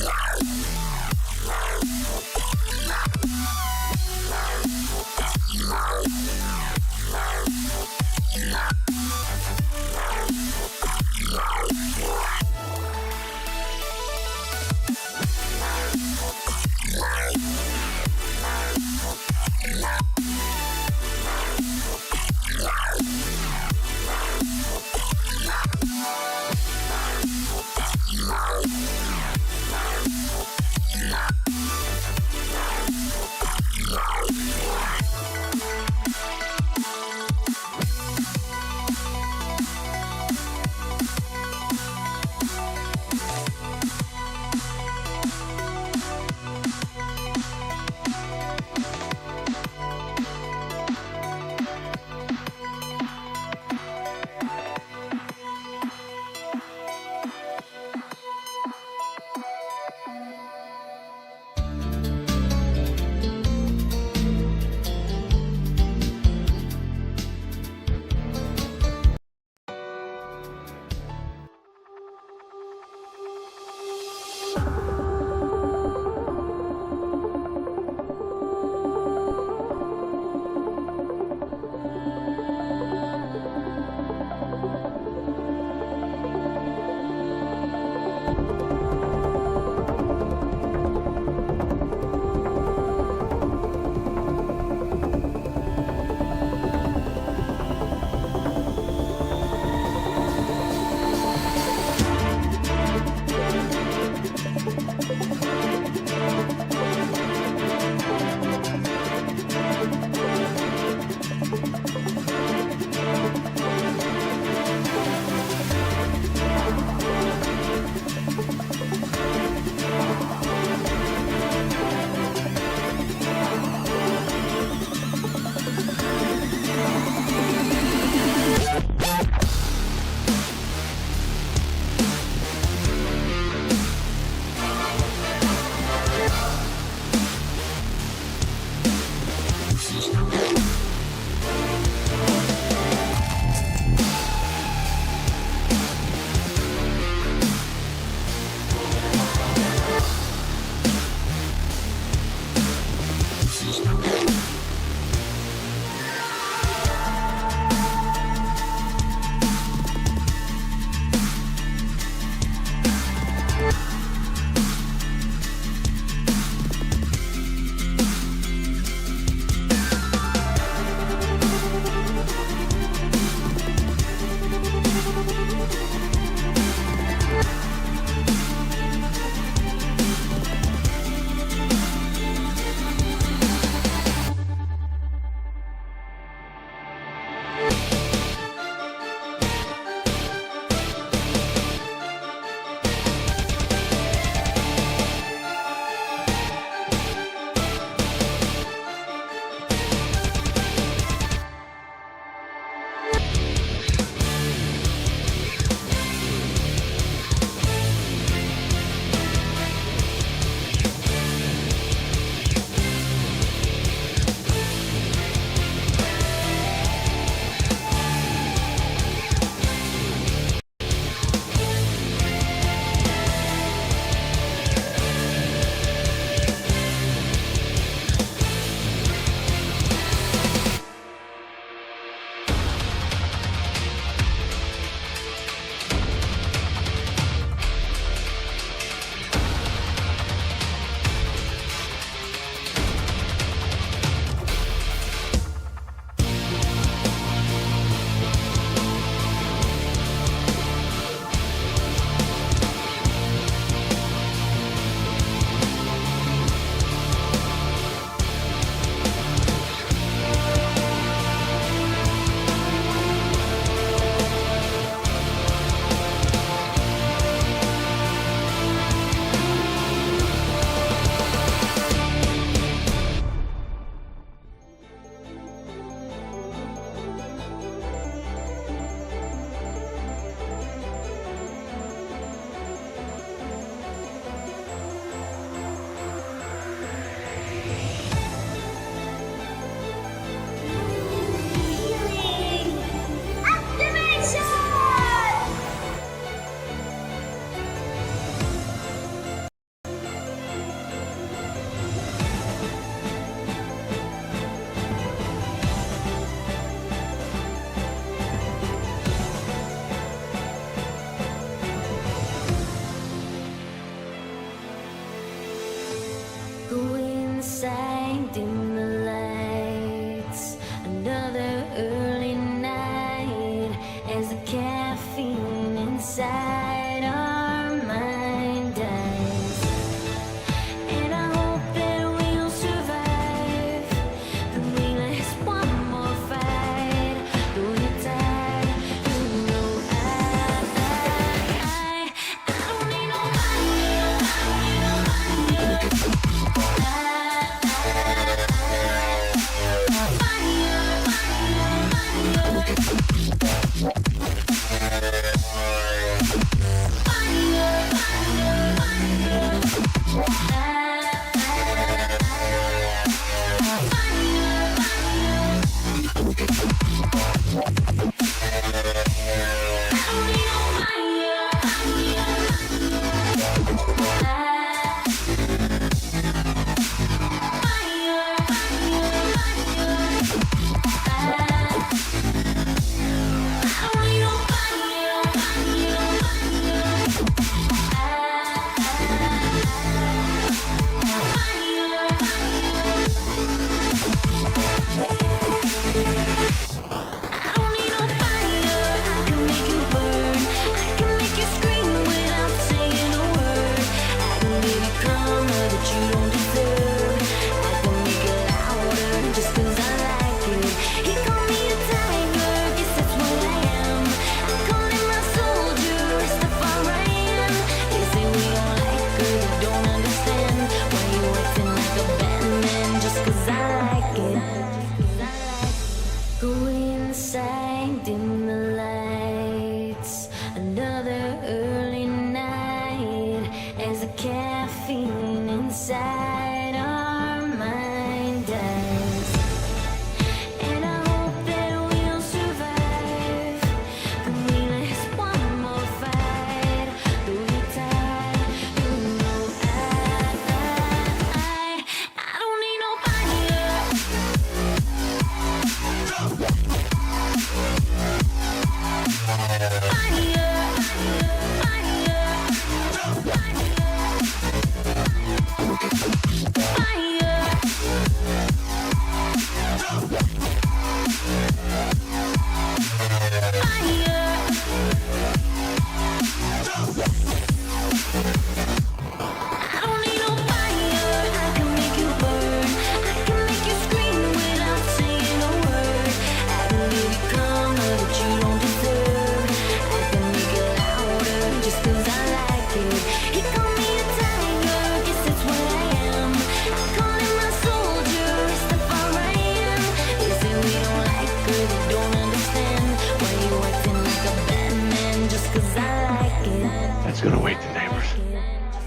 Wow. inside, dim the lights. Another early night as the caffeine inside our mind dies. And I hope that we'll survive the last one more fight. Though you're tired, you know I don't need That's gonna wake the neighbors.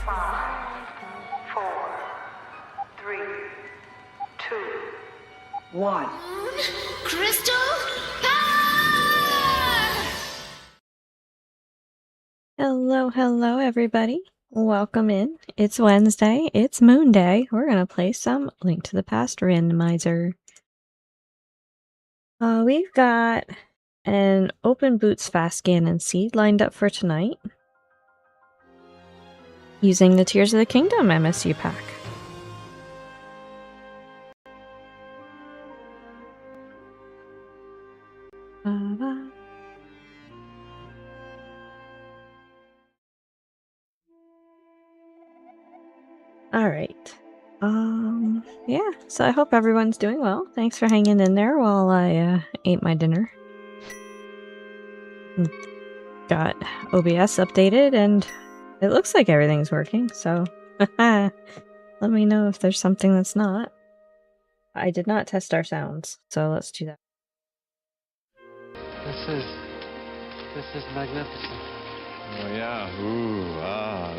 5, 4, 3, 2, 1. Crystal Power! Hello, everybody. Welcome in. It's Wednesday. It's Moonday. We're going to play some Link to the Past randomizer. We've got an Open Boots Fast Ganon Seed lined up for tonight, using the Tears of the Kingdom MSU pack. Alright. Yeah, so I hope everyone's doing well. Thanks for hanging in there while I ate my dinner. Got OBS updated and it looks like everything's working, so let me know if there's something that's not. I did not test our sounds, so let's do that. This is magnificent. Oh yeah, ooh,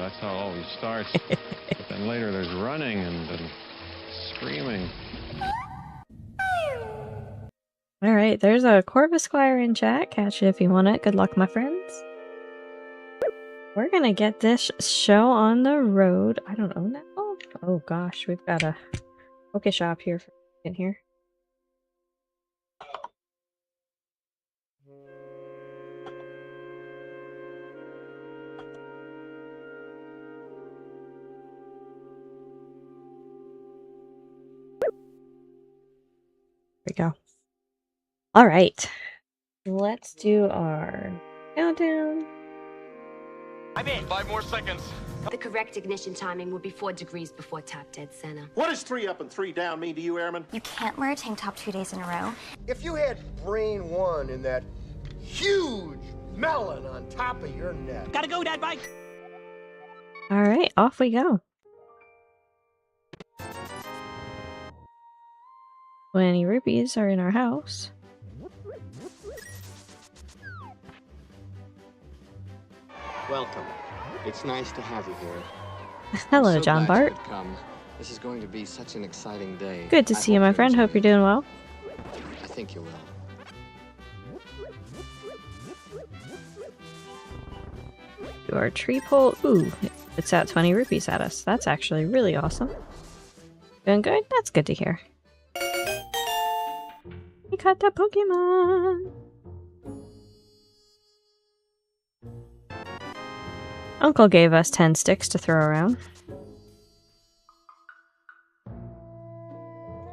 that's how it always starts. But then later there's running and screaming. Alright, there's a Corvus Squire in chat. Catch it if you want it. Good luck, my friends. We're gonna get this show on the road. I don't know now. Oh gosh, we've got a Poke Shop here for in here. we go. All right. Let's do our countdown. I'm in. 5 more seconds. The correct ignition timing would be 4 degrees before top dead center. What does 3 up and 3 down mean to you, Airman? You can't wear a tank top 2 days in a row. If you had brain 1 in that huge melon on top of your neck. Gotta go, Dad. Bye. All right, off we go. 20 rupees are in our house. Welcome. It's nice to have you here. Hello, I'm so John glad you Bart. could come. This is going to be such an exciting day. Good to see you, my friend. Hope you're doing well. I think you will. Do our tree pull. Ooh, it's at 20 rupees at us. That's actually really awesome. Doing good? That's good to hear. We caught the Pokemon! Uncle gave us 10 sticks to throw around.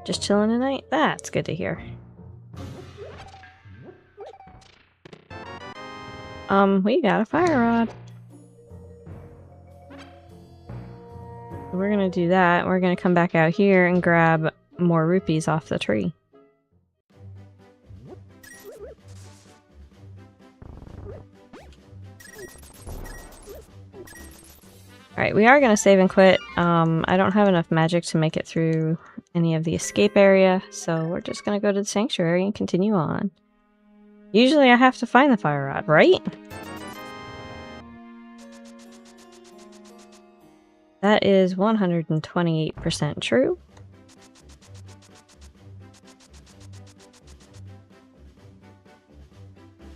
Just chilling tonight? That's good to hear. We got a fire rod. We're gonna do that. We're gonna come back out here and grab more rupees off the tree. Alright, we are gonna save and quit. I don't have enough magic to make it through any of the escape area, so we're just gonna go to the sanctuary and continue on. Usually I have to find the fire rod, right? That is 128% true.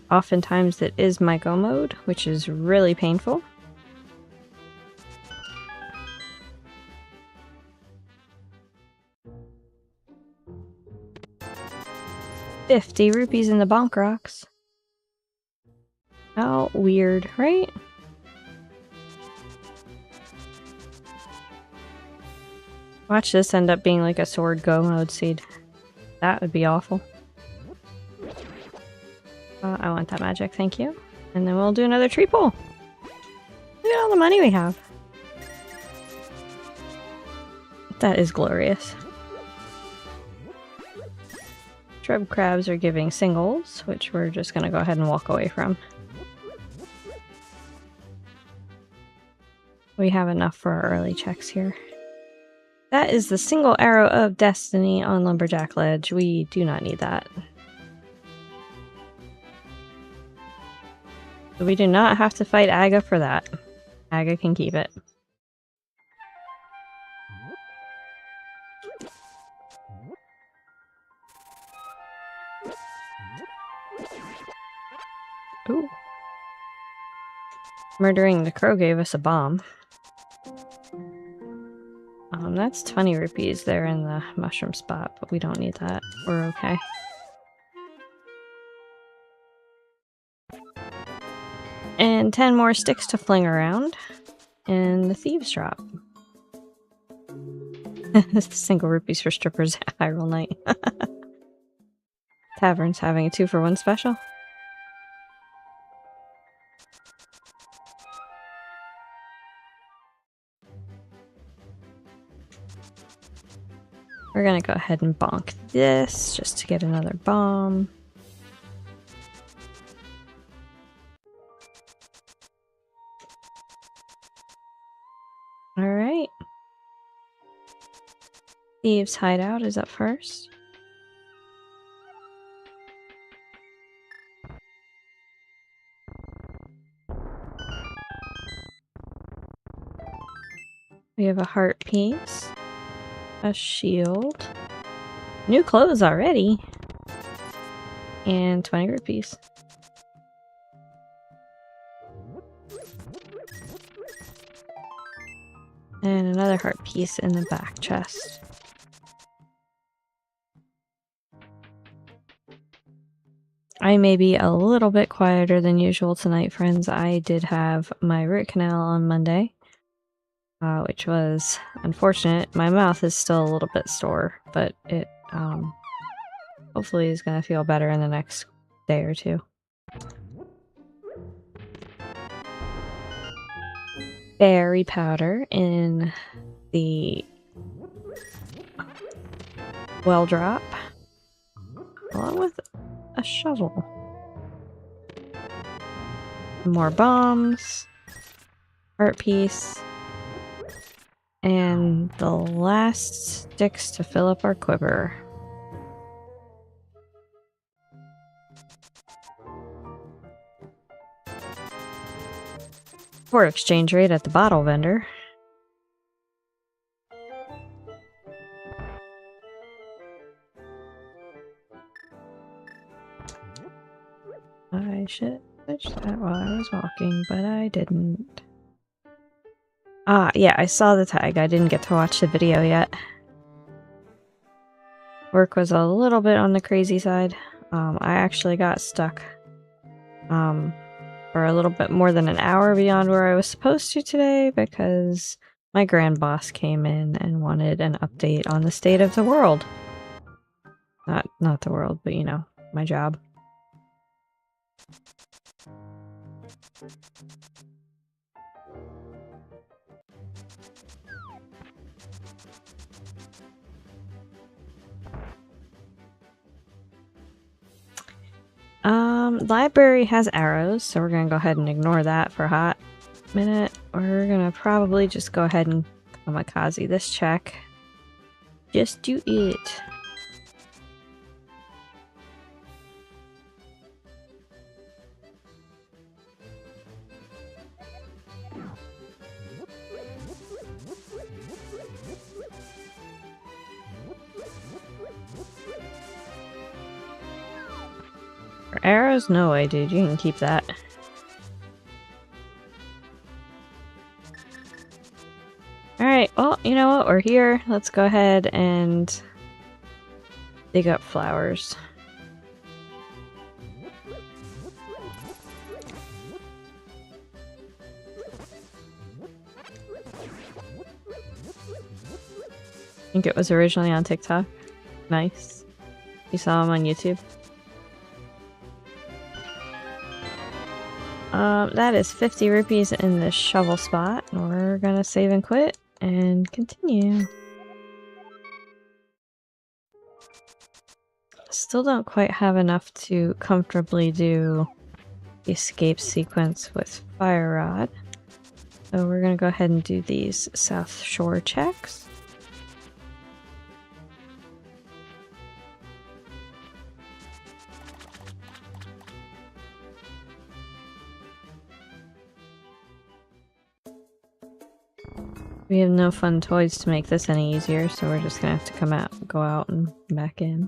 Oftentimes it is my go mode, which is really painful. $50 rupees in the bonk rocks. How weird, right? Watch this end up being like a sword go mode seed. That would be awful. I want that magic, thank you. And then we'll do another tree pull. Look at all the money we have. That is glorious. Shrub crabs are giving singles, which we're just gonna go ahead and walk away from. We have enough for our early checks here. That is the single arrow of destiny on Lumberjack Ledge. We do not need that. We do not have to fight Aga for that. Aga can keep it. Ooh. Murdering the crow gave us a bomb. That's 20 rupees there in the mushroom spot, but we don't need that. We're okay. And 10 more sticks to fling around. And the thieves drop. This is single rupees for strippers at High Roll Night. Tavern's having a 2-for-1 special. We're gonna go ahead and bonk this just to get another bomb. Alright. Thieves' Hideout is up first. We have a heart piece. A shield. New clothes already. And 20 rupees. And another heart piece in the back chest. I may be a little bit quieter than usual tonight, friends. I did have my root canal on Monday. Which was unfortunate. My mouth is still a little bit sore, but it Hopefully he's gonna feel better in the next day or two. Berry powder in the well drop, along with a shovel. More bombs, art piece, and the last sticks to fill up our quiver. Poor exchange rate at the bottle vendor. I should have switched that while I was walking, but I didn't. Ah, yeah, I saw the tag. I didn't get to watch the video yet. Work was a little bit on the crazy side. I actually got stuck for a little bit more than an hour beyond where I was supposed to today because my grand boss came in and wanted an update on the state of the world. Not the world, but you know, my job. Library has arrows, so we're gonna go ahead and ignore that for a hot minute. We're gonna probably just go ahead and kamikaze this check. Just do it. For arrows? No way, dude. You can keep that. Alright, well, you know what? We're here. Let's go ahead and dig up flowers. I think it was originally on TikTok. Nice. You saw him on YouTube? That is 50 rupees in the shovel spot. We're gonna save and quit and continue. Still don't quite have enough to comfortably do the escape sequence with Fire Rod. So we're gonna go ahead and do these South Shore checks. We have no fun toys to make this any easier, so we're just gonna have to go out and back in.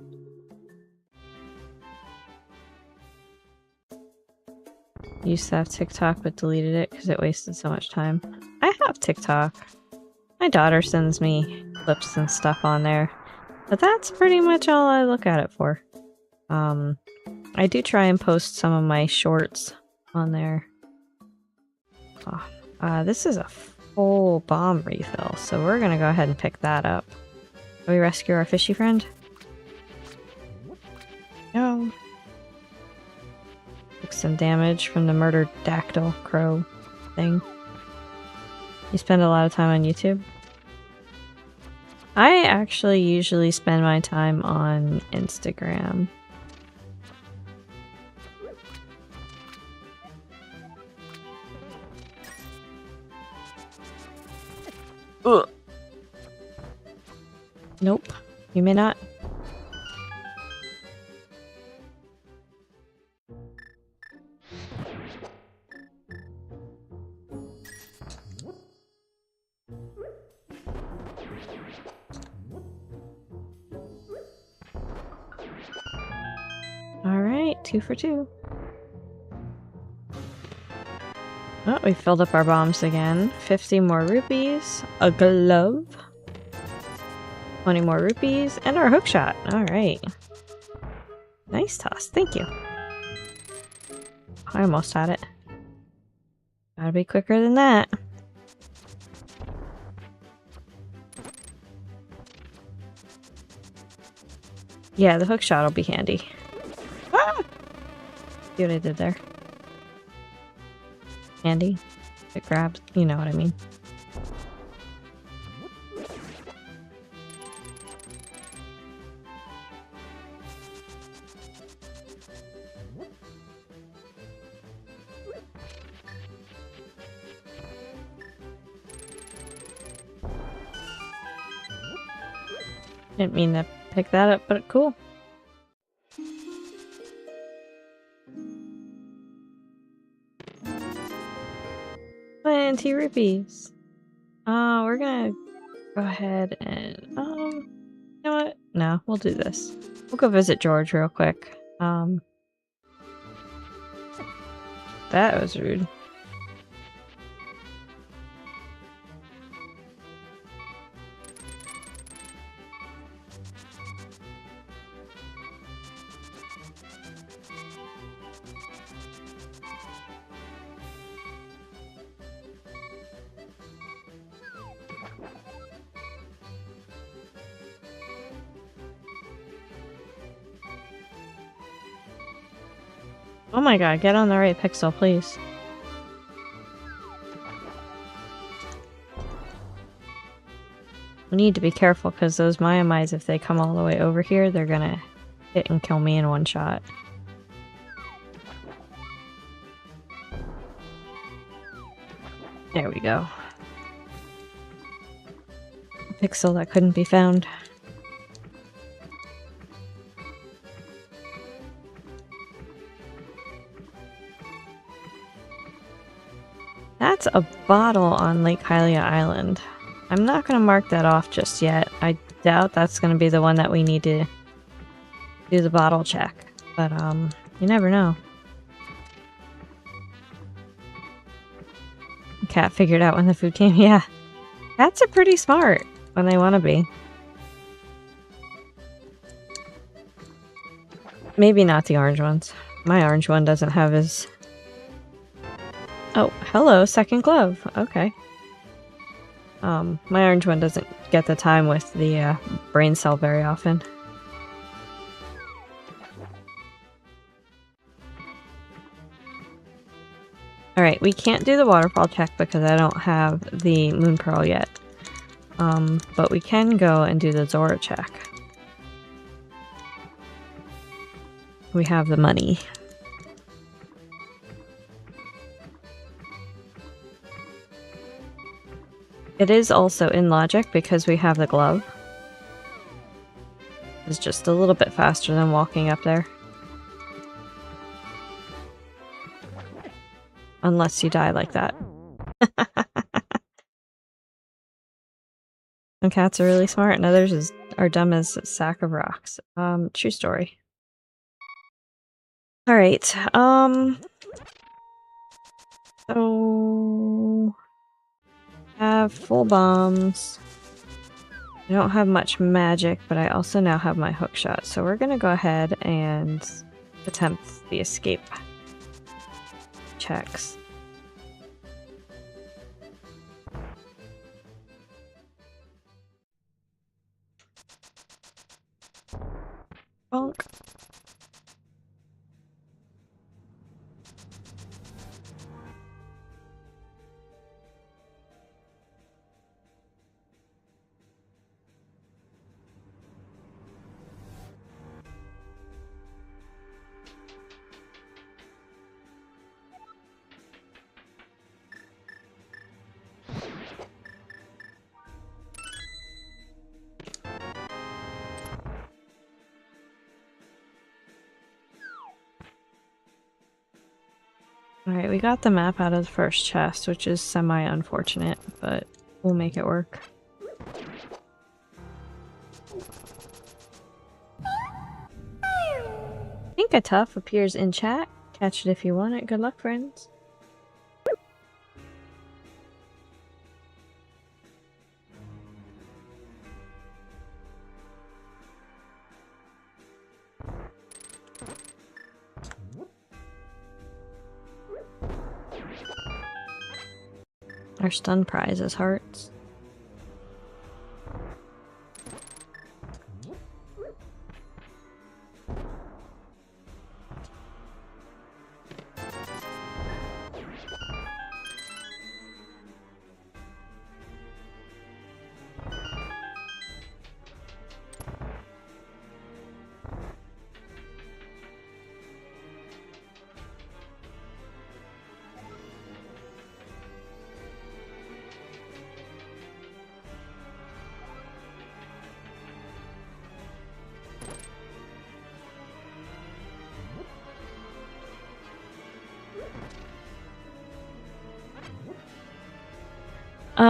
Used to have TikTok but deleted it because it wasted so much time. I have TikTok. My daughter sends me clips and stuff on there, but that's pretty much all I look at it for. I do try and post some of my shorts on there. Oh, this is a full bomb refill, so we're gonna go ahead and pick that up. Shall we rescue our fishy friend? No. Took some damage from the murdered dactyl crow thing. You spend a lot of time on YouTube? I actually usually spend my time on Instagram. Ugh. Nope, you may not. Alright, 2 for 2. Oh, we filled up our bombs again. 50 more rupees, a glove, 20 more rupees, and our hookshot. Alright. Nice toss, thank you. I almost had it. Gotta be quicker than that. Yeah, the hook shot will be handy. Ah! See what I did there? Handy. It grabs. You know what I mean. Didn't mean to pick that up, but cool. 20 rupees. We're gonna go ahead and, you know what? No, we'll do this. We'll go visit George real quick. That was rude. Oh my god, get on the right pixel, please. We need to be careful because those Maiamais, if they come all the way over here, they're gonna hit and kill me in one shot. There we go. Pixel that couldn't be found. That's a bottle on Lake Hylia Island. I'm not going to mark that off just yet. I doubt that's going to be the one that we need to do the bottle check. But, you never know. Cat figured out when the food came. Yeah. Cats are pretty smart when they want to be. Maybe not the orange ones. My orange one doesn't have his... Oh, hello, second glove. Okay. My orange one doesn't get the time with the brain cell very often. Alright, we can't do the waterfall check because I don't have the moon pearl yet. But we can go and do the Zora check. We have the money. It is also in logic because we have the glove. It's just a little bit faster than walking up there. Unless you die like that. Some cats are really smart and others are dumb as a sack of rocks. True story. Alright, so... have full bombs. I don't have much magic, but I also now have my hook shot. So we're gonna go ahead and attempt the escape checks. Bonk. Alright, we got the map out of the first chest, which is semi-unfortunate, but we'll make it work. Think a Tough appears in chat. Catch it if you want it. Good luck, friends. Our stun prize is hearts.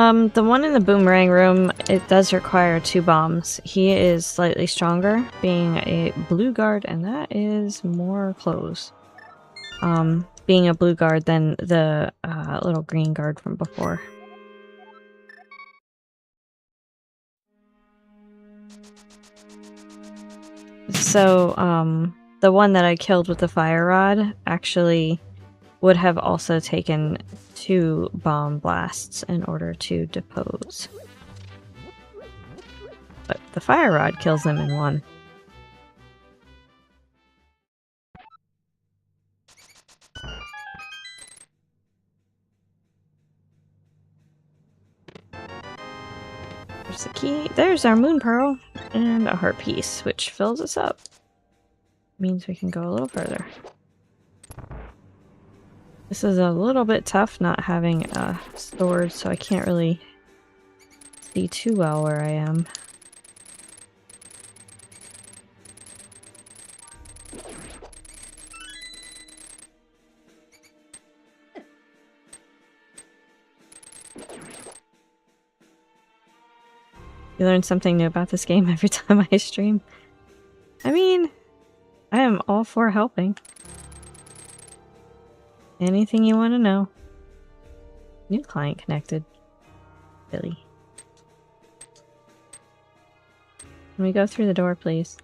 The one in the boomerang room, it does require 2 bombs. He is slightly stronger, being a blue guard, and that is more close. Being a blue guard than the little green guard from before. So, the one that I killed with the fire rod actually would have also taken 2 bomb blasts in order to depose. But the fire rod kills them in 1. There's the key. There's our moon pearl and a heart piece, which fills us up. Means we can go a little further. This is a little bit tough not having a sword, so I can't really see too well where I am. You learn something new about this game every time I stream. I mean, I am all for helping. Anything you want to know. New client connected. Really? Can we go through the door, please?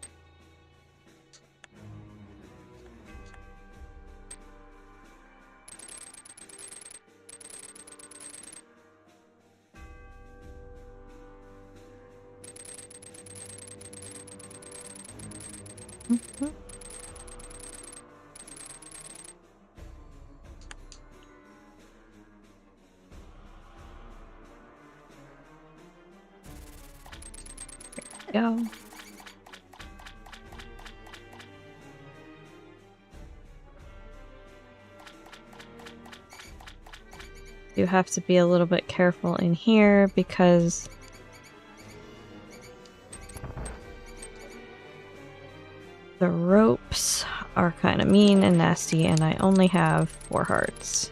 Go. You have to be a little bit careful in here because the ropes are kind of mean and nasty, and I only have 4 hearts.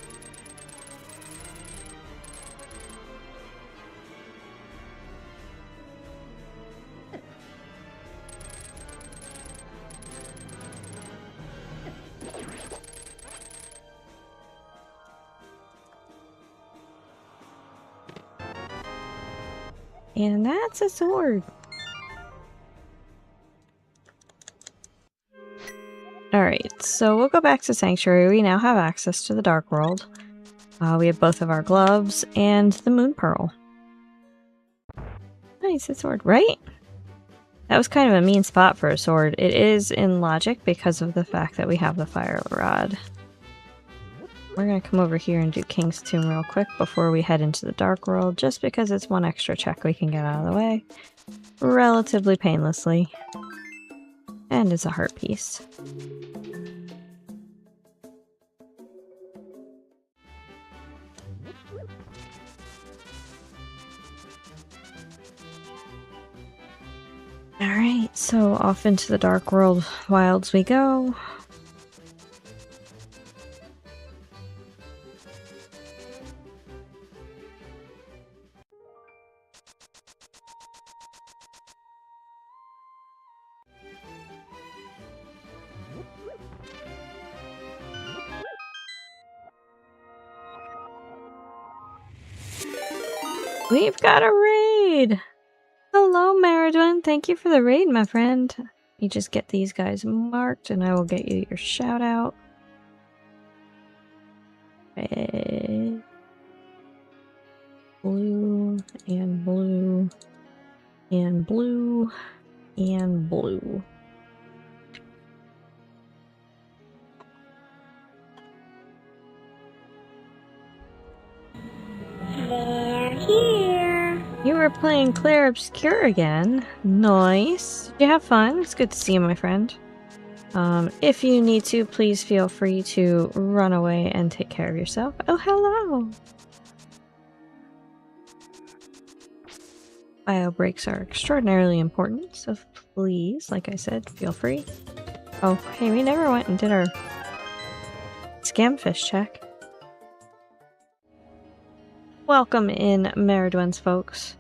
And that's a sword. Alright, so we'll go back to Sanctuary. We now have access to the Dark World. We have both of our gloves and the Moon Pearl. Nice, a sword, right? That was kind of a mean spot for a sword. It is in logic because of the fact that we have the fire rod. We're gonna come over here and do King's Tomb real quick before we head into the Dark World, just because it's one extra check we can get out of the way relatively painlessly. And it's a heart piece. Alright, so off into the Dark World wilds we go. We've got a raid! Hello, Maridwen. Thank you for the raid, my friend. You just get these guys marked, and I will get you your shout out. Red, blue, and blue, and blue, and blue. They're here. You were playing Claire Obscure again. Nice. Did you have fun? It's good to see you, my friend. If you need to, please feel free to run away and take care of yourself. Oh, hello! Bio breaks are extraordinarily important, so please, like I said, feel free. Oh, hey, we never went and did our scamfish check. Welcome in, Meridwens folks.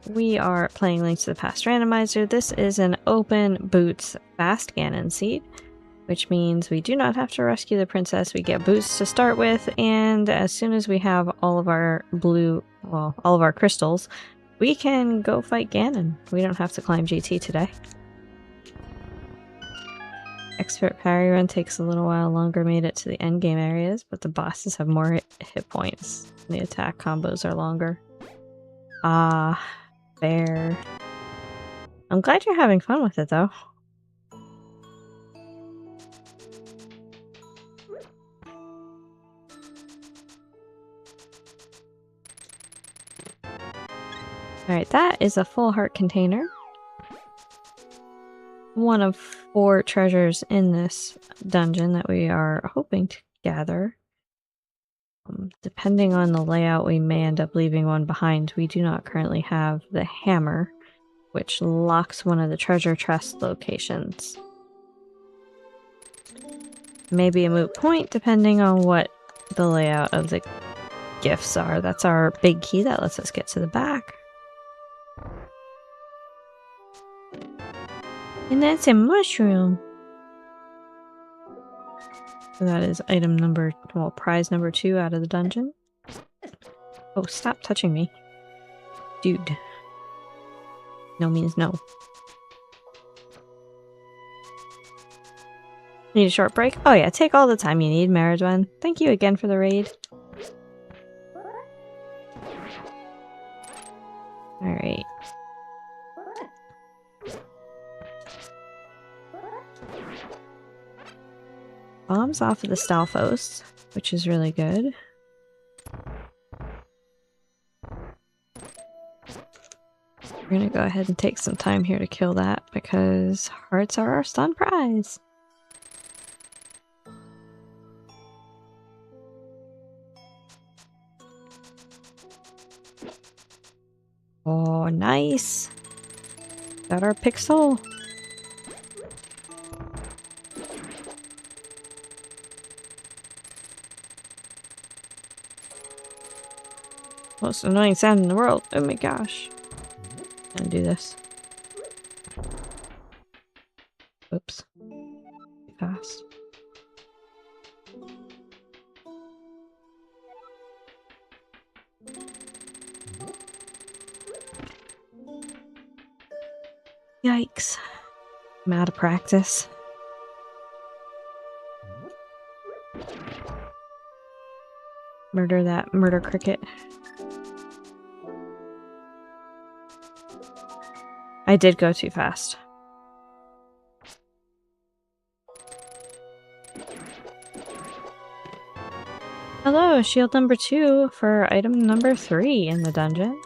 We are playing Links to the Past Randomizer. This is an open boots fast Ganon seed, which means we do not have to rescue the princess. We get boots to start with, and as soon as we have all of our all of our crystals, we can go fight Ganon. We don't have to climb GT today. Expert parry run takes a little while longer, made it to the endgame areas, but the bosses have more hit points. And the attack combos are longer. Ah, fair. I'm glad you're having fun with it, though. Alright, that is a full heart container. One of 4 treasures in this dungeon that we are hoping to gather. Depending on the layout, we may end up leaving one behind. We do not currently have the hammer, which locks one of the treasure chest locations. Maybe a moot point, depending on what the layout of the gifts are. That's our big key that lets us get to the back. And that's a mushroom. So that is item number, well, prize number 2 out of the dungeon. Oh, stop touching me. Dude. No means no. Need a short break? Oh yeah, take all the time you need, Meridwen. Thank you again for the raid. Alright. Bombs off of the Stalfos, which is really good. We're gonna go ahead and take some time here to kill that because hearts are our stun prize. Oh, nice. Got our pixel. Most annoying sound in the world. Oh my gosh. Gonna do this. Oops. Too fast. Yikes. I'm out of practice. Murder that murder cricket. I did go too fast. Hello, shield number 2 for item number 3 in the dungeon.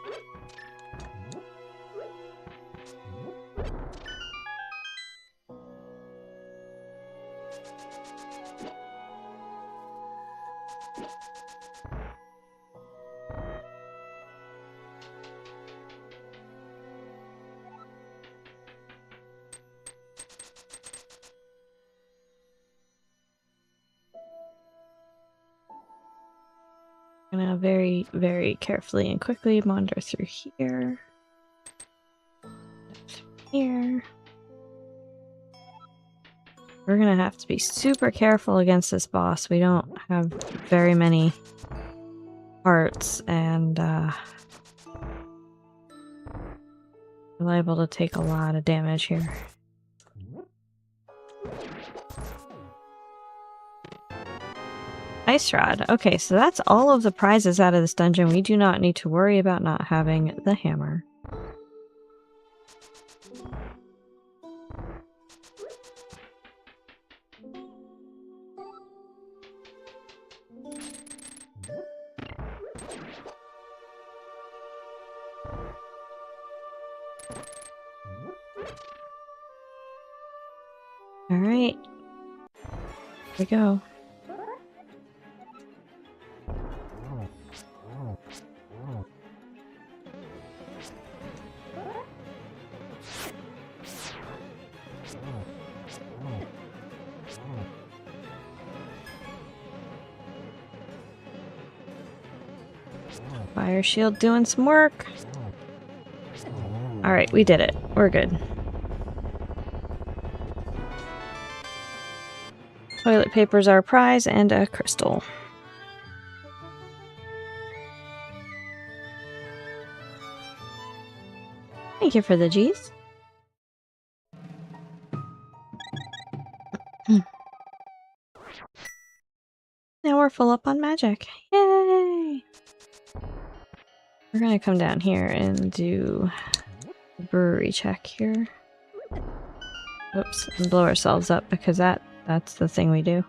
I'm gonna very, very carefully and quickly wander through here. Here. We're gonna have to be super careful against this boss. We don't have very many hearts, and we're liable to take a lot of damage here. Ice Rod. Okay, so that's all of the prizes out of this dungeon. We do not need to worry about not having the hammer. Alright. Here we go. Fire shield doing some work. Alright, we did it. We're good. Toilet paper's our prize and a crystal. Thank you for the G's. Now we're full up on magic. Yay! We're gonna come down here and do a brewery check here. Whoops, and blow ourselves up because that's the thing we do.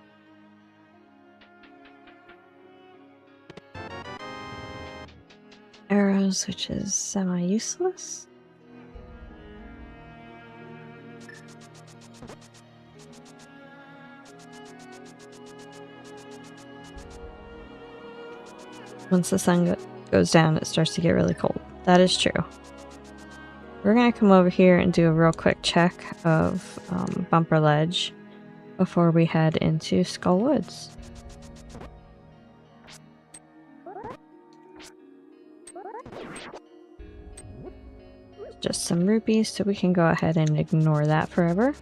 Arrows, which is semi-useless. Once the sun goes down, it starts to get really cold. That is true. We're going to come over here and do a real quick check of Bumper Ledge before we head into Skull Woods. Just some rupees, so we can go ahead and ignore that forever.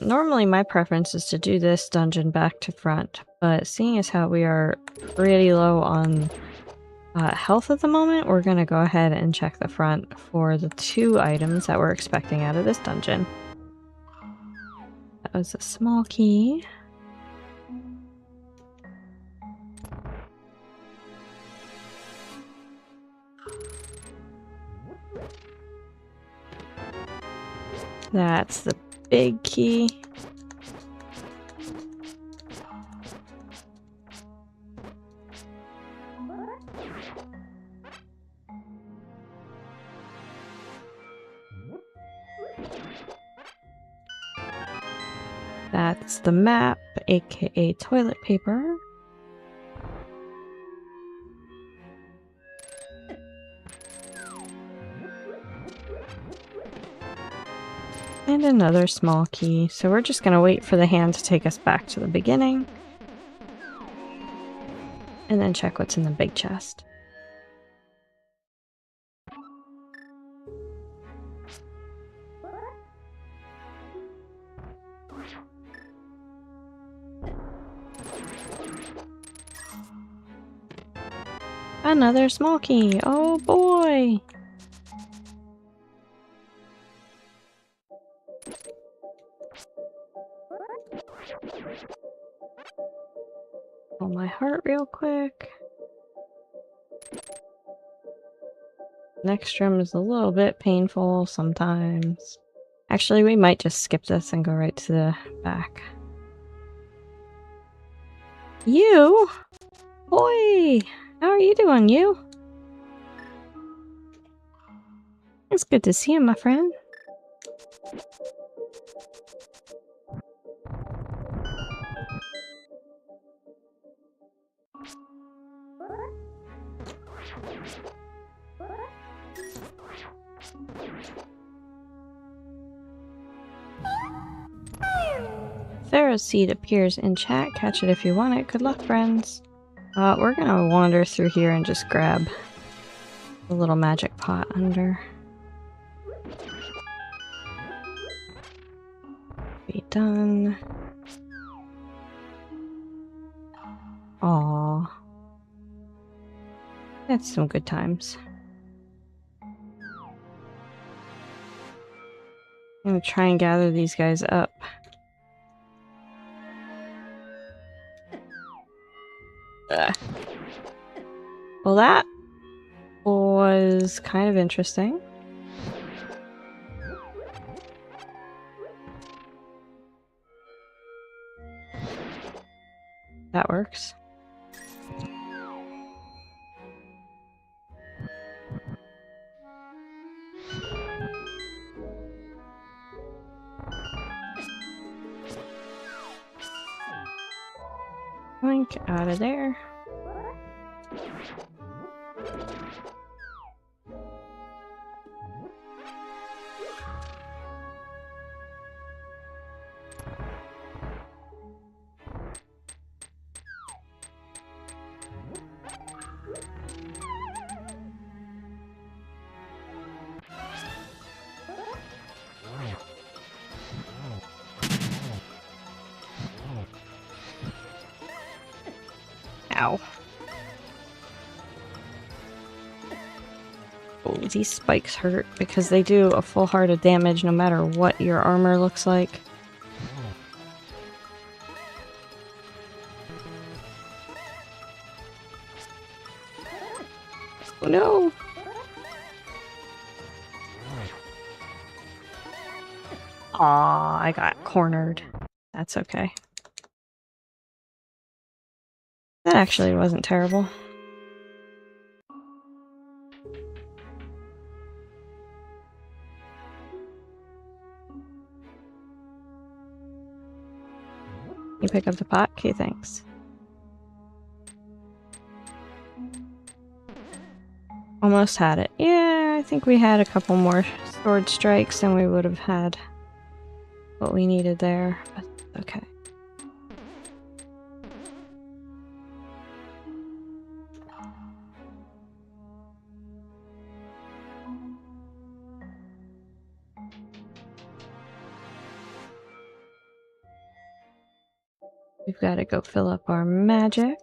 Normally my preference is to do this dungeon back to front, but seeing as how we are pretty low on health at the moment, we're going to go ahead and check the front for the 2 items that we're expecting out of this dungeon. That was a small key. That's the big key. That's the map, aka toilet paper. And another small key. So we're just going to wait for the hand to take us back to the beginning. And then check what's in the big chest. Another small key. Oh boy! Pull my heart real quick. Next room is a little bit painful sometimes. Actually, we might just skip this and go right to the back. You? Boy! How are you doing, you? It's good to see you, my friend. Pharaoh's seed appears in chat. Catch it if you want it. Good luck, friends. We're gonna wander through here and just grab the little magic pot under. Be done. Aww. That's some good times. I'm gonna try and gather these guys up. Well, that was kind of interesting. That works. Link out of there. Ow. Oh, these spikes hurt because they do a full heart of damage no matter what your armor looks like. Oh no! Aw, I got cornered. That's okay. That actually wasn't terrible. You pick up the pot? Okay, thanks. Almost had it. Yeah, I think we had a couple more sword strikes and we would have had what we needed there, but okay. We've got to go fill up our magic.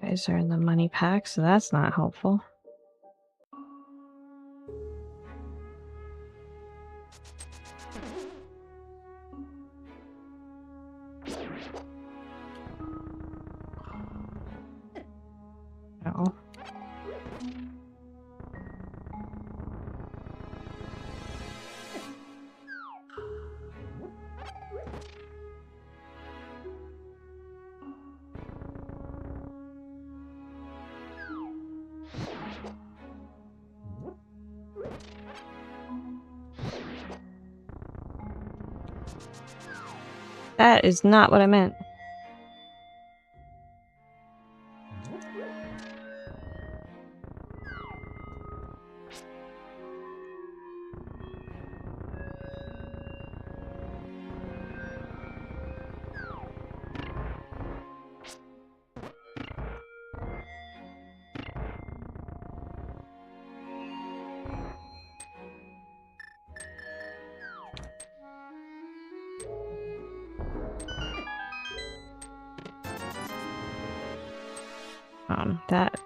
Guys are in the money pack, so that's not helpful. No. That is not what I meant.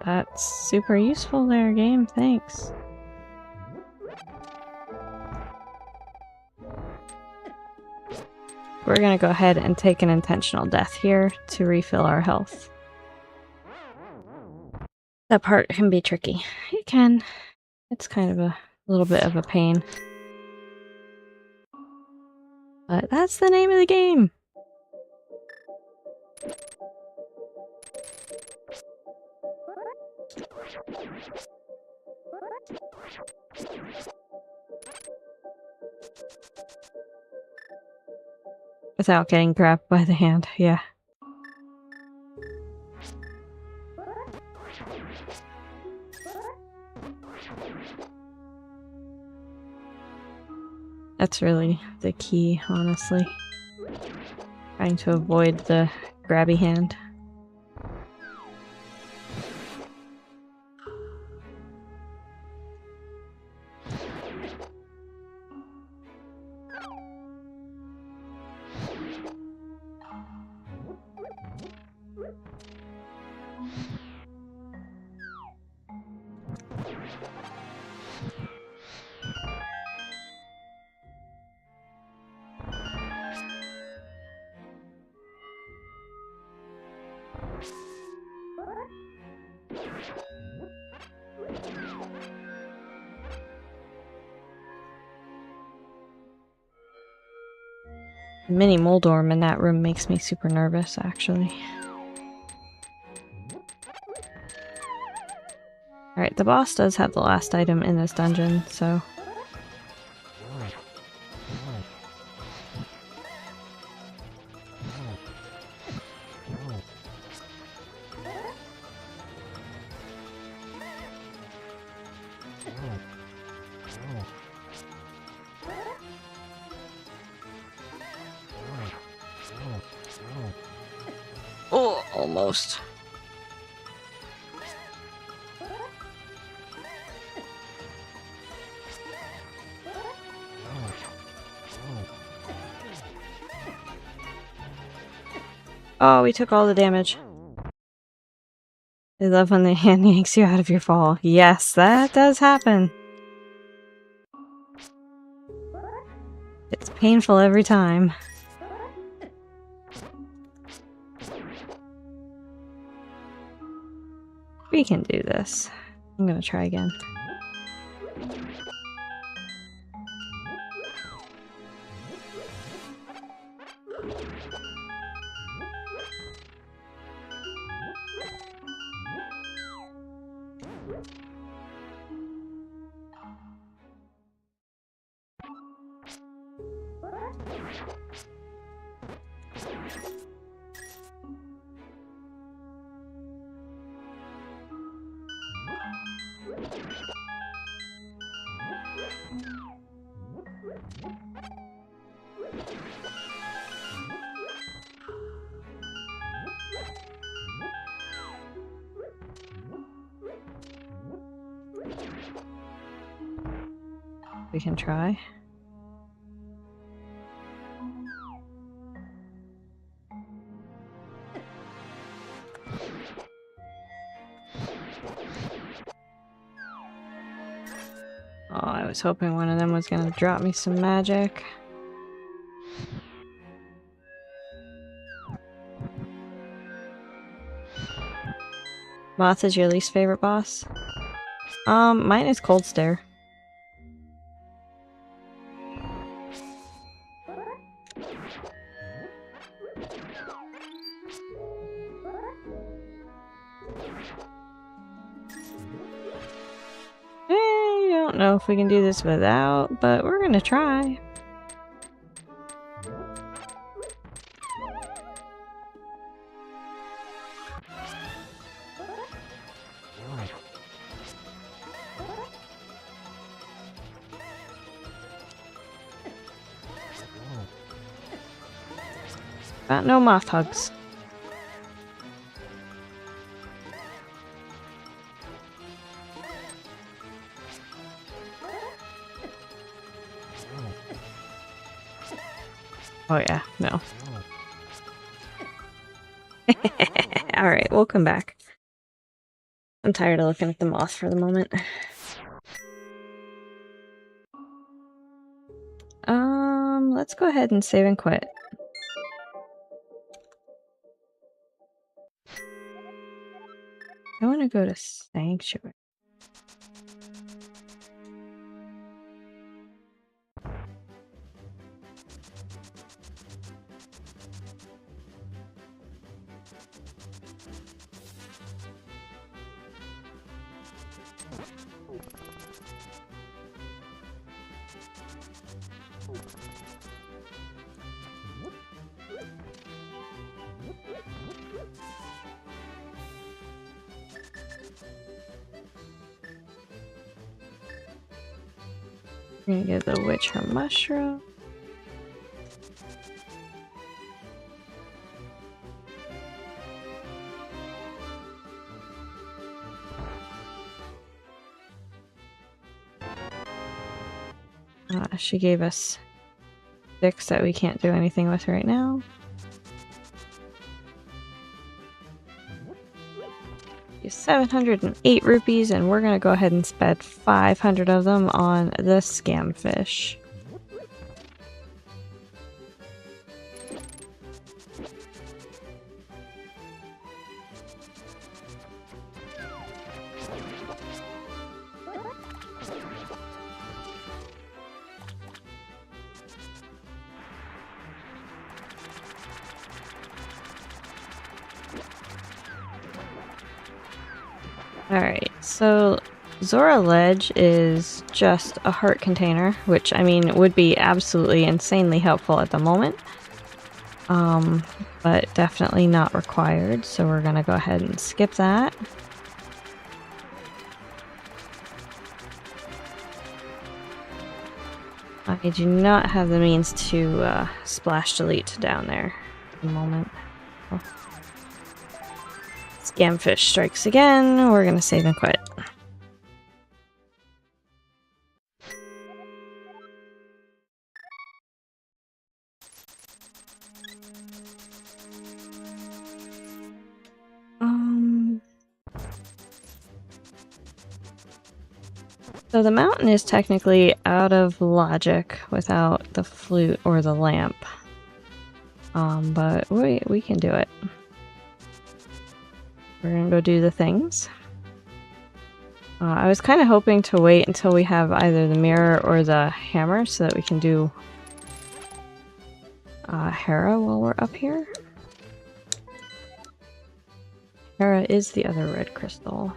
That's super useful there, game. Thanks. We're gonna go ahead and take an intentional death here to refill our health. That part can be tricky. It can. It's kind of a little bit of a pain. But that's the name of the game! Without getting grabbed by the hand, yeah. That's really the key, honestly. Trying to avoid the grabby hand. The mini Moldorm in that room makes me super nervous, actually. Alright, the boss does have the last item in this dungeon, so... Oh, almost. Oh, we took all the damage. I love when the hand yanks you out of your fall. Yes, that does happen. It's painful every time. We can do this. I'm gonna try again. We can try. Oh, I was hoping one of them was gonna drop me some magic. Moth is your least favorite boss? Mine is Cold Stare. I don't know if we can do this without, but we're gonna try. Got no moth hugs. Oh yeah, no. Alright, we'll come back. I'm tired of looking at the moth for the moment. Let's go ahead and save and quit. I want to go to Sanctuary. We're gonna give the witch her mushroom. She gave us 6 that we can't do anything with right now. Use 708 rupees, and we're gonna go ahead and spend 500 of them on the scamfish. Alright, so Zora Ledge is just a heart container, which, I mean, would be absolutely insanely helpful at the moment. But definitely not required, so we're gonna go ahead and skip that. I do not have the means to splash delete down there at the moment. Oh. Scamfish strikes again. We're gonna save and quit. So the mountain is technically out of logic without the flute or the lamp. But we can do it. We're gonna go do the things. I was kind of hoping to wait until we have either the mirror or the hammer so that we can do Hera while we're up here. Hera is the other red crystal.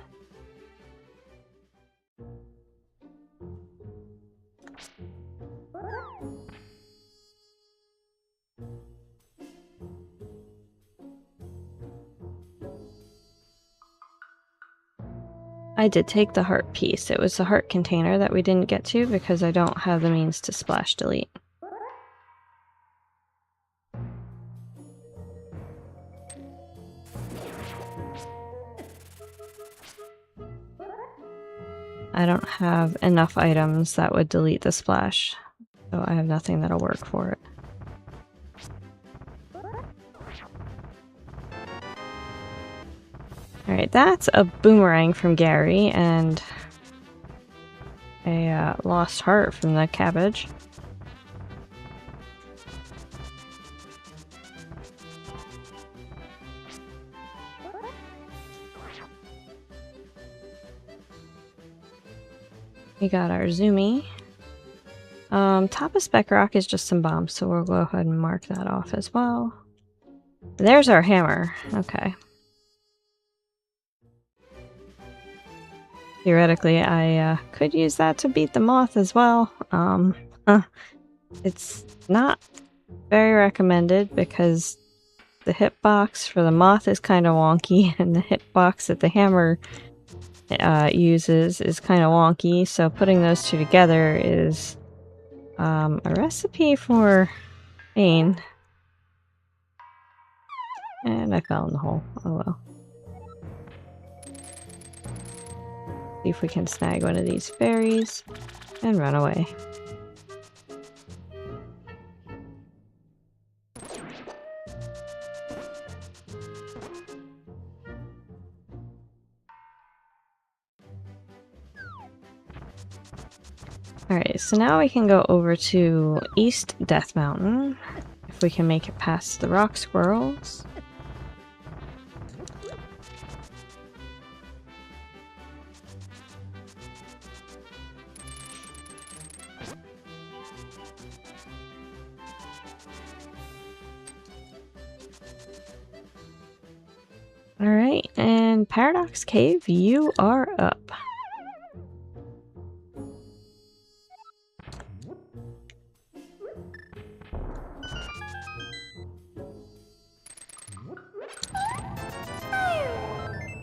I did take the heart piece. It was the heart container that we didn't get to because I don't have the means to splash delete. I don't have enough items that would delete the splash, so I have nothing that'll work for it. Alright, that's a boomerang from Gary and a lost heart from the cabbage. We got our Zoomy. Top of Spec Rock is just some bombs, so we'll go ahead and mark that off as well. There's our hammer. Okay. Theoretically, I could use that to beat the moth as well. It's not very recommended because the hitbox for the moth is kind of wonky, and the hitbox that the hammer uses is kind of wonky, so putting those two together is a recipe for pain. And I fell in the hole. Oh well. See if we can snag one of these fairies and run away. Alright, so now we can go over to East Death Mountain, if we can make it past the rock squirrels. Alright, and Paradox Cave, you are up.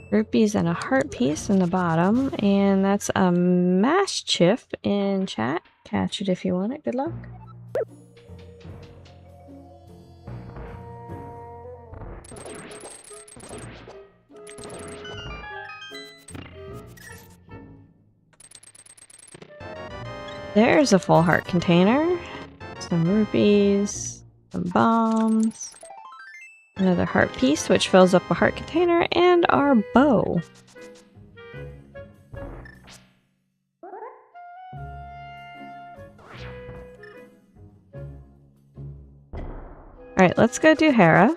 Rupees and a heart piece in the bottom, and that's a mischief in chat. Catch it if you want it. Good luck. There's a full heart container. Some rupees, some bombs. Another heart piece, which fills up a heart container, and our bow. Alright, let's go do Hera.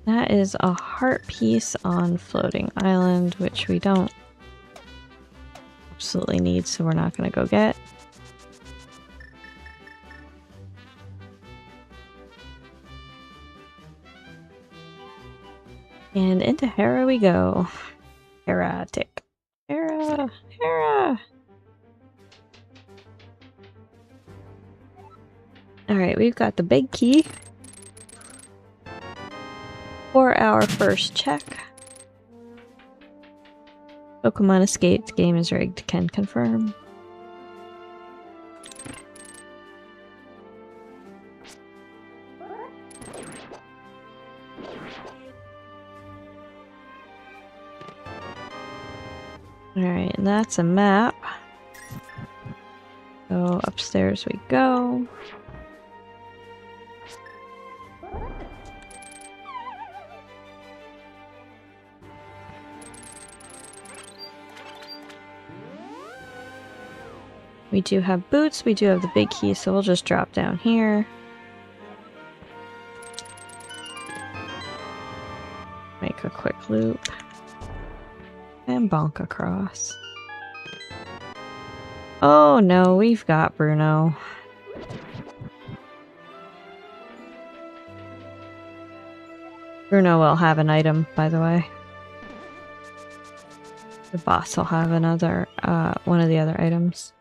That is a heart piece on Floating Island, which we don't absolutely need, so we're not going to go get. And into Hera we go. Hera, tick. Hera, Hera! Alright, we've got the big key for our first check. Pokemon escaped. Game is rigged. Can confirm. Alright, and that's a map. So upstairs we go. We do have boots, we do have the big key, so we'll just drop down here. Make a quick loop. And bonk across. Oh no, we've got Bruno. Bruno will have an item, by the way. The boss will have another, one of the other items.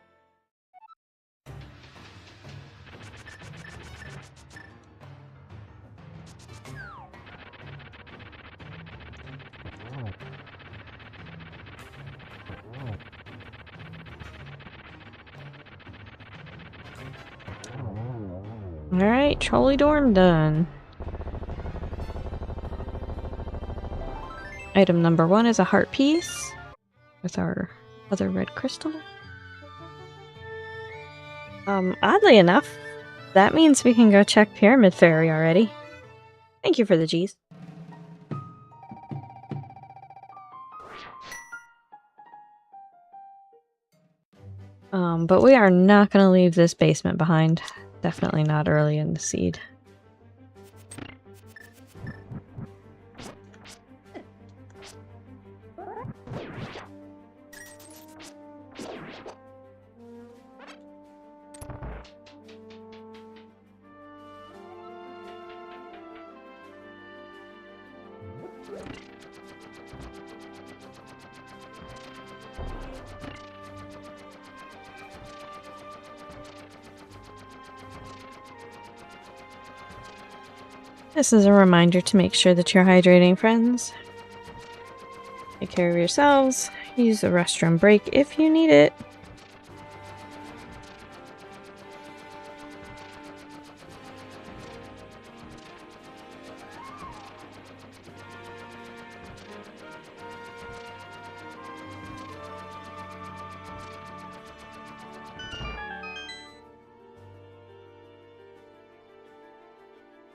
Alright, trolley dorm done. Item number 1 is a heart piece with our other red crystal. Oddly enough, that means we can go check Pyramid Fairy already. Thank you for the G's. But we are not going to leave this basement behind. Definitely not early in the seed. This is a reminder to make sure that you're hydrating, friends. Take care of yourselves. Use the restroom break if you need it.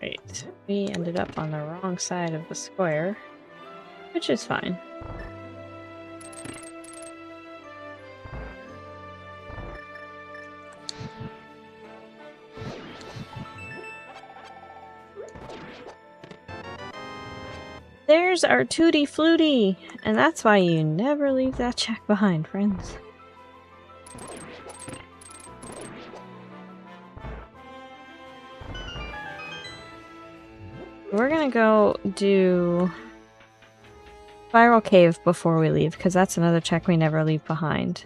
Right, we ended up on the wrong side of the square, which is fine. There's our Tutti Flutie, and that's why you never leave that check behind, friends. We're gonna go do Spiral Cave before we leave, because that's another check we never leave behind.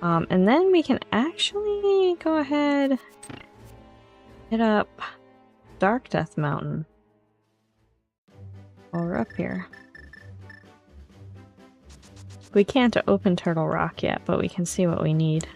And then we can actually go ahead, hit up Dark Death Mountain while we're up here. We can't open Turtle Rock yet, but we can see what we need.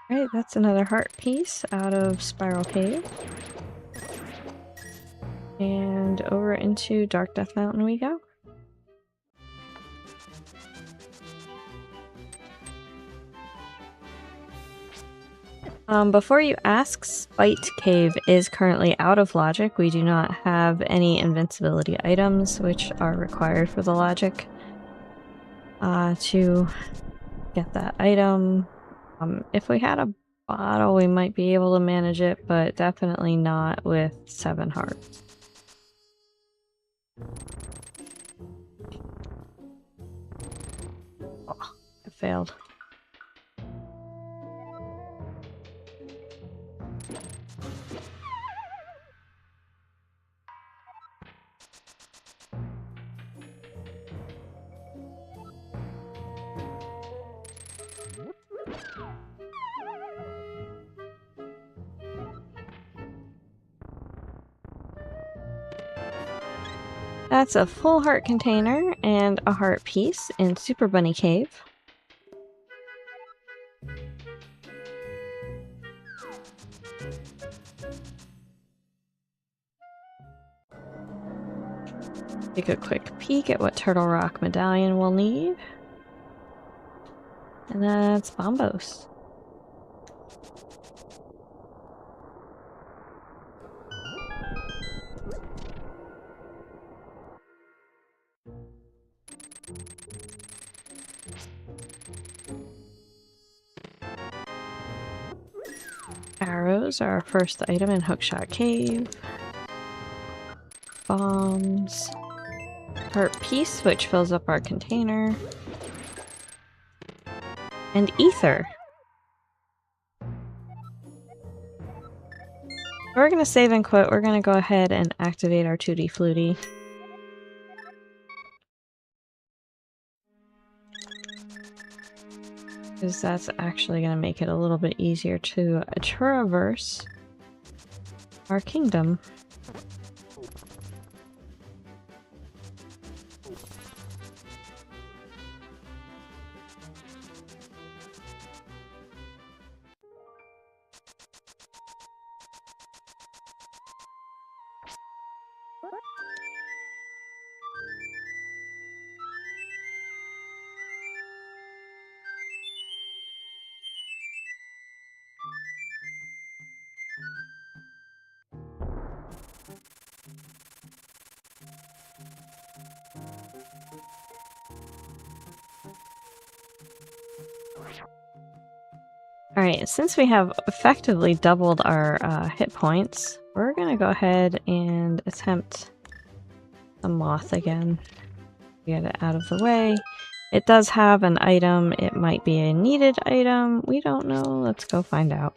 Right, that's another heart piece out of Spiral Cave. And over into Dark Death Mountain we go. Before you ask, Spite Cave is currently out of logic. We do not have any invincibility items, which are required for the logic to get that item. If we had a bottle, we might be able to manage it, but definitely not with 7 hearts. Oh, it failed. That's a full heart container and a heart piece in Super Bunny Cave. Take a quick peek at what Turtle Rock medallion we'll need. And that's Bombos. Arrows are our first item in Hookshot Cave. Bombs. Heart piece, which fills up our container. And ether. We're gonna save and quit. We're gonna go ahead and activate our Tutti Frutti. Because that's actually gonna make it a little bit easier to traverse our kingdom. Alright, since we have effectively doubled our hit points, we're gonna go ahead and attempt the moth again. Get it out of the way. It does have an item. It might be a needed item. We don't know. Let's go find out.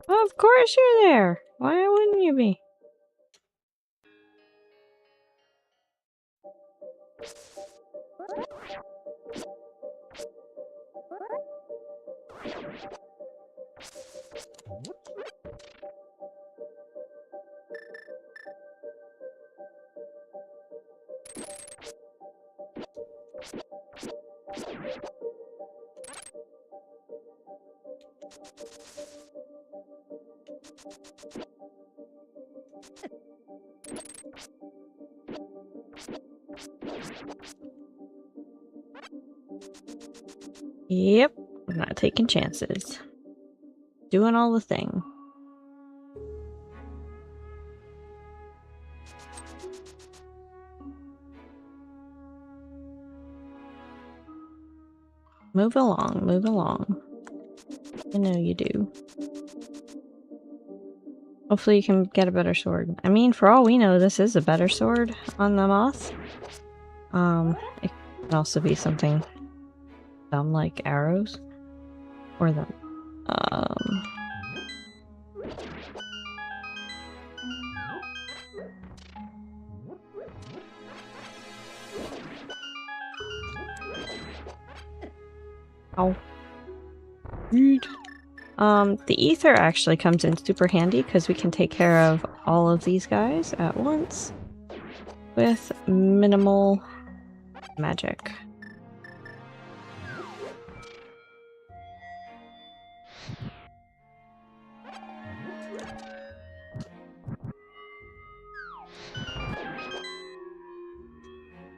Of course you're there! Why wouldn't you be? Yep, I'm not taking chances. Doing all the thing. Move along, move along. I know you do. Hopefully you can get a better sword. I mean, for all we know, this is a better sword on the moth. It can also be something dumb like arrows. Or the ow. Rude. The ether actually comes in super handy because we can take care of all of these guys at once with minimal magic.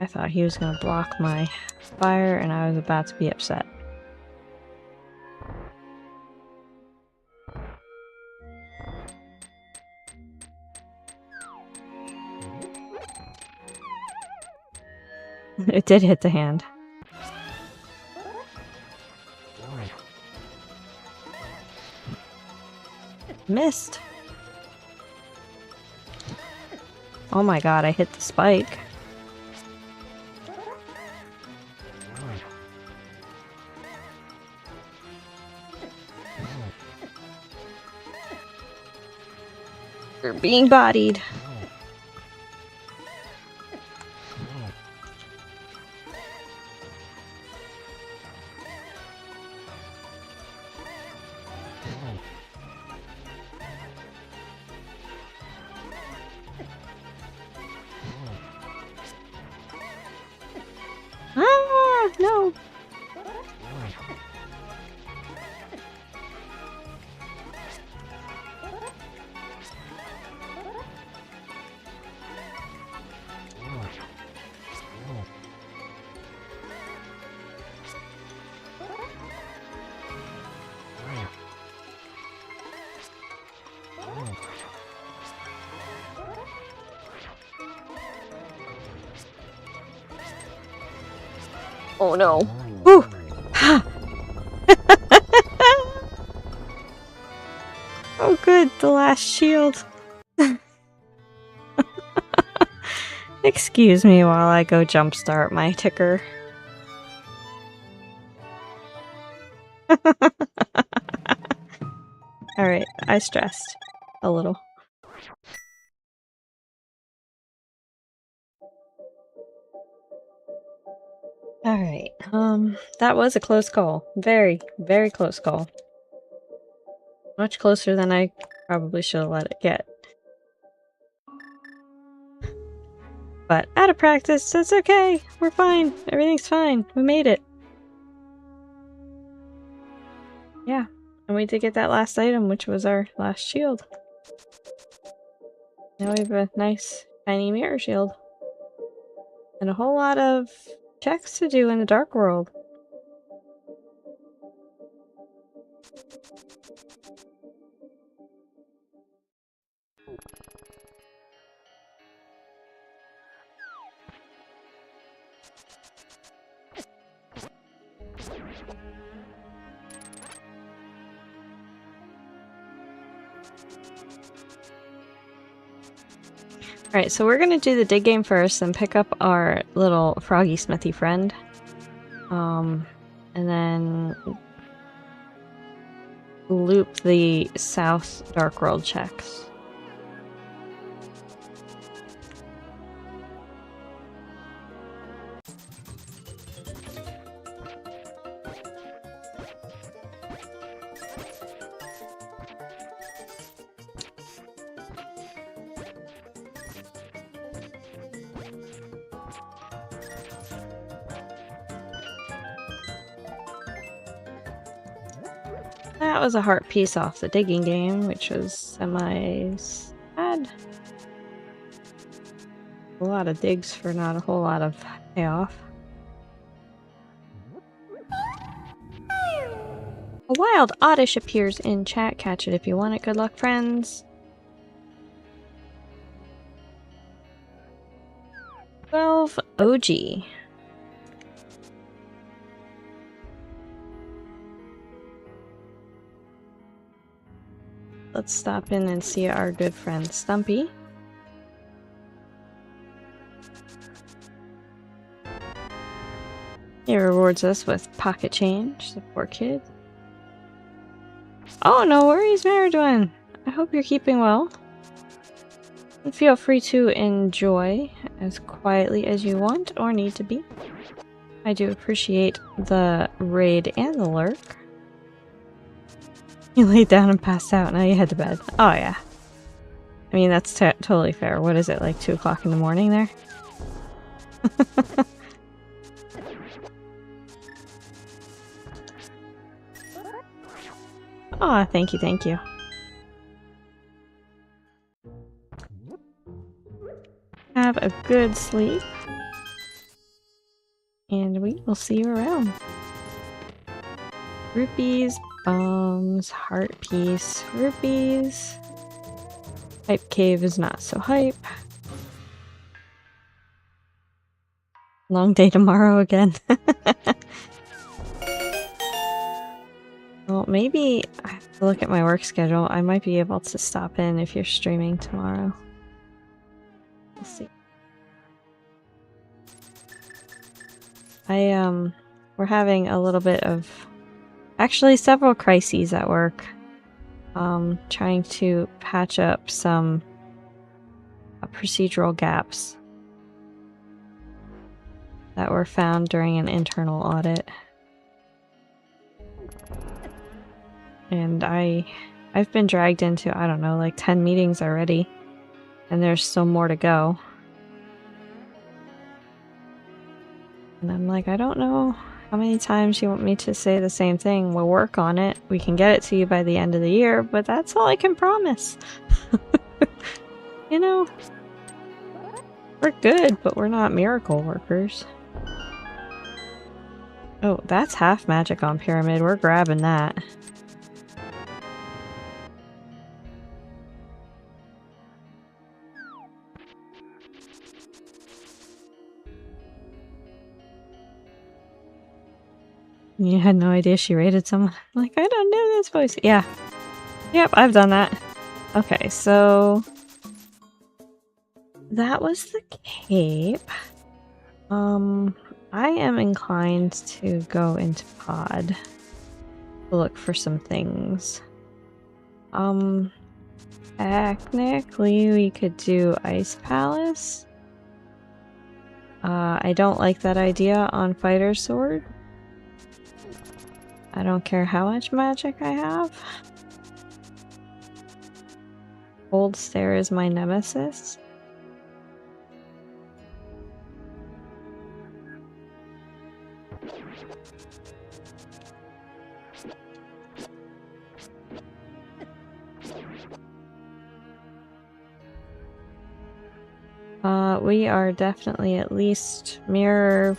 I thought he was going to block my fire and I was about to be upset. It did hit the hand. Missed. Oh my god, I hit the spike. You're being bodied. Oh no. Woo! Ha! Oh good, the last shield. Excuse me while I go jumpstart my ticker. Alright, I stressed. A little. Alright, that was a close call. Very, very close call. Much closer than I probably should have let it get. But out of practice, that's okay. We're fine. Everything's fine. We made it. Yeah, and we did get that last item, which was our last shield. Now we have a nice, tiny mirror shield. And a whole lot of checks to do in the Dark World. Alright, so we're gonna do the dig game first and pick up our little froggy smithy friend. And then loop the South Dark World checks. That was a heart piece off the digging game, which was semi-sad. A lot of digs for not a whole lot of payoff. A wild oddish appears in chat. Catch it if you want it. Good luck, friends. 12 OG. Let's stop in and see our good friend Stumpy. He rewards us with pocket change, the poor kid. Oh, no worries, Maridwen. I hope you're keeping well. And feel free to enjoy as quietly as you want or need to be. I do appreciate the raid and the lurk. You laid down and passed out, now you head to bed. Oh yeah. I mean, that's totally fair. What is it, like 2 o'clock in the morning there? Aw, thank you, thank you. Have a good sleep. And we will see you around. Rupees, bombs, heart piece, rupees. Hype cave is not so hype. Long day tomorrow again. Well, maybe I have to look at my work schedule. I might be able to stop in if you're streaming tomorrow. We'll see. We're having a little bit of, actually several crises at work. Trying to patch up some procedural gaps that were found during an internal audit. And I've been dragged into, I don't know, like 10 meetings already. And there's still more to go. And I'm like, I don't know how many times you want me to say the same thing. We'll work on it. We can get it to you by the end of the year, but that's all I can promise. You know? We're good, but we're not miracle workers. Oh, that's half magic on Pyramid. We're grabbing that. You had no idea she raided someone. Like, I don't know this voice. Yeah. Yep, I've done that. Okay, so that was the cape. I am inclined to go into pod to look for some things. Technically we could do Ice Palace. I don't like that idea on Fighter Sword. I don't care how much magic I have. Cold Stare is my nemesis. We are definitely at least Mirror,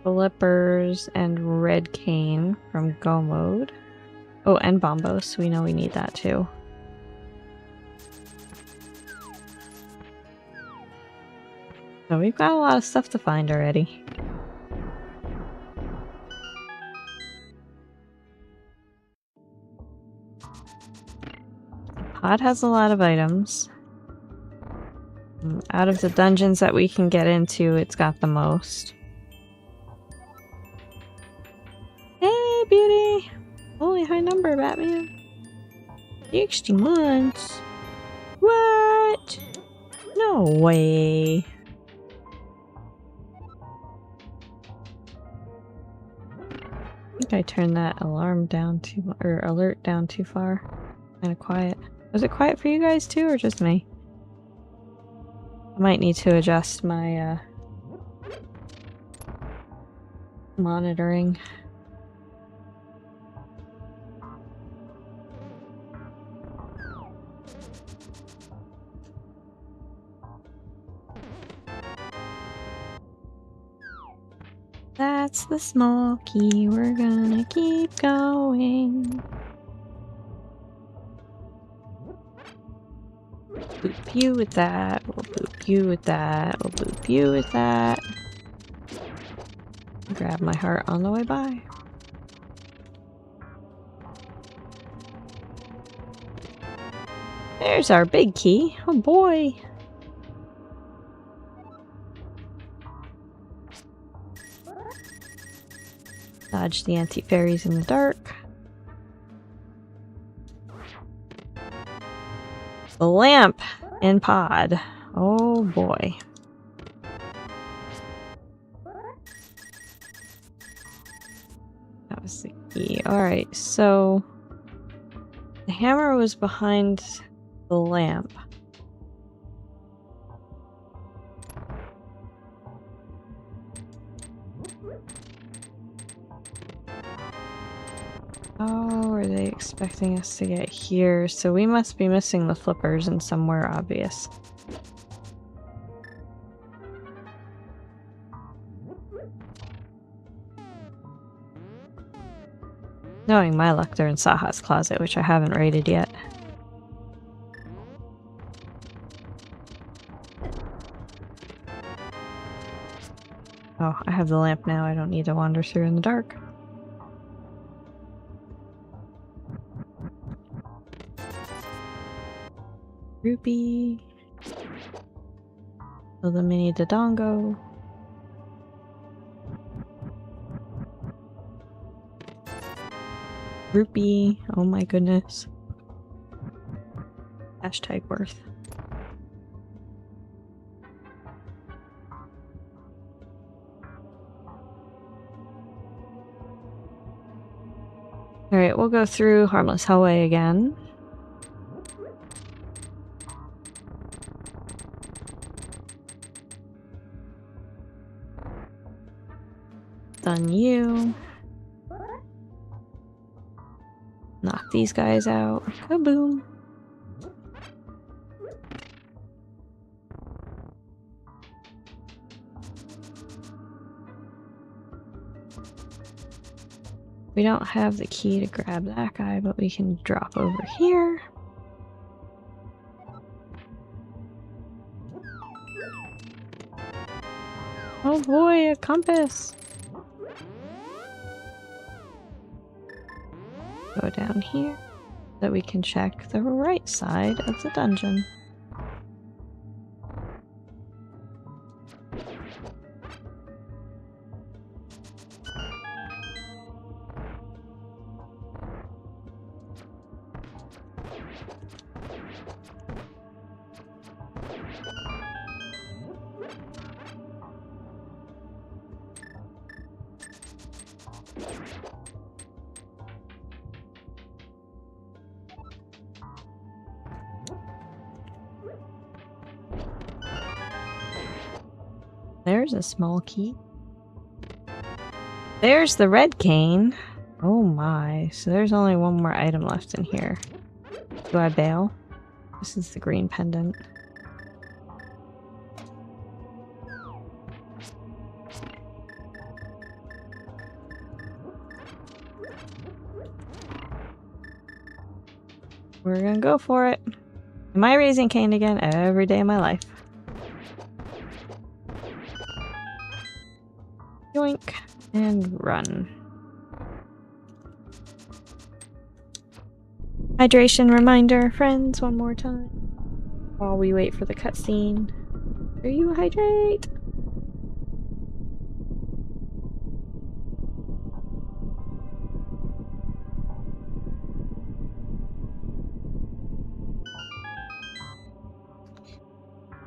Flippers, and Red Cane from Go Mode. Oh, and Bombos. We know we need that too. So we've got a lot of stuff to find already. Pod has a lot of items. Out of the dungeons that we can get into, it's got the most. Hey, beauty! Holy high number, Batman. 60 months? What? No way. I think I turned that alarm down too, or alert down too far. Kind of quiet. Was it quiet for you guys too, or just me? I might need to adjust my monitoring. That's the small key. We're gonna keep going. Boop you with that. We'll boop you with that. We'll boop you with that. Grab my heart on the way by. There's our big key. Oh boy. Dodge the anti-fairies in the dark. The lamp in pod. Oh boy. That was the key. Alright, so the hammer was behind the lamp. Oh, are they expecting us to get here? So we must be missing the flippers in somewhere obvious. Knowing my luck, they're in Saha's closet, which I haven't raided yet. Oh, I have the lamp now. I don't need to wander through in the dark. Rupee. The mini Dodongo. Rupee. Oh my goodness. Hashtag worth. Alright, we'll go through Harmless Hallway again. Done you. Knock these guys out. Kaboom. We don't have the key to grab that guy, but we can drop over here. Oh boy, a compass! Go down here so that we can check the right side of the dungeon. There's a small key. There's the red cane. Oh my. So there's only one more item left in here. Do I bail? This is the green pendant. We're gonna go for it. Am I raising Cain again every day of my life? Yoink. And run. Hydration reminder, friends, one more time. While we wait for the cutscene. Do you hydrate?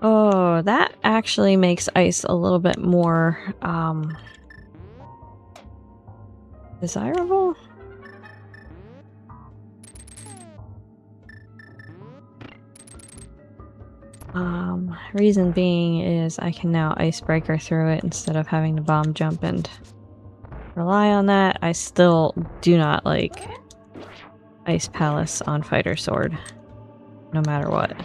Oh, that actually makes ice a little bit more, desirable? Reason being is I can now icebreaker through it instead of having to bomb jump and rely on that. I still do not like Ice Palace on Fighter Sword, no matter what.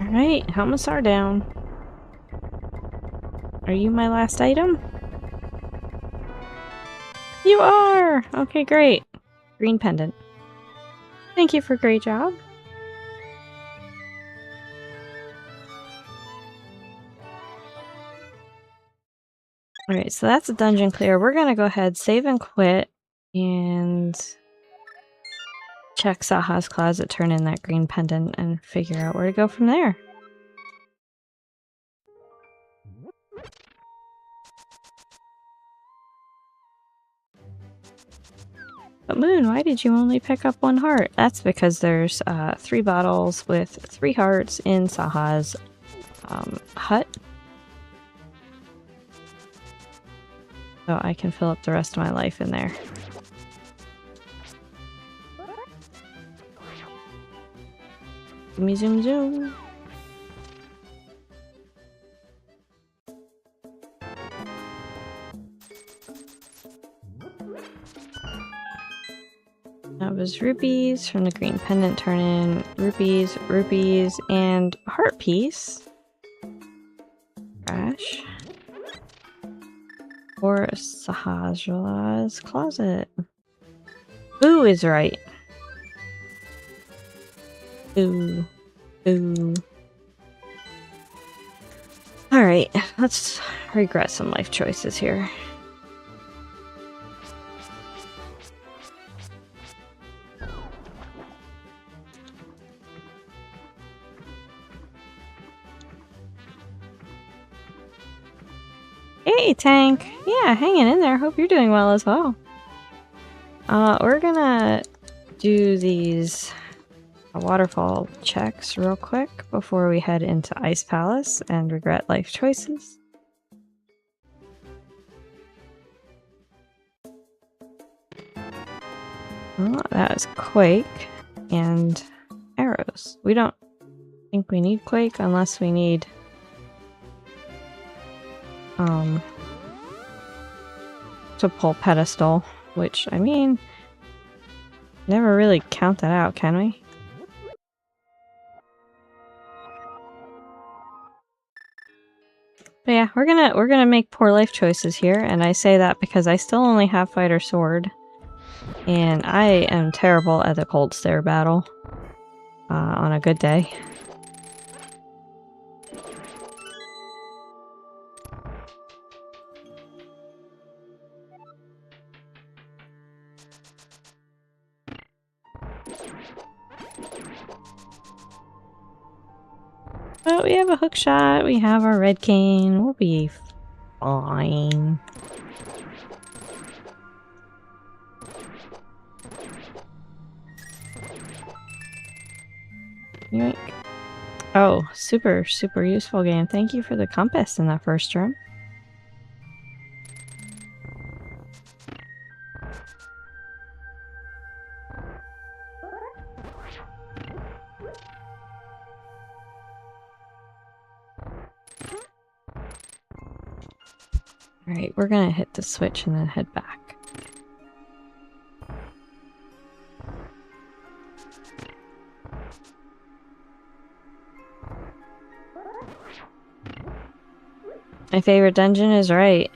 Alright, helmets are down. Are you my last item? You are! Okay, great. Green pendant. Thank you for a great job. Alright, so that's a dungeon clear. We're gonna go ahead, save and quit, and check Saha's closet, turn in that green pendant, and figure out where to go from there. But Moon, why did you only pick up 1 heart? That's because there's 3 bottles with 3 hearts in Saha's hut. So I can fill up the rest of my life in there. Gimme zoom zoom. That was rupees from the green pendant, turn in rupees, rupees, and heart piece. Trash. Or Sahajala's closet. Boo is right. Boo. Boo. Alright, let's regret some life choices here. Hey, Tank! Yeah, hanging in there. Hope you're doing well as well. We're gonna do these waterfall checks real quick before we head into Ice Palace and regret life choices. Oh, that is Quake and arrows. We don't think we need Quake unless we need to pull pedestal, which, I mean, never really count that out, can we? But yeah, we're gonna make poor life choices here, and I say that because I still only have Fighter Sword, and I am terrible at the Cold Stare battle on a good day. But we have a hook shot, we have our red cane, we'll be fine. Yoink. Oh, super useful game. Thank you for the compass in that first room. Alright, we're gonna hit the switch and then head back. My favorite dungeon is right.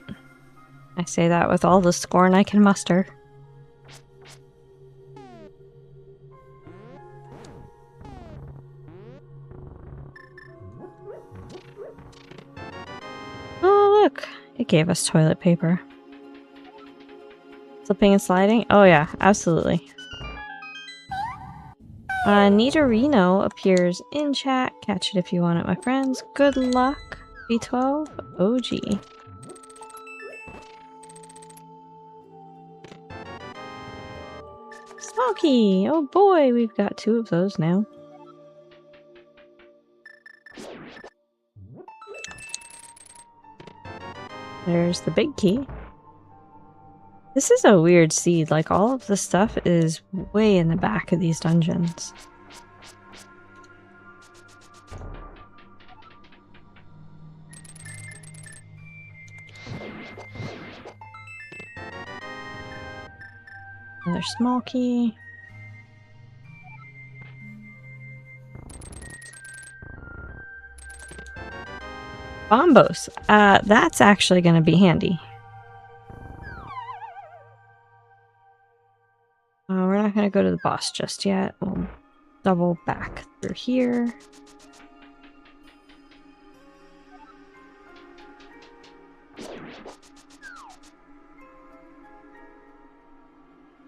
I say that with all the scorn I can muster. Oh, look! It gave us toilet paper. Slipping and sliding? Oh yeah, absolutely. Nidorino appears in chat. Catch it if you want it, my friends. Good luck. B12 OG. Smoky! Oh boy, we've got 2 of those now. There's the big key. This is a weird seed, like all of the stuff is way in the back of these dungeons. Another small key. Bombos. That's actually going to be handy. We're not going to go to the boss just yet. We'll double back through here.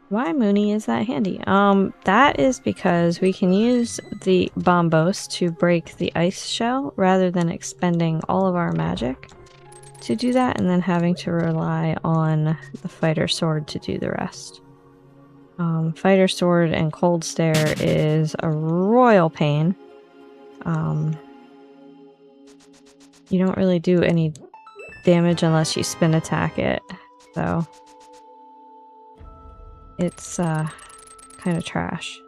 Why, Mooney, is that handy? That is because we can use the bombos to break the ice shell rather than expending all of our magic to do that and then having to rely on the fighter sword to do the rest. Fighter sword and cold stare is a royal pain. You don't really do any damage unless you spin attack it, so it's kind of trash.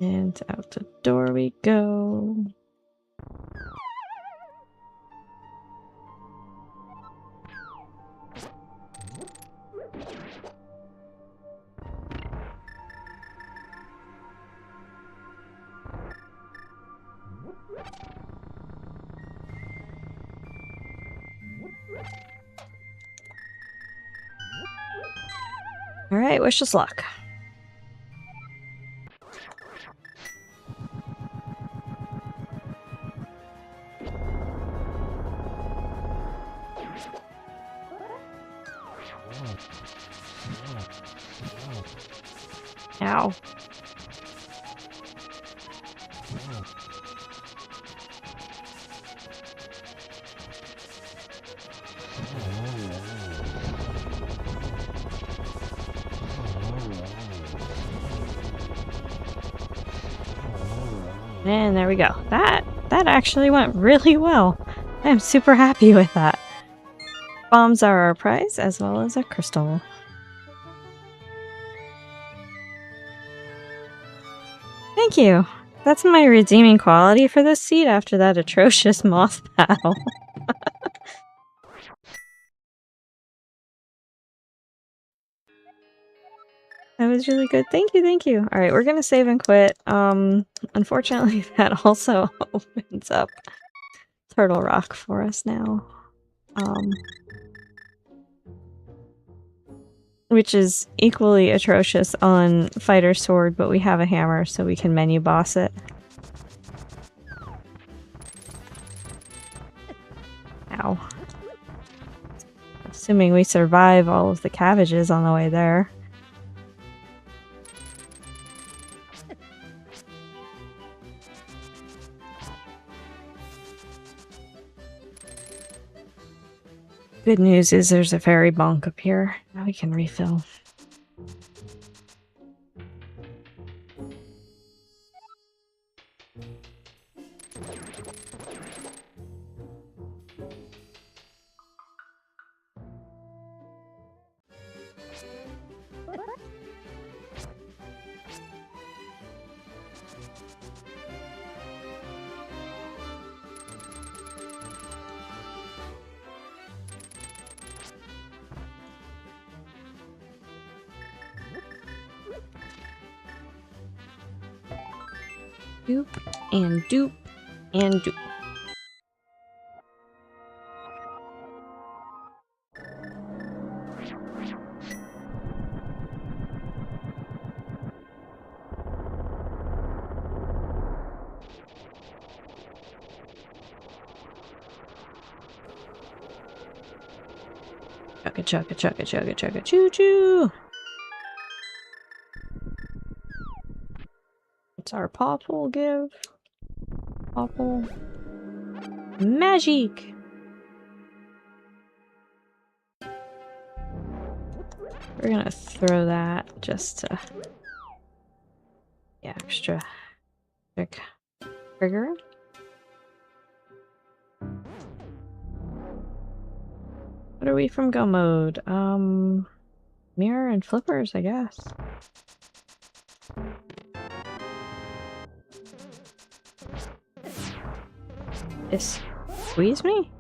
And out the door we go. Alright, wish us luck. Ow. And there we go. That actually went really well. I am super happy with that. Bombs are our prize, as well as a crystal. Thank you. That's my redeeming quality for this seed after that atrocious moth battle. That was really good. Thank you, thank you. Alright, we're gonna save and quit. Unfortunately, that also opens up Turtle Rock for us now. Which is equally atrocious on Fighter Sword, but we have a hammer, so we can menu boss it. Ow. Assuming we survive all of the cabbages on the way there. Good news is there's a fairy bonk up here. Now we can refill. Doop, and doop, and doop. Chugga chugga chugga chugga chugga choo choo! What's our popple give? Popple. Magic! We're gonna throw that just to... yeah, extra... trigger. What are we from go mode? Mirror and flippers, I guess. Squeeze me?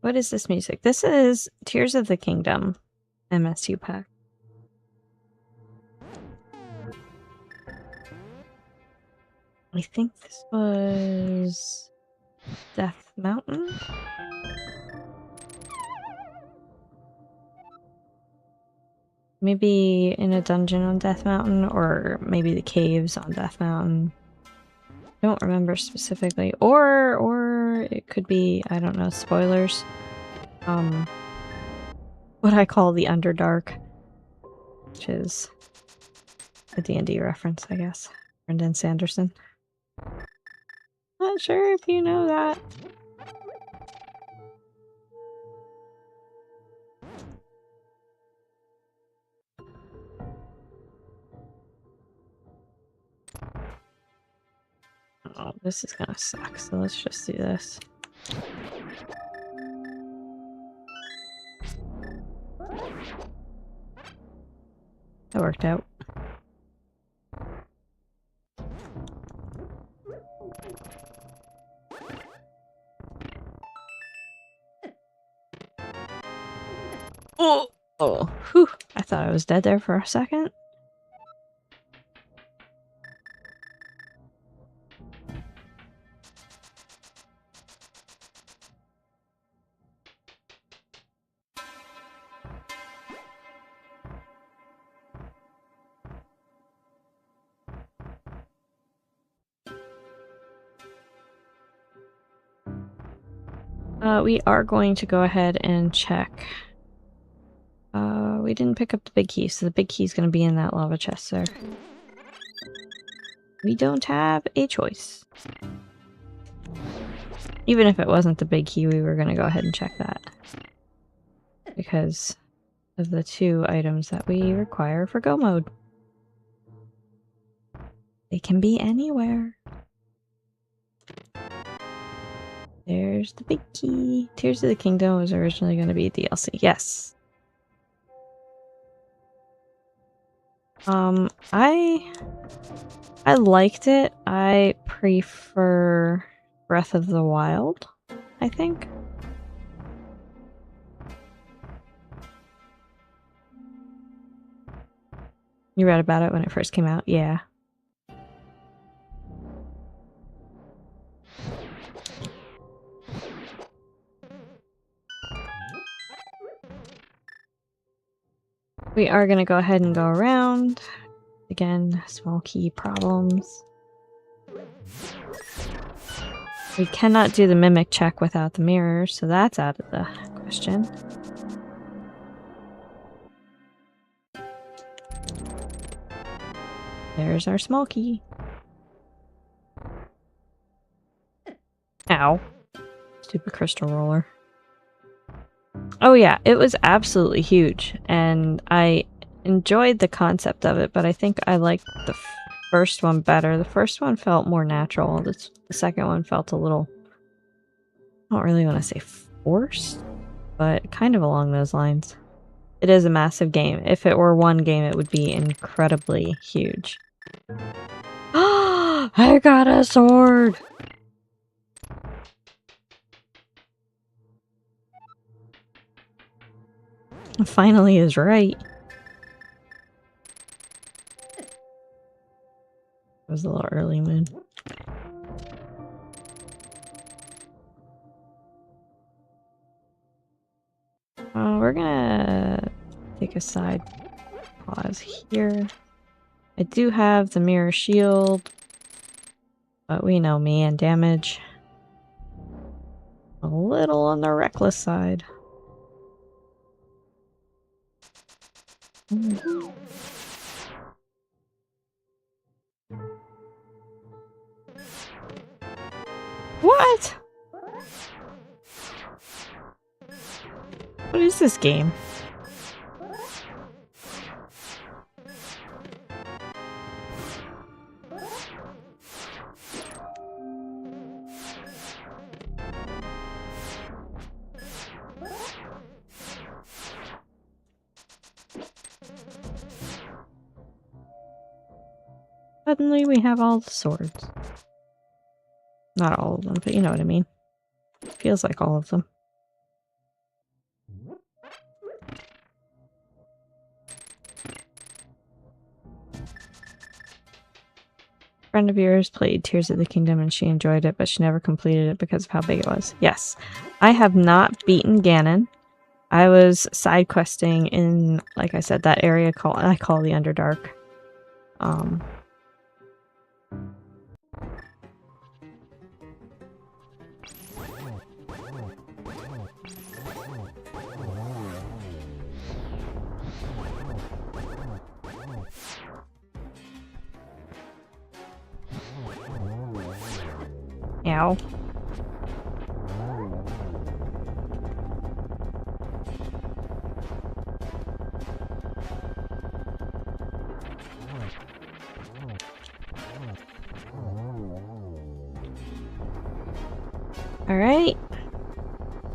What is this music? This is Tears of the Kingdom MSU pack. I think this was Death Mountain. Maybe in a dungeon on Death Mountain, or maybe the caves on Death Mountain. I don't remember specifically. Or it could be, I don't know, spoilers. What I call the Underdark, which is a D&D reference, I guess. Brendan Sanderson. Not sure if you know that. Oh, this is gonna suck, so let's just do this. That worked out. Oh! Oh, whew! I thought I was dead there for a second. We are going to go ahead and check. We didn't pick up the big key, so the big key is going to be in that lava chest there. We don't have a choice. Even if it wasn't the big key, we were going to go ahead and check that. because of the 2 items that we require for go mode. They can be anywhere. There's the big key. Tears of the Kingdom was originally going to be DLC. Yes. I liked it. I prefer Breath of the Wild, I think. You read about it when it first came out? Yeah. We are going to go ahead and go around. Again, small key problems. We cannot do the mimic check without the mirror, so that's out of the question. There's our small key. Ow. Stupid crystal roller. Oh yeah, it was absolutely huge, and I enjoyed the concept of it, but I think I liked the first one better. The first one felt more natural. The second one felt a little, I don't really want to say forced, but kind of along those lines. It is a massive game. If it were one game, it would be incredibly huge. I got a sword! Finally is right. It was a little early, Moon. We're gonna take a side pause here. I do have the mirror shield, but we know me and damage. A little on the reckless side. What? What is this game? Suddenly we have all the swords. Not all of them, but you know what I mean. Feels like all of them. A friend of yours played Tears of the Kingdom and she enjoyed it, but she never completed it because of how big it was. Yes. I have not beaten Ganon. I was side questing in, like I said, that area I call the Underdark. Ow. Alright.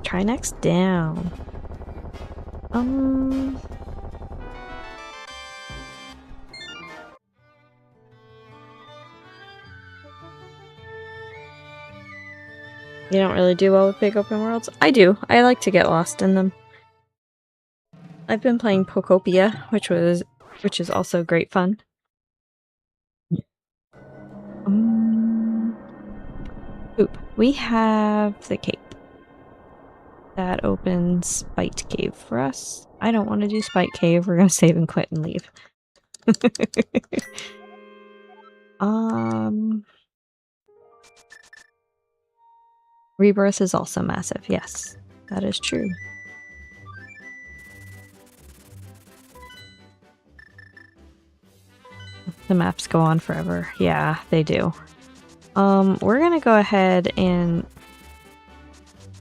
Try next down. You don't really do well with big open worlds? I do. I like to get lost in them. I've been playing Pokopia, which is also great fun. Oop. We have the cape. That opens Spite Cave for us. I don't want to do Spite Cave. We're gonna save and quit and leave. Rebirth is also massive. Yes, that is true. The maps go on forever. Yeah, they do. We're gonna go ahead and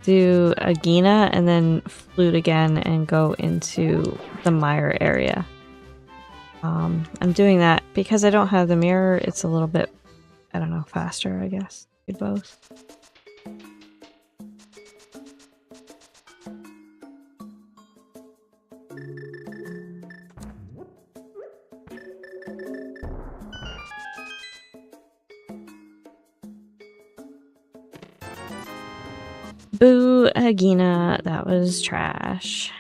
do Agina and then flute again and go into the mire area. I'm doing that because I don't have the mirror. It's a little bit, I don't know, faster, I guess. Do both. Boo, Agina, that was trash.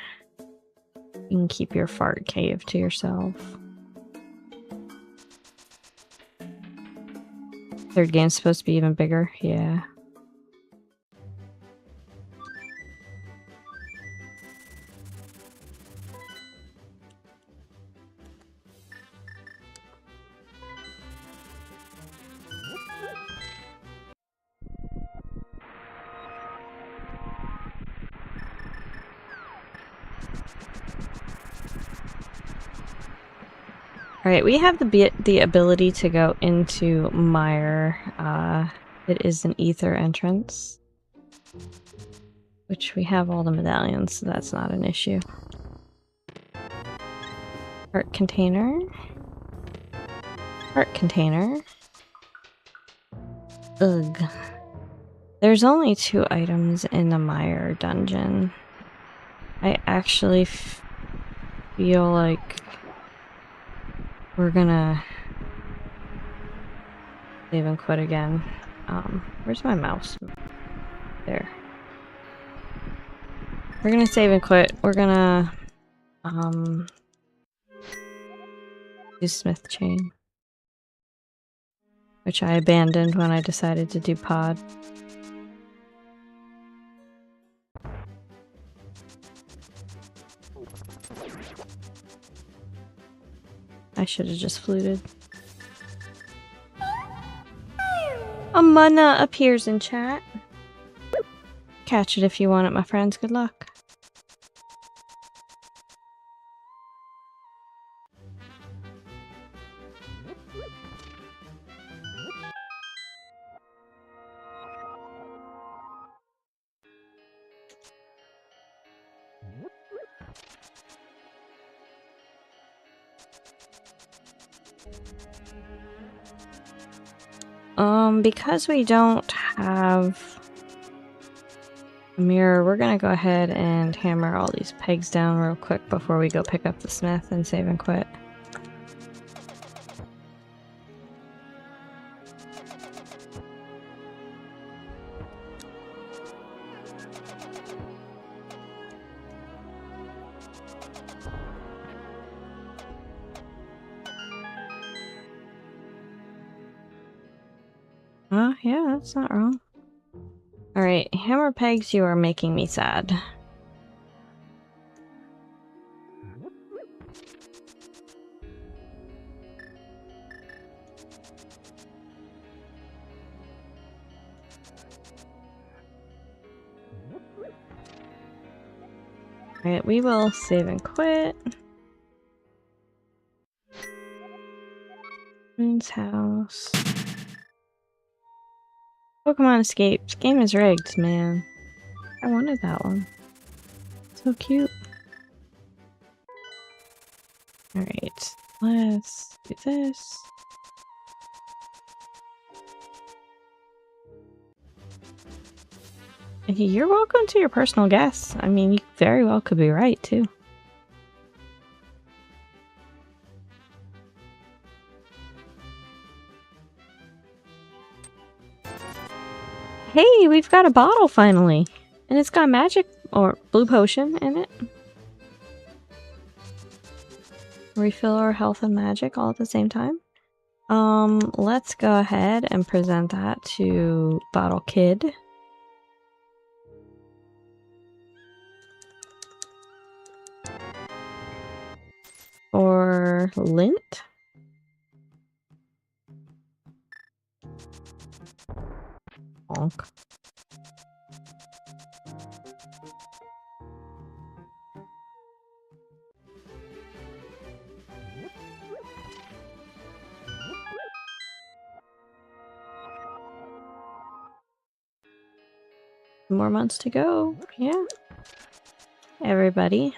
You can keep your fart cave to yourself. Third game's supposed to be even bigger, yeah. Alright, we have the ability to go into mire. It is an ether entrance. Which we have all the medallions, so that's not an issue. Heart container. Heart container. Ugh. There's only 2 items in the mire dungeon. I actually feel like we're gonna save and quit again. Where's my mouse? There. We're gonna save and quit. We're gonna do Smith Chain, which I abandoned when I decided to do pod. I should have just fluted. Amana appears in chat. Catch it if you want it, my friends. Good luck. Because we don't have a mirror, we're gonna go ahead and hammer all these pegs down real quick before we go pick up the smith and save and quit. Yeah, that's not wrong. Alright, hammer pegs, you are making me sad. Alright, we will save and quit. Moon's house. Pokemon Escape. This game is rigged, man. I wanted that one. So cute. Alright, let's do this. You're welcome to your personal guess. I mean, you very well could be right, too. Hey, we've got a bottle finally! And it's got magic or blue potion in it. Refill our health and magic all at the same time. Let's go ahead and present that to Bottle Kid. Or Lint. Bonk. More months to go. Yeah. Everybody,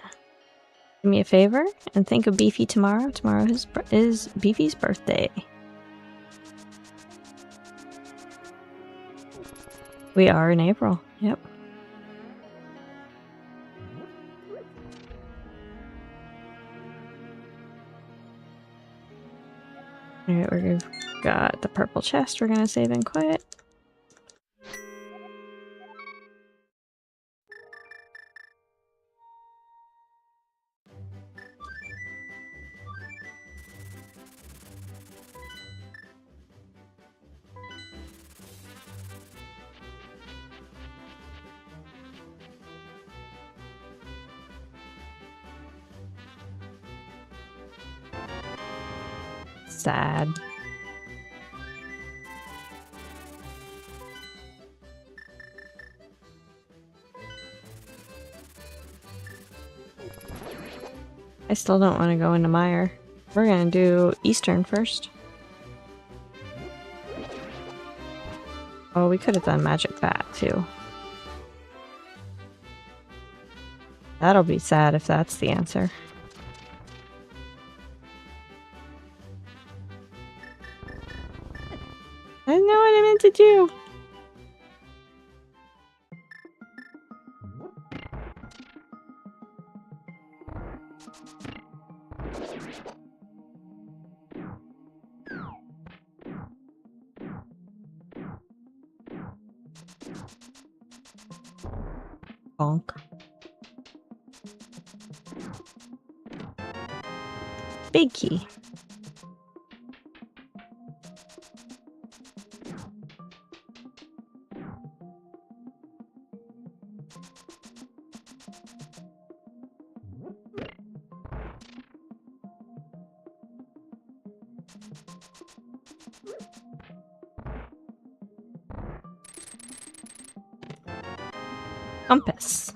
do me a favor and think of Beefy tomorrow. Tomorrow is Beefy's birthday. We are in April. Yep. Alright, we've got the purple chest we're gonna save in quiet. Sad. I still don't want to go into Mire. We're gonna do Eastern first. Oh, we could have done Magic Bat too. That'll be sad if that's the answer. I didn't know what I meant to do. Bonk. Big key. Compass.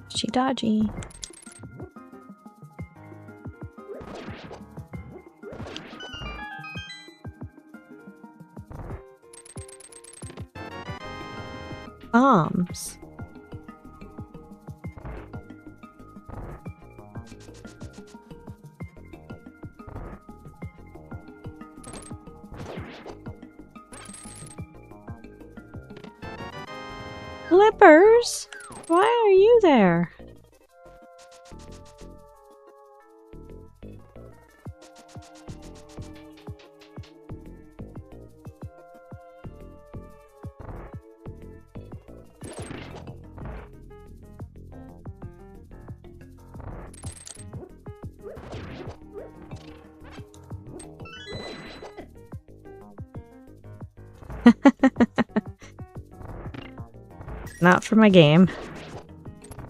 Dodgy dodgy. Bombs. Flippers? Why are you there? Not for my game.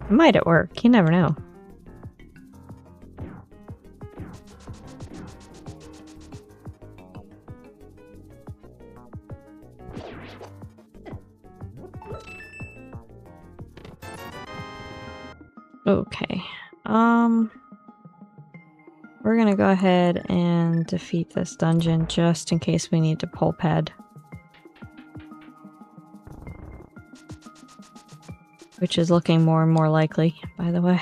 It might at work, you never know. Okay. We're gonna go ahead and defeat this dungeon just in case we need to pull pad. Which is looking more and more likely, by the way.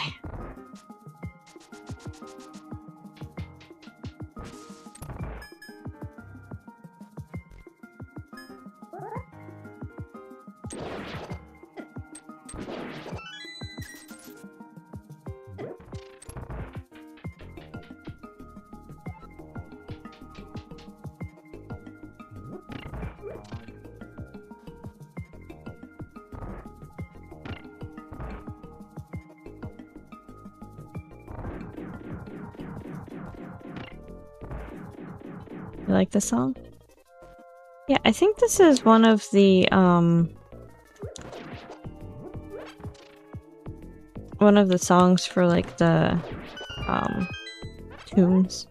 You like this song? Yeah, I think this is one of the songs for like the tombs.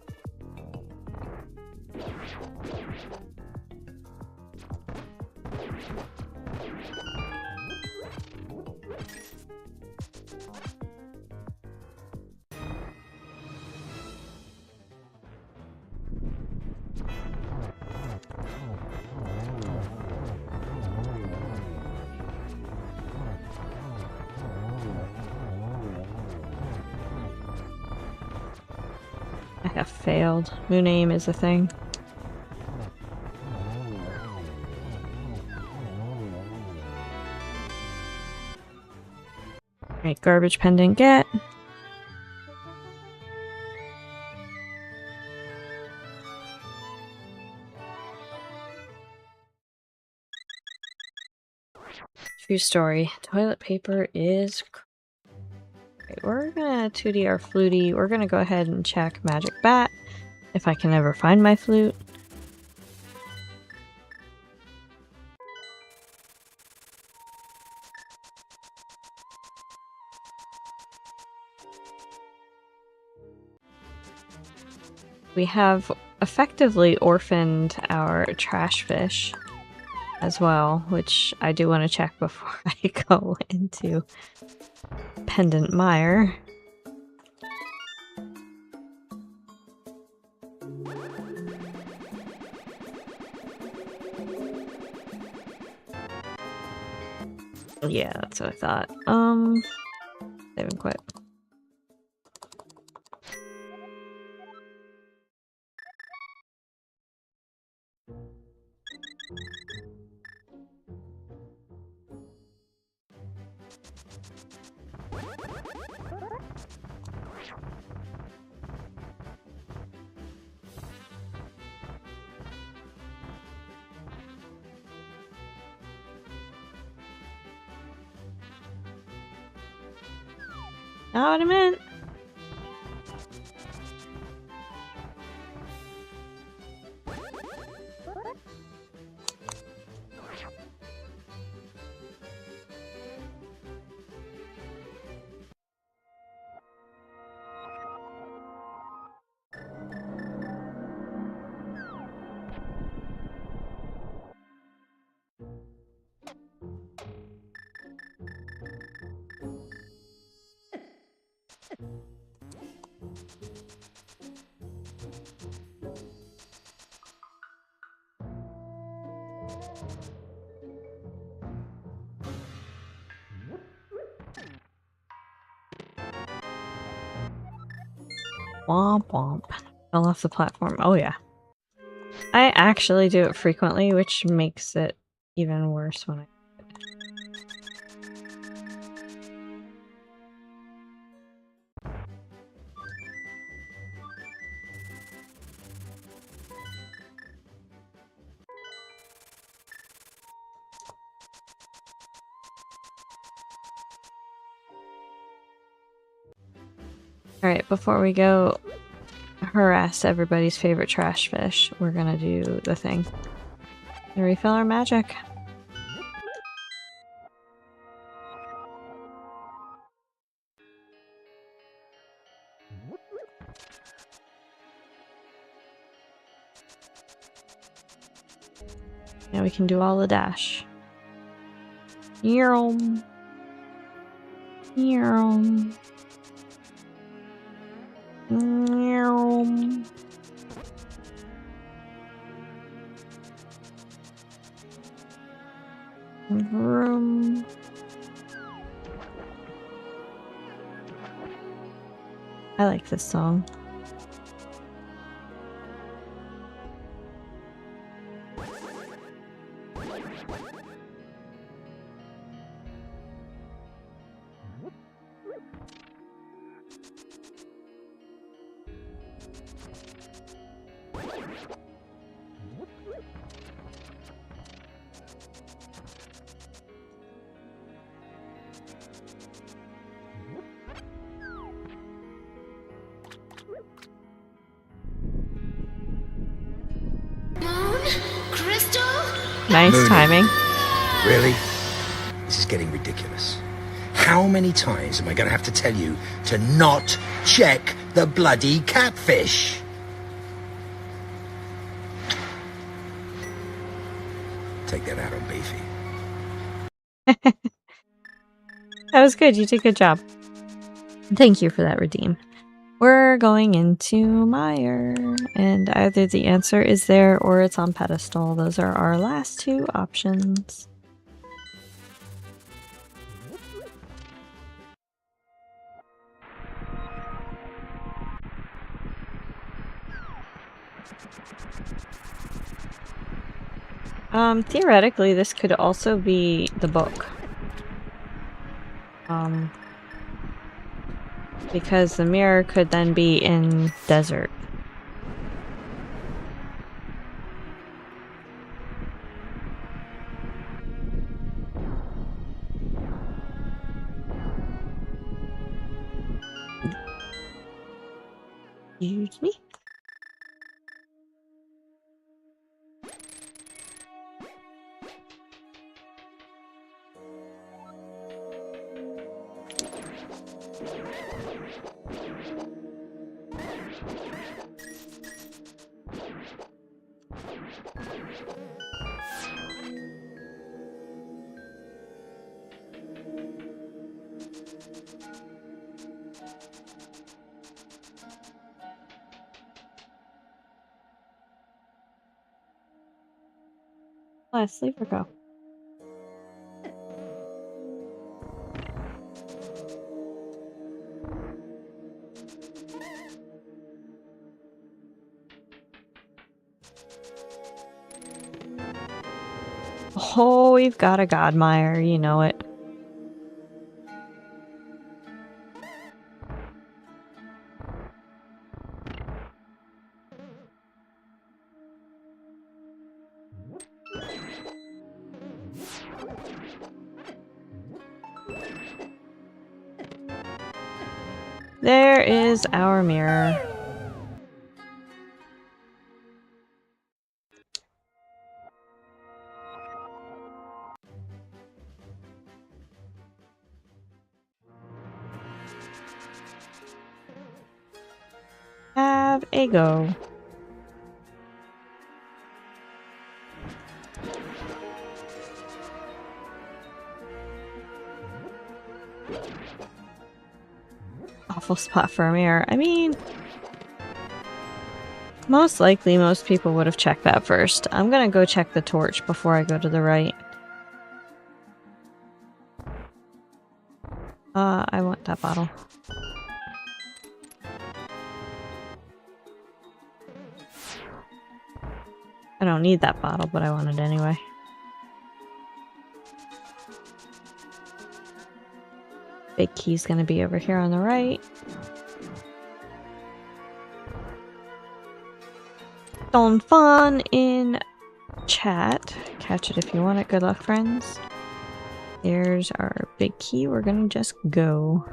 I have failed. New name is a thing. Alright, garbage pendant get. True story. Toilet paper is... Right, we're gonna 2D our flutie. We're gonna go ahead and check Magic Bat. If I can ever find my flute. We have effectively orphaned our trash fish as well, which I do want to check before I go into Pendant Mire. Yeah, that's what I thought. Save and quit. Not what I meant. Womp womp. Fell off the platform. Oh yeah. I actually do it frequently, which makes it even worse when I... Alright, before we go harass everybody's favorite trash fish, we're gonna do the thing. And refill our magic. Now we can do all the dash. Yum. Yum. Yum. Vroom. I like this song. Nice Mooney. timing. Really? This is getting ridiculous. How many times am I going to have to tell you to not check the bloody catfish? Take that out on Beefy. That was good. You did a good job. Thank you for that, Redeem. We're going into Mire, and either the answer is there or it's on pedestal. Those are our last two options. Theoretically, this could also be the book. Because the mirror could then be in desert. Excuse me? Let's leave her go. Oh, we've got a Godmire, you know it. There is our mirror. Have a go. Awful spot for a mirror. I mean, most likely most people would have checked that first. I'm gonna go check the torch before I go to the right. I want that bottle. I don't need that bottle, but I want it anyway. Big key's gonna be over here on the right. Don Fun in chat. Catch it if you want it. Good luck, friends. There's our big key. We're gonna just go.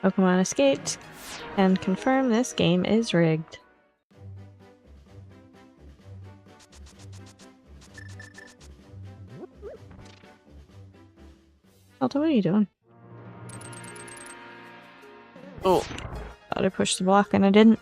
Pokemon escaped, and confirm this game is rigged. Alta, what are you doing? Oh, thought I pushed the block and I didn't.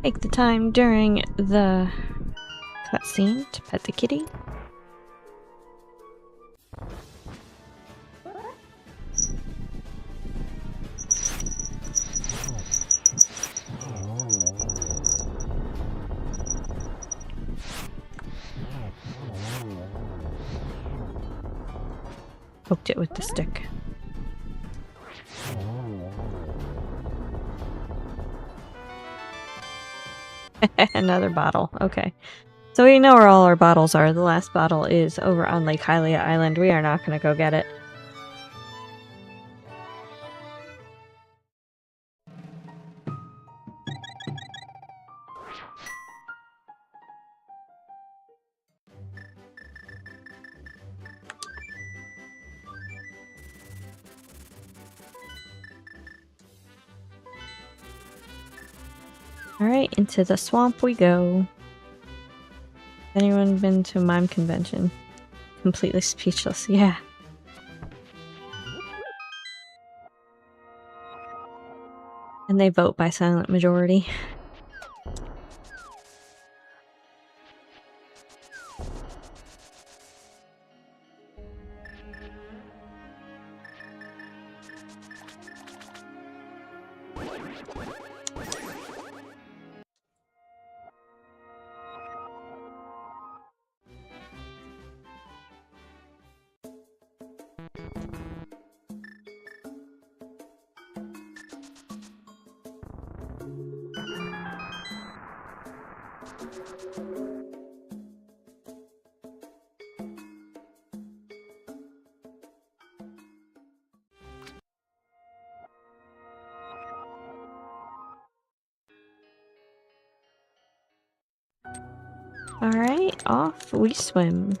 Take the time during the cutscene to pet the kitty. poked it with the stick. Another bottle. Okay. So we know where all our bottles are. The last bottle is over on Lake Hylia Island. We are not going to go get it. Alright, into the swamp we go. Anyone been to a mime convention? Completely speechless, yeah. And they vote by silent majority. Alright, off we swim.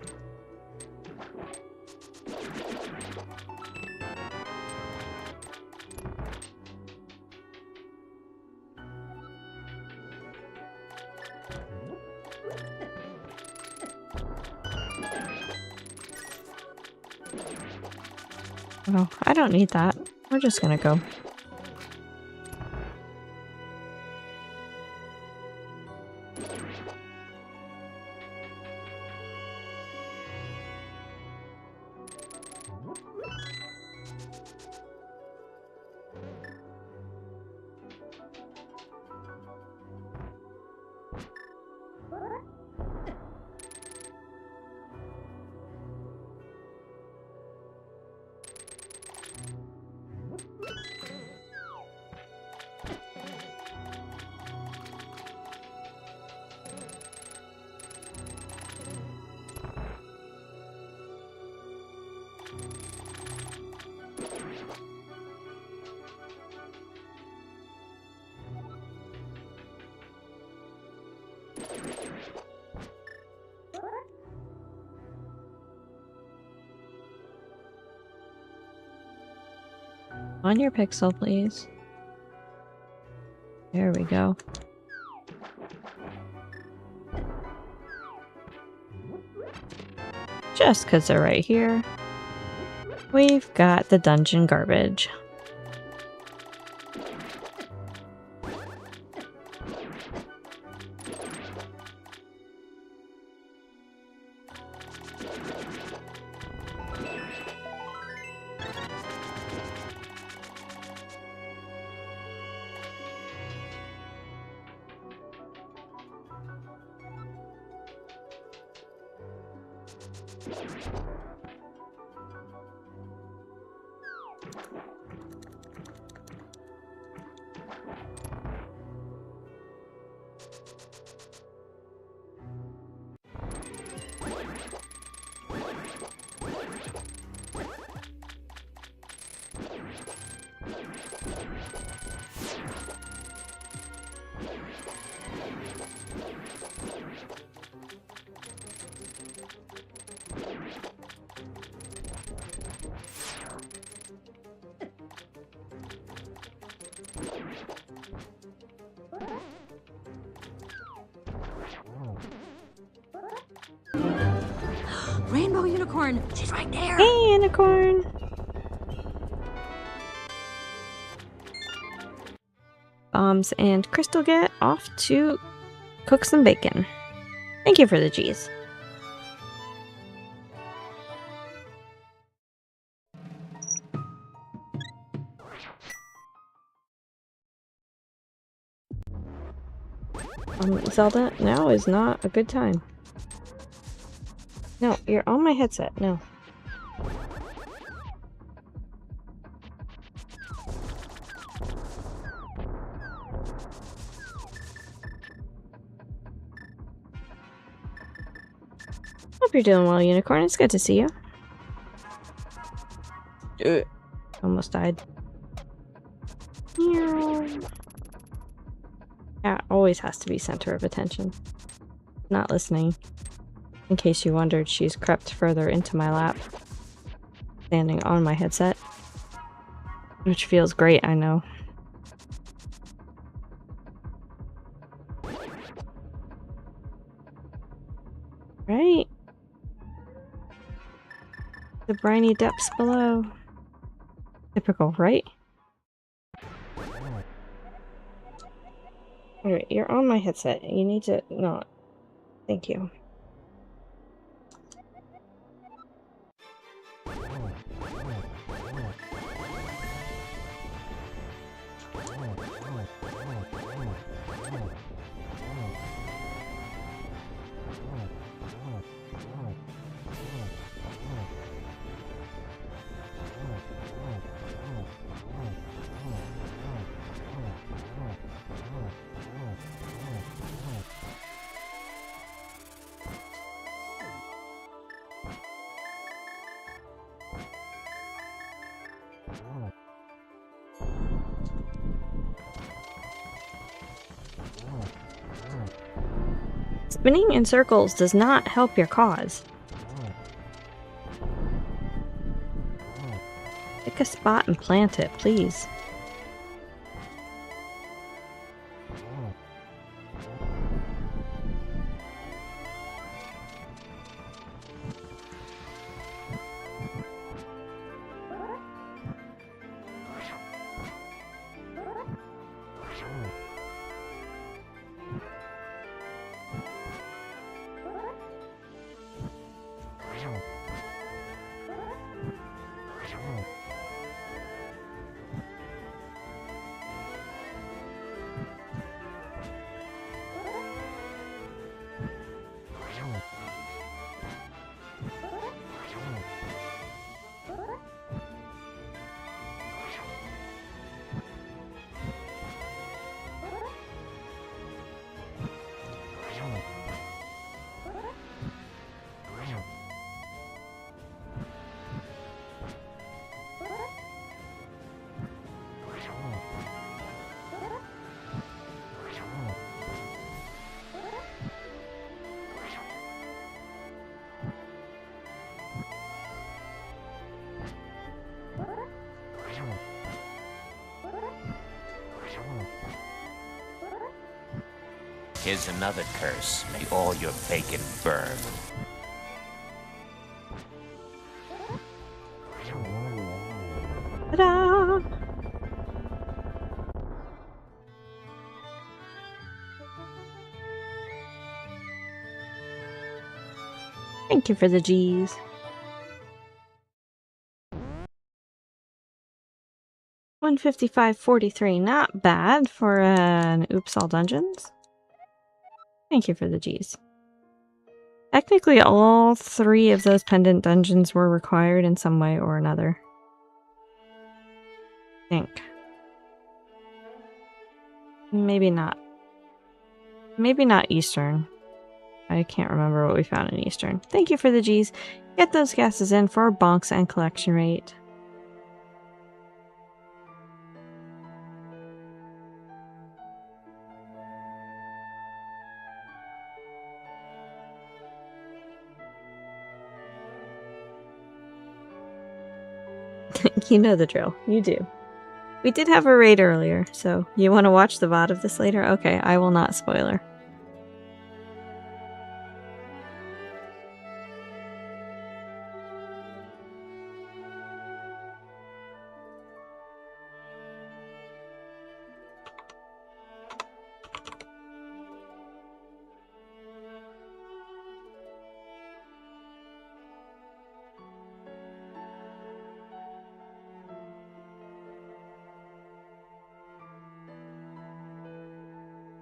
Oh, I don't need that. We're just gonna go. On your pixel, please. There we go. Just because they're right here, we've got the dungeon garbage. Rainbow unicorn! She's right there! Hey, unicorn! Bombs and Crystal get off to cook some bacon. Thank you for the G's. Zelda, now is not a good time. No, you're on my headset. No. Hope you're doing well, Unicorn. It's good to see you. Almost died. Meow. Cat always has to be center of attention. Not listening. In case you wondered, she's crept further into my lap, standing on my headset. Which feels great, I know. Right? The briny depths below. Typical, right? Alright, you're on my headset. You need to not. Thank you. Spinning in circles does not help your cause. Pick a spot and plant it, please. Here's another curse. May all your bacon burn. Ta-da! Thank you for the G's. $155.43, not bad for an Oops All Dungeons. Thank you for the G's. Technically, all 3 of those pendant dungeons were required in some way or another. I think. Maybe not. Maybe not Eastern. I can't remember what we found in Eastern. Thank you for the G's. Get those gases in for bonks and collection rate. You know the drill. You do. We did have a raid earlier, so you want to watch the VOD of this later? Okay, I will not spoiler.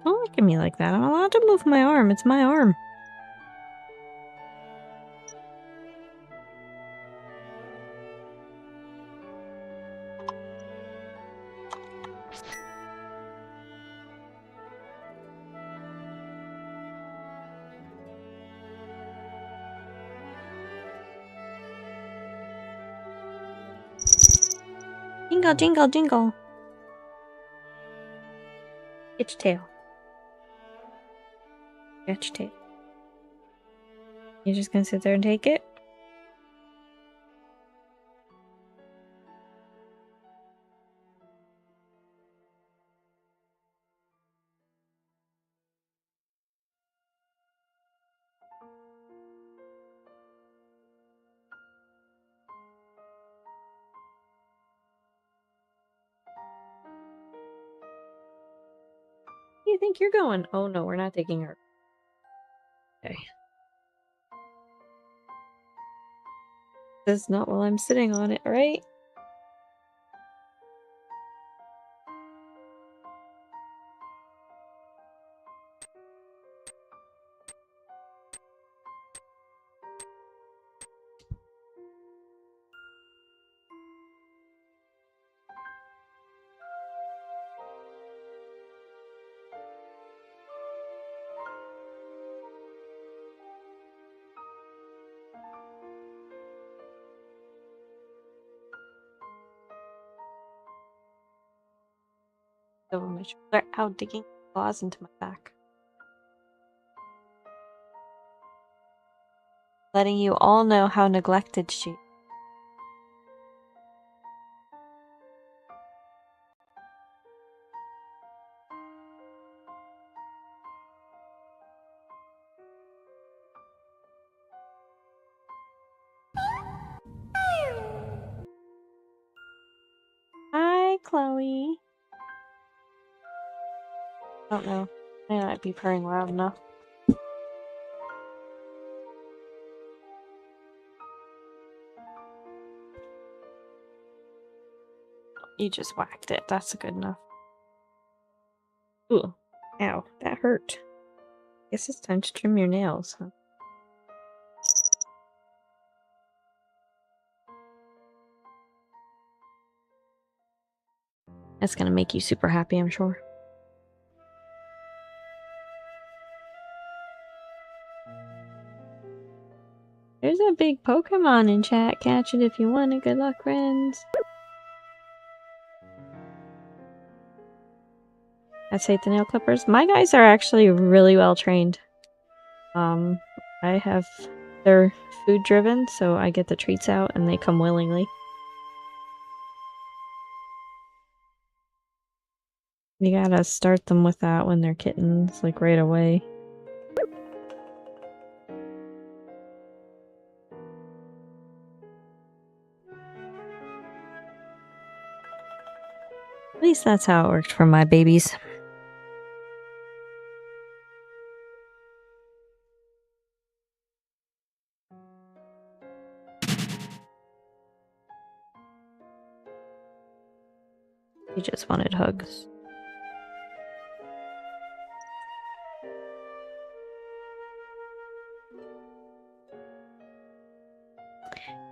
Don't look at me like that. I'm allowed to move my arm. It's my arm. Jingle, jingle, jingle. Get your tail. Get your tail. You're just gonna sit there and take it? Where do you think you're going? Oh no, we're not taking her. Okay. This is not while I'm sitting on it, right? Over my shoulder, out digging claws into my back. Letting you all know how neglected she. Hi, Chloe. I don't know. May not be purring loud enough. You just whacked it. That's good enough. Ooh. Ow. That hurt. Guess it's time to trim your nails, huh? That's gonna make you super happy, I'm sure. There's a big Pokemon in chat. Catch it if you want it. Good luck, friends. Let's hate the nail clippers. My guys are actually really well trained. They're food driven, so I get the treats out and they come willingly. You gotta start them with that when they're kittens, like right away. At least that's how it worked for my babies. He just wanted hugs.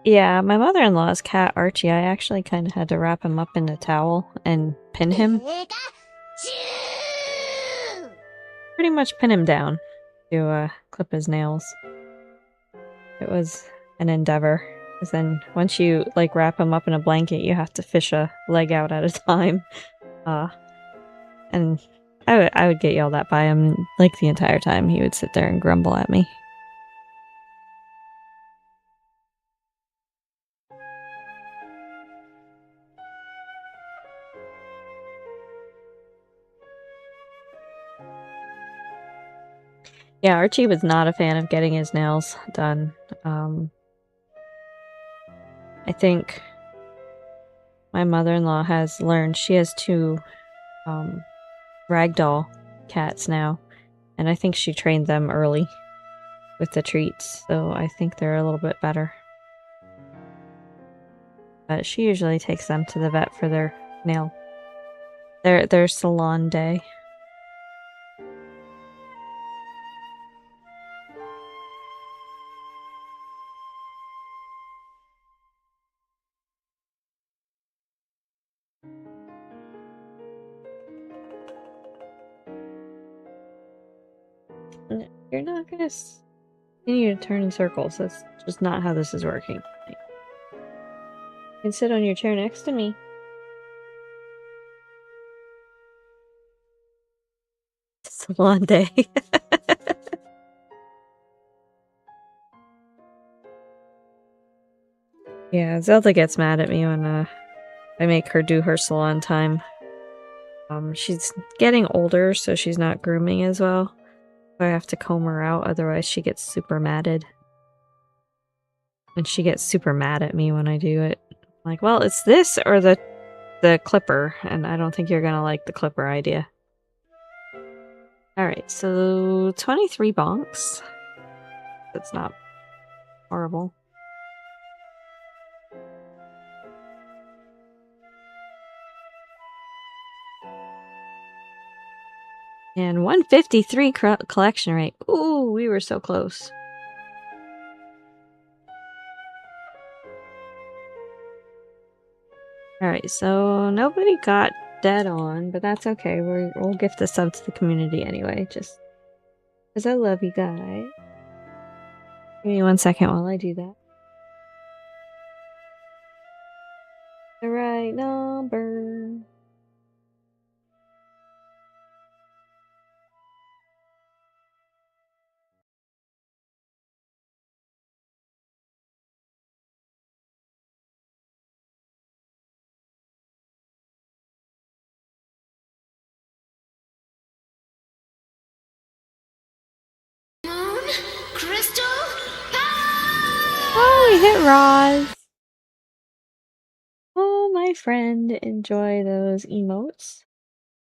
Yeah, my mother-in-law's cat, Archie, I actually kind of had to wrap him up in a towel and pin him. Pretty much pin him down to clip his nails. It was an endeavor. Because then once you like wrap him up in a blanket, you have to fish a leg out at a time. And I would get yelled at by him like the entire time. He would sit there and grumble at me. Yeah, Archie was not a fan of getting his nails done. I think my mother-in-law has learned. She has two ragdoll cats now, and I think she trained them early with the treats, so I think they're a little bit better. But she usually takes them to the vet for their their salon day. You're not gonna continue to turn in circles. That's just not how this is working. You can sit on your chair next to me. salon day. Yeah, Zelda gets mad at me when I make her do her salon time. She's getting older, so she's not grooming as well. So I have to comb her out, otherwise she gets super madded. And she gets super mad at me when I do it. I'm like, well, it's this or the clipper, and I don't think you're gonna like the clipper idea. Alright, so 23 bonks. That's not horrible. And 153 collection rate. Ooh, we were so close. Alright, so nobody got dead on, but that's okay. We'll gift the sub to the community anyway, just because I love you guys. Give me 1 second while I do that. The right number. Crystal Oh, we hit Roz. Oh, my friend, enjoy those emotes.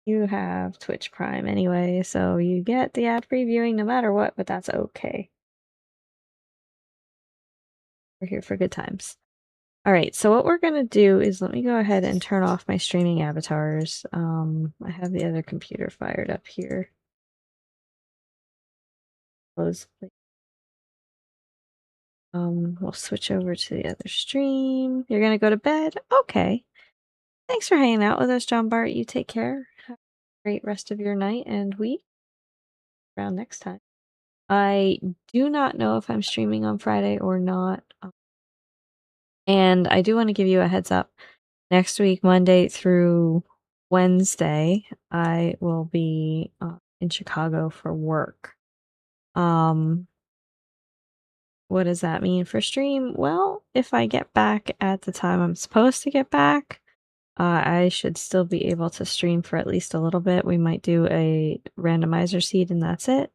You have Twitch Prime anyway, so you get the ad-free viewing no matter what, but that's okay. We're here for good times. Alright, so what we're gonna do is let me go ahead and turn off my streaming avatars. I have the other computer fired up here. Close. We'll switch over to the other stream. You're gonna go to bed? Okay. Thanks for hanging out with us, John Bart. You take care. Have a great rest of your night and week. Around next time. I do not know if I'm streaming on Friday or not. And I do want to give you a heads up. Next week, Monday through Wednesday, I will be in Chicago for work. What does that mean for stream? Well, if I get back at the time I'm supposed to get back, I should still be able to stream for at least a little bit. We might do a randomizer seed and that's it.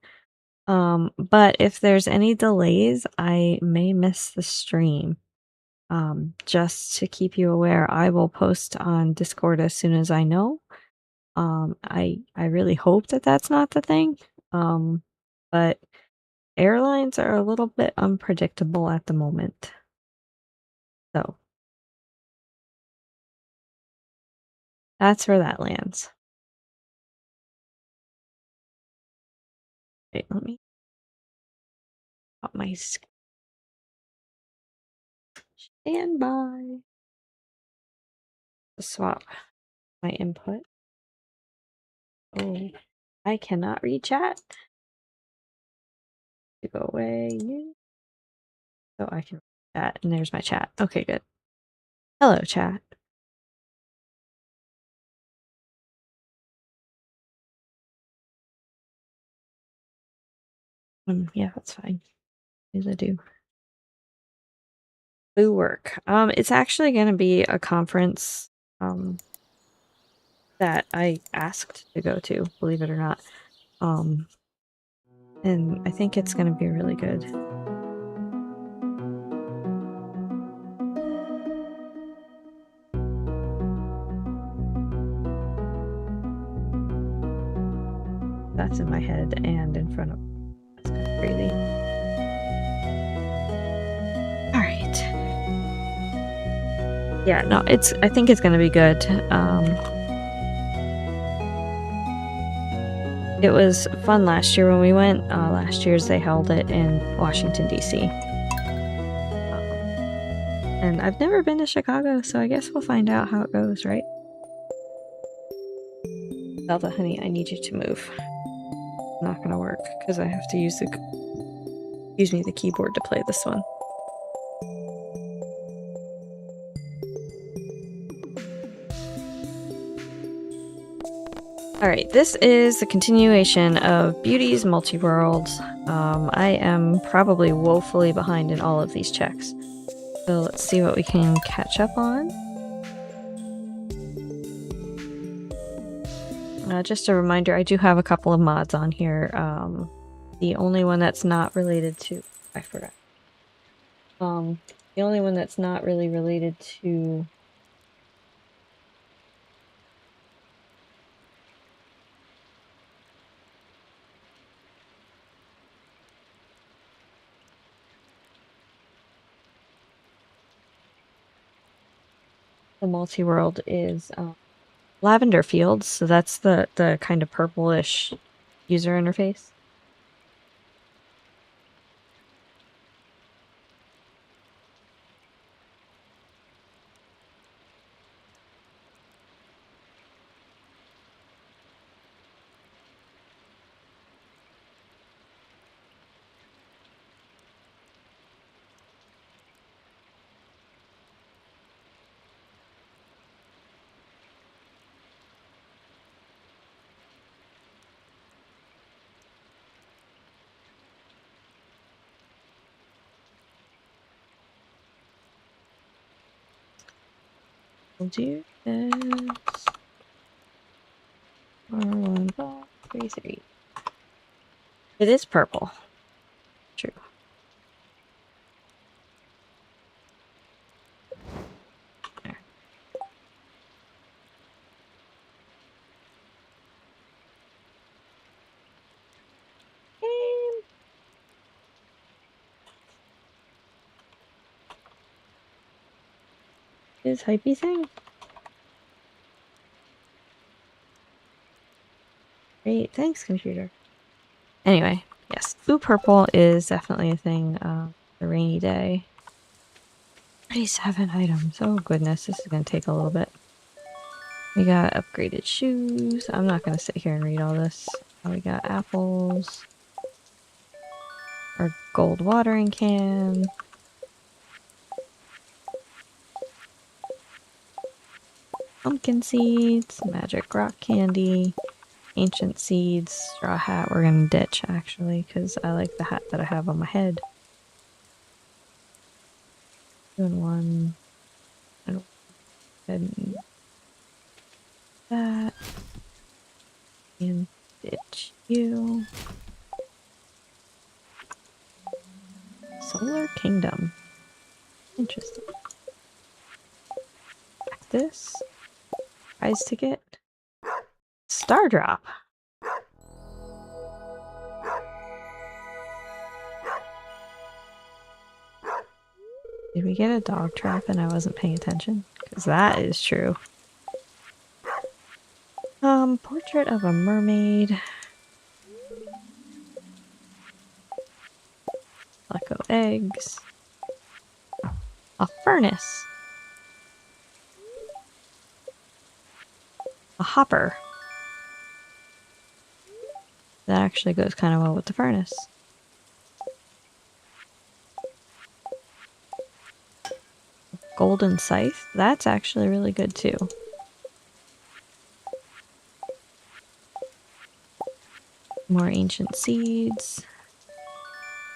But if there's any delays, I may miss the stream. Just to keep you aware, I will post on Discord as soon as I know. I really hope that that's not the thing. But airlines are a little bit unpredictable at the moment. So that's where that lands. Wait, let me pop my standby. Swap my input. Oh, I cannot read chat. To go away. So I can read chat, and there's my chat. Okay, good. Hello, chat. Yeah, that's fine. As I do. Boo work. It's actually gonna be a conference that I asked to go to, believe it or not. And I think it's gonna be really good. That's in my head and in front of that's kind of crazy. Alright. Yeah, no, I think it's gonna be good. It was fun last year when we went. Last year's they held it in Washington, D.C. And I've never been to Chicago, so I guess we'll find out how it goes, right? Zelda, honey, I need you to move. Not gonna work, because I have to use the keyboard to play this one. Alright, this is the continuation of Beauty's Multi-World. I am probably woefully behind in all of these checks. So let's see what we can catch up on. Just a reminder, I do have a couple of mods on here. The only one that's not related to... I forgot. The only one that's not really related to... the multi-world is Lavender Fields, so that's the kind of purplish user interface. We'll do this. 1, 3, 3. It is purple. True. There. Is hypey thing? Great, thanks, computer. Anyway, yes, blue purple is definitely a thing. A rainy day. 37 items. Oh goodness, this is gonna take a little bit. We got upgraded shoes. I'm not gonna sit here and read all this. We got apples. Our gold watering can. Pumpkin seeds, magic rock candy, ancient seeds, straw hat we're gonna ditch actually, because I like the hat that I have on my head. 2 and 1. And that. And ditch you. Solar Kingdom. Interesting. This. Prize ticket. Star drop. Did we get a dog trap and I wasn't paying attention? Because that is true. Portrait of a mermaid. Lego eggs. A furnace. A hopper. That actually goes kind of well with the furnace. Golden scythe. That's actually really good too. More ancient seeds.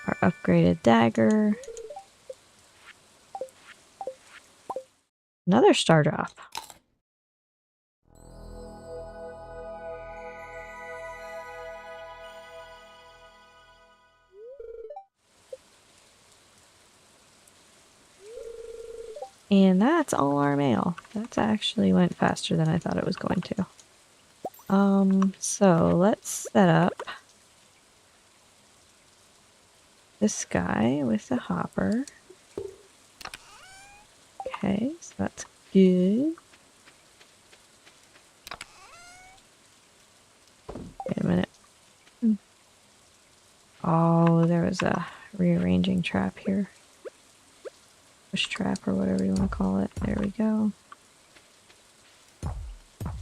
Our upgraded dagger. Another star drop. And that's all our mail. That actually went faster than I thought it was going to. So let's set up this guy with the hopper. Okay, so that's good. Wait a minute. Oh, there was a rearranging trap here. Push trap or whatever you want to call it. There we go.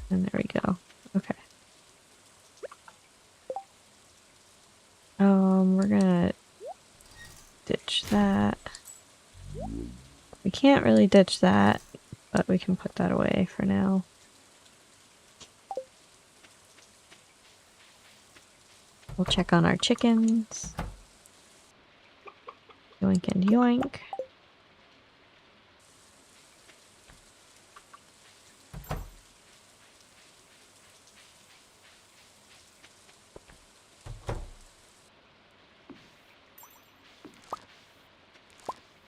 And there we go. Okay. We're gonna ditch that. We can't really ditch that, but we can put that away for now. We'll check on our chickens. Yoink and yoink.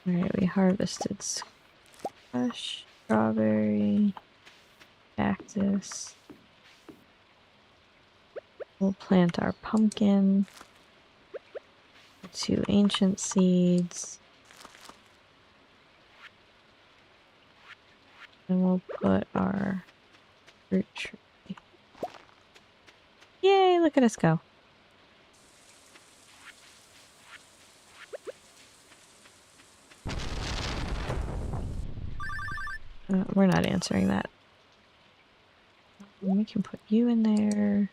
Alright, we harvested squash, strawberry, cactus. We'll plant our pumpkin. 2 ancient seeds. And we'll put our fruit tree. Yay, look at us go. We're not answering that. We can put you in there.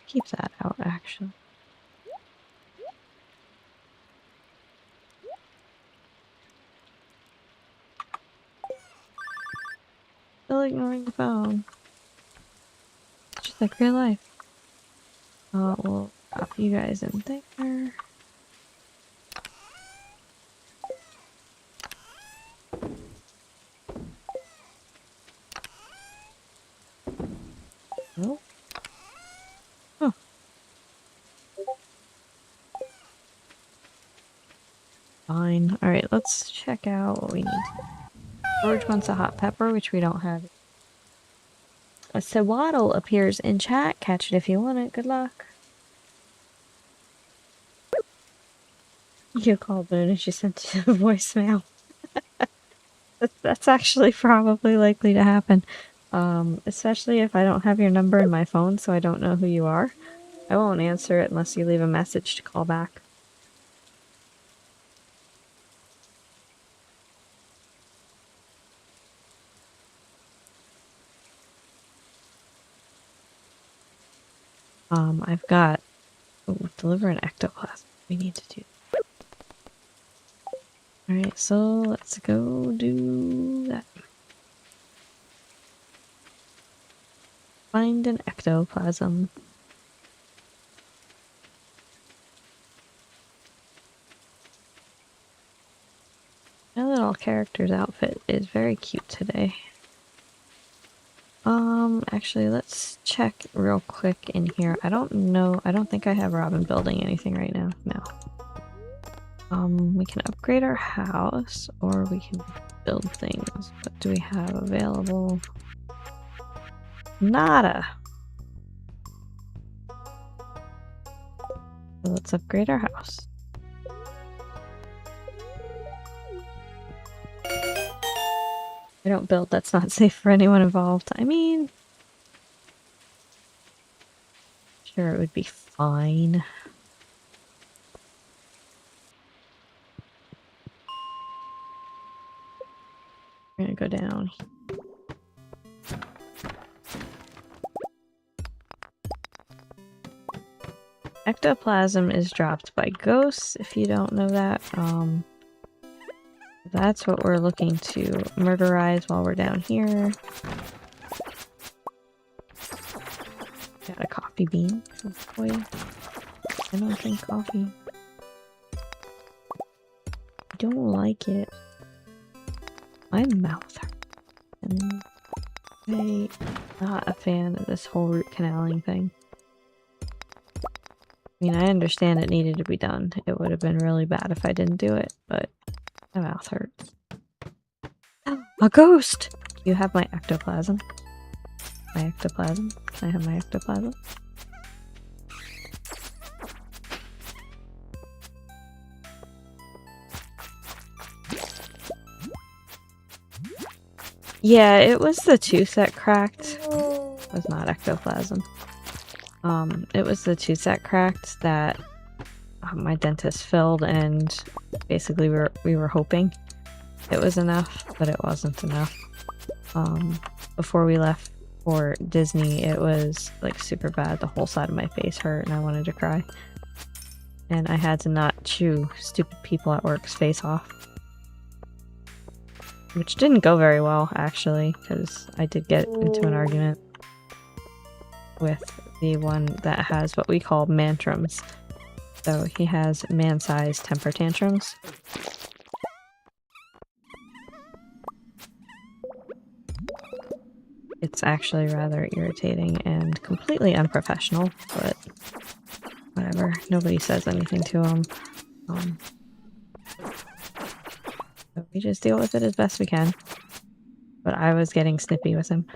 Keep that out, actually. Still ignoring the phone. Just like real life. We'll drop you guys in there. Oh. Oh. Fine. Alright, let's check out what we need. George wants a hot pepper, which we don't have. A Sewaddle appears in chat. Catch it if you want it. Good luck. You called Moon and she sent you a voicemail. That's actually probably likely to happen. Especially if I don't have your number in my phone, so I don't know who you are. I won't answer it unless you leave a message to call back. I've got... Ooh, deliver an ectoplasm. We need to do... Alright, so let's go do that. Find an ectoplasm. My little character's outfit is very cute today. Actually, let's check real quick in here. I don't know. I don't think I have Robin building anything right now. No. We can upgrade our house, or we can build things. What do we have available? Nada! So let's upgrade our house. I don't build, that's not safe for anyone involved. I mean... Sure, it would be fine. We're gonna go down. Ectoplasm is dropped by ghosts, if you don't know that. That's what we're looking to murderize while we're down here. Got a coffee bean. Oh boy. I don't drink coffee. I don't like it. My mouth hurts. And I'm not a fan of this whole root canaling thing. I mean, I understand it needed to be done. It would have been really bad if I didn't do it, but my mouth hurts. A ghost! You have my ectoplasm. My ectoplasm. Can I have my ectoplasm? Yeah, it was the tooth that cracked. It was not ectoplasm. It was the tooth that cracked that my dentist filled, and basically we were hoping it was enough, but it wasn't enough. Before we left for Disney, it was like super bad. The whole side of my face hurt and I wanted to cry. And I had to not chew stupid people at work's face off. Which didn't go very well, actually, because I did get into an argument with the one that has what we call mantrums. So he has man-sized temper tantrums. It's actually rather irritating and completely unprofessional, but whatever. Nobody says anything to him. So we just deal with it as best we can. But I was getting snippy with him.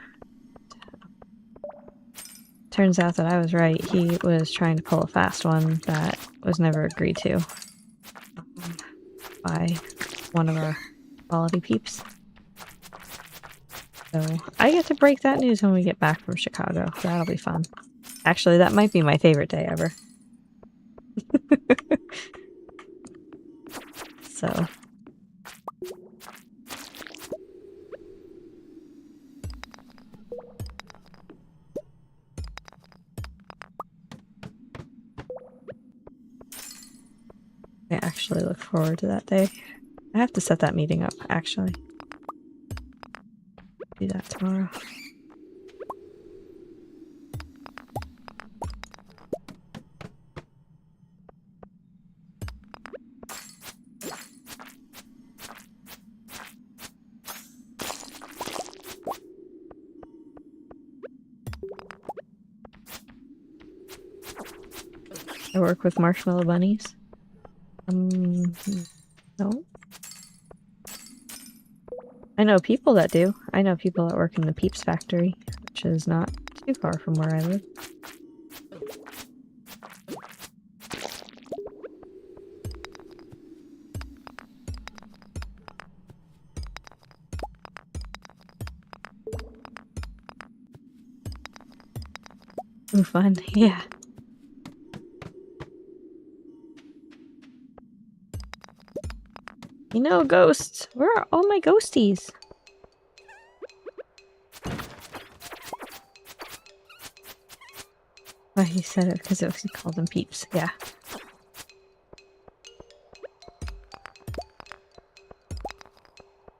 Turns out that I was right. He was trying to pull a fast one that was never agreed to by one of our quality peeps. So I get to break that news when we get back from Chicago. That'll be fun. Actually, that might be my favorite day ever. So. I actually look forward to that day. I have to set that meeting up, actually. Do that tomorrow. I work with marshmallow bunnies. No. I know people that do. I know people that work in the Peeps factory, which is not too far from where I live. Ooh, fun. Yeah. You know, ghosts. Where are all my ghosties? Oh, he said it because he called them peeps. Yeah.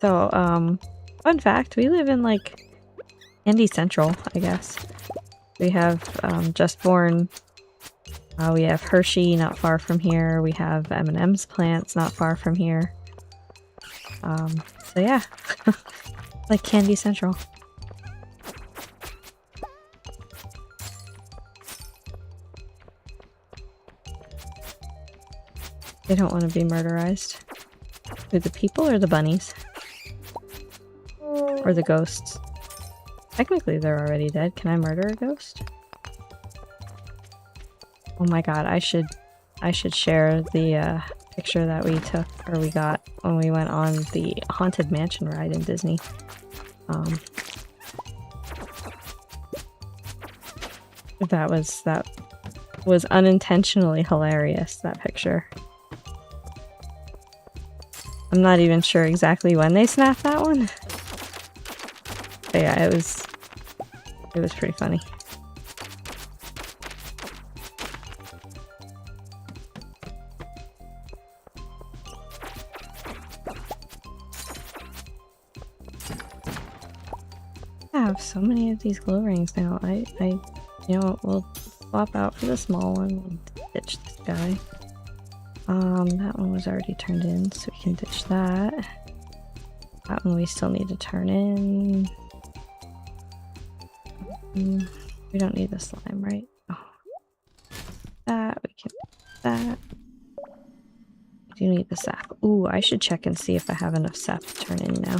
So, fun fact, we live in, like, Indy Central, I guess. We have, Just Born. We have Hershey not far from here. We have M&M's plants not far from here. So yeah. Like Candy Central. They don't want to be murderized. Who, the people or the bunnies? Or the ghosts? Technically they're already dead. Can I murder a ghost? Oh my god, I should share the picture that we took, or we got, when we went on the Haunted Mansion ride in Disney. That was unintentionally hilarious, that picture. I'm not even sure exactly when they snapped that one. But yeah, it was pretty funny. I have so many of these glow rings now. You know what, we'll swap out for the small one and ditch this guy. That one was already turned in, so we can ditch that. That one we still need to turn in. We don't need the slime, right? Oh. That, we can that. We do need the sap. Ooh, I should check and see if I have enough sap to turn in now.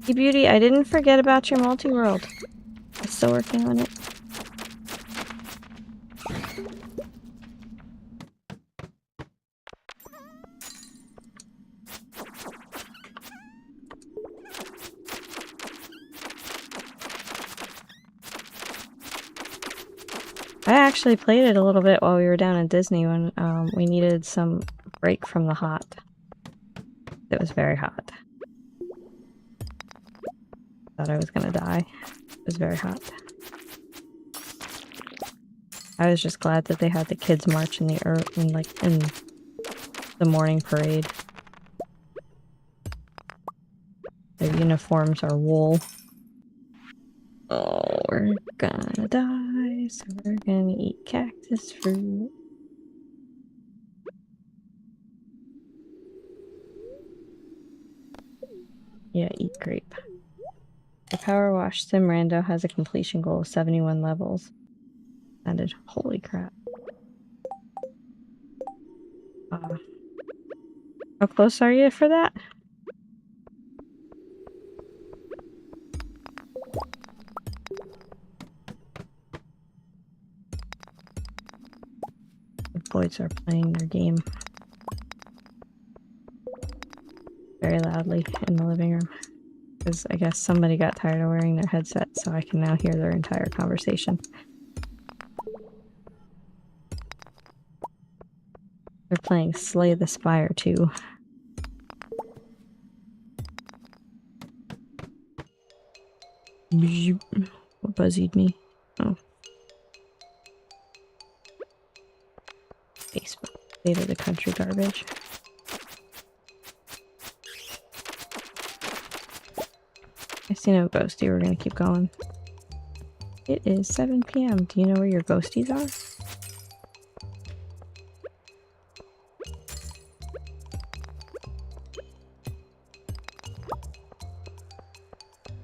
Hey Beauty, I didn't forget about your multi-world. I'm still working on it. I actually played it a little bit while we were down in Disney when we needed some break from the hot. It was very hot. Thought I was gonna die. It was very hot. I was just glad that they had the kids march in the morning parade. They're uniforms are wool. Oh, we're gonna die, so we're gonna eat cactus fruit. Yeah, eat grape. The Power Wash Sim Rando has a completion goal of 71 levels. Ended. Holy crap. How close are you for that? The boys are playing their game very loudly in the living room. Because I guess somebody got tired of wearing their headset, so I can now hear their entire conversation. They're playing Slay the Spire too. What buzzied me? Oh. Facebook. State of the country garbage. I see no ghosty. We're gonna keep going. It is 7 p.m. Do you know where your ghosties are?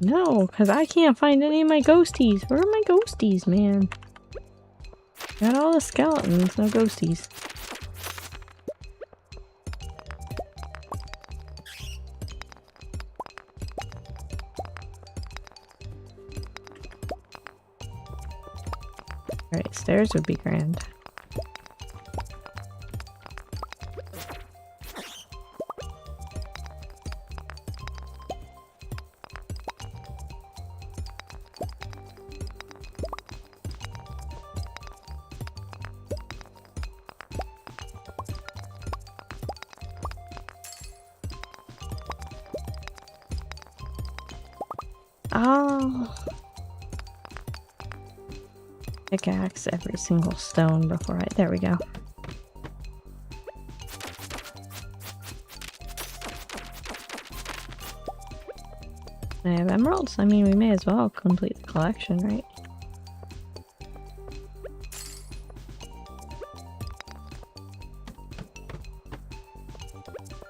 No, because I can't find any of my ghosties. Where are my ghosties, man? Got all the skeletons, no ghosties. Alright, stairs would be grand. Oh. Pickaxe every single stone before I... There we go. I have emeralds? I mean, we may as well complete the collection, right?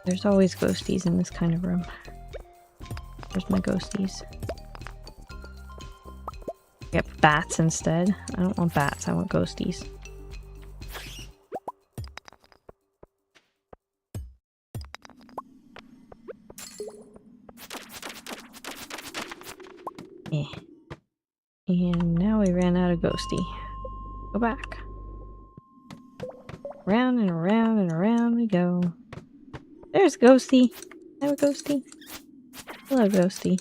There's always ghosties in this kind of room. There's my ghosties. Get bats instead. I don't want bats, I want ghosties. Eh. And now we ran out of ghosty. Go back. Round and around and around we go. There's ghosty. I have a ghosty. Hello, ghosty.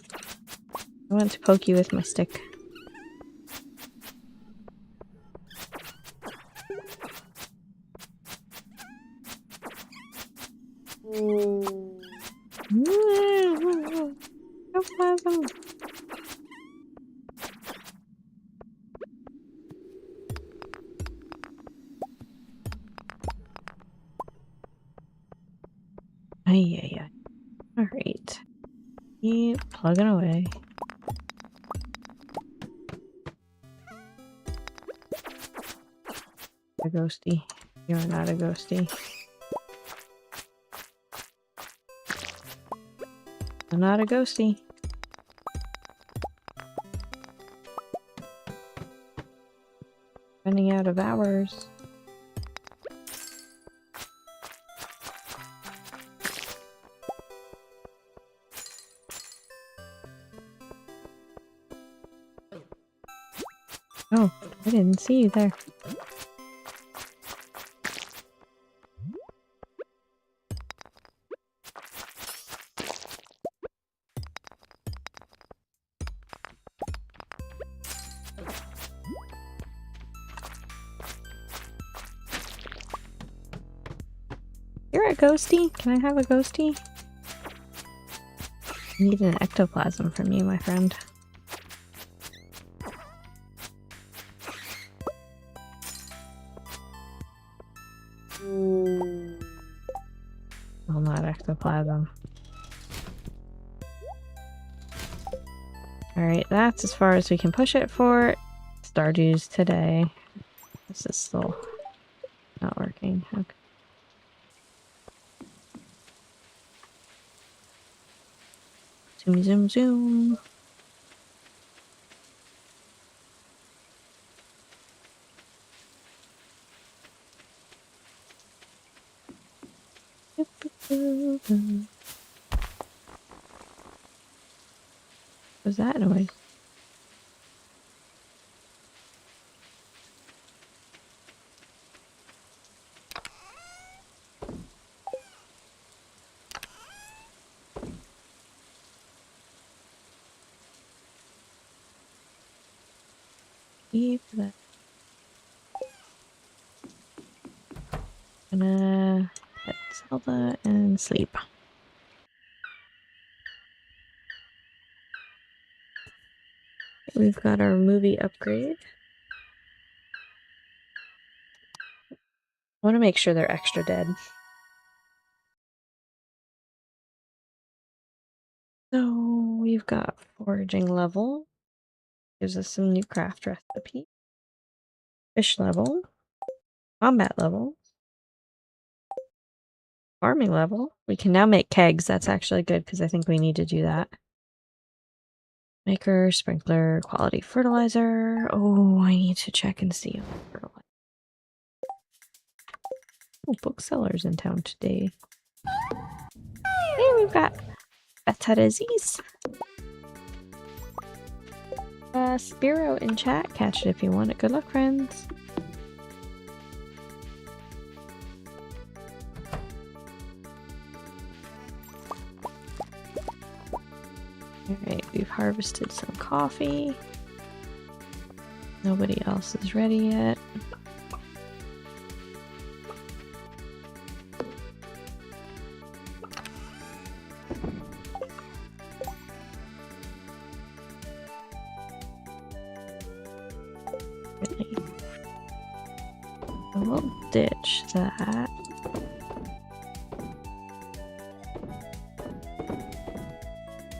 I want to poke you with my stick. Ectoplasm. Ay. Alright. Keep plugging away. A ghosty. You're not a ghosty. I'm not a ghosty. Running out of hours. Oh, I didn't see you there. You're a ghosty? Can I have a ghosty? I need an ectoplasm from you, my friend. Well, not ectoplasm. Alright, that's as far as we can push it for Stardew's today. This is still not working. Okay. Zoom, zoom, zoom. What's that noise? Keep that. Gonna hit Zelda and sleep. We've got our movie upgrade. I want to make sure they're extra dead. So we've got foraging level. Gives us some new craft recipe. Fish level. Combat level. Farming level. We can now make kegs. That's actually good because I think we need to do that. Maker, sprinkler, quality fertilizer. Oh, I need to check and see on fertilizer. Oh, booksellers in town today. Hey, we've got Better disease. Spiro in chat. Catch it if you want it. Good luck, friends. Alright, we've harvested some coffee. Nobody else is ready yet. Really? We'll ditch that.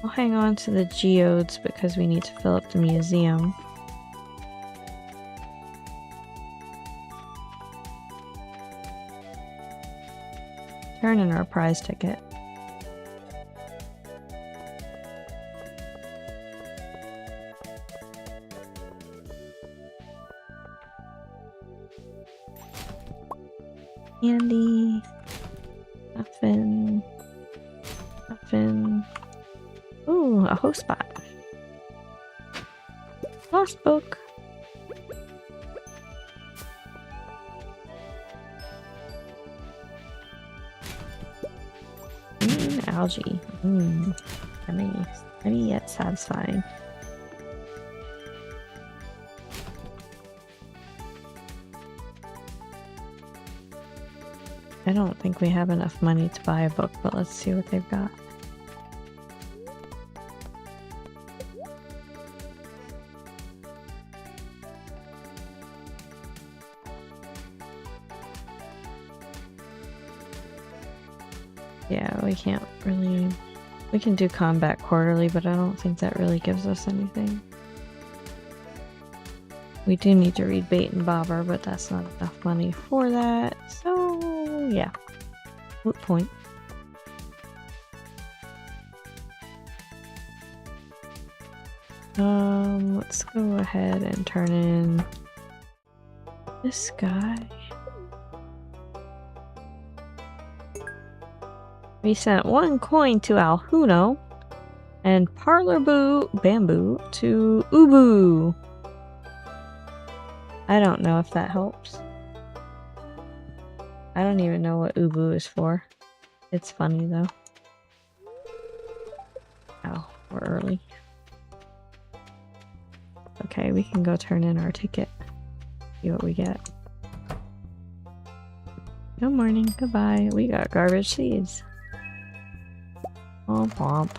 We'll hang on to the geodes because we need to fill up the museum. Turn in our prize ticket. Candy. Muffin. Muffin. Ooh, a host spot. Lost book. Green algae. Yummy. Yummy yet satisfying. I don't think we have enough money to buy a book, but let's see what they've got. Yeah, we can't really... We can do combat quarterly, but I don't think that really gives us anything. We do need to read Bait and Bobber, but that's not enough money for that. So, yeah. Moot point. Let's go ahead and turn in this guy. We sent 1 coin to Alhuno and Parlor Bamboo to Ubu. I don't know if that helps. I don't even know what Ubu is for. It's funny though. Oh, we're early. Okay, we can go turn in our ticket. See what we get. Good morning, goodbye. We got garbage seeds. Womp womp.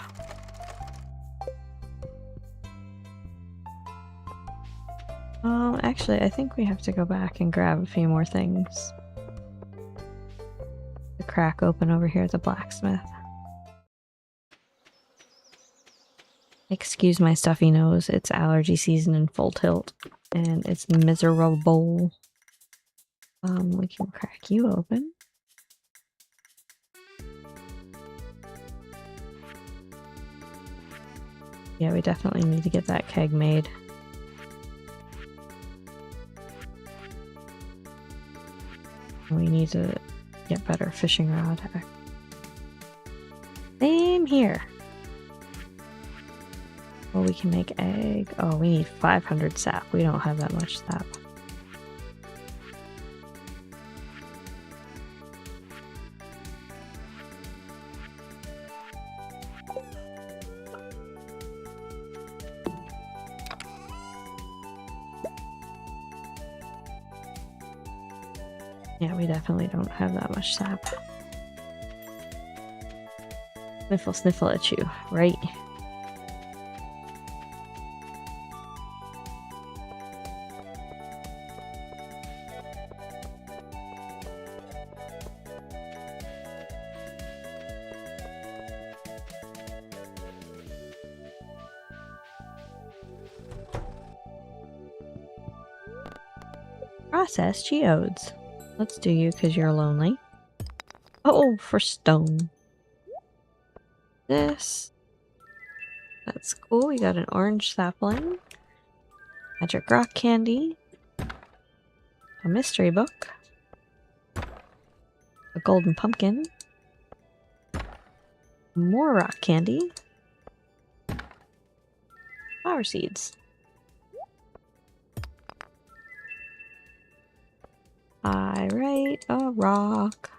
Actually, I think we have to go back and grab a few more things. The crack open over here at the blacksmith. Excuse my stuffy nose. It's allergy season in full tilt, and it's miserable. We can crack you open. Yeah, we definitely need to get that keg made. We need to get better fishing rod. Same here. Well, we can make egg. Oh, we need 500 sap. We don't have that much sap. Yeah, we definitely don't have that much sap. Sniffle, sniffle at you, right? Process geodes. Let's do you because you're lonely. Oh, for stone. This. That's cool. We got an orange sapling. Magic rock candy. A mystery book. A golden pumpkin. More rock candy. Flower seeds. I write a rock.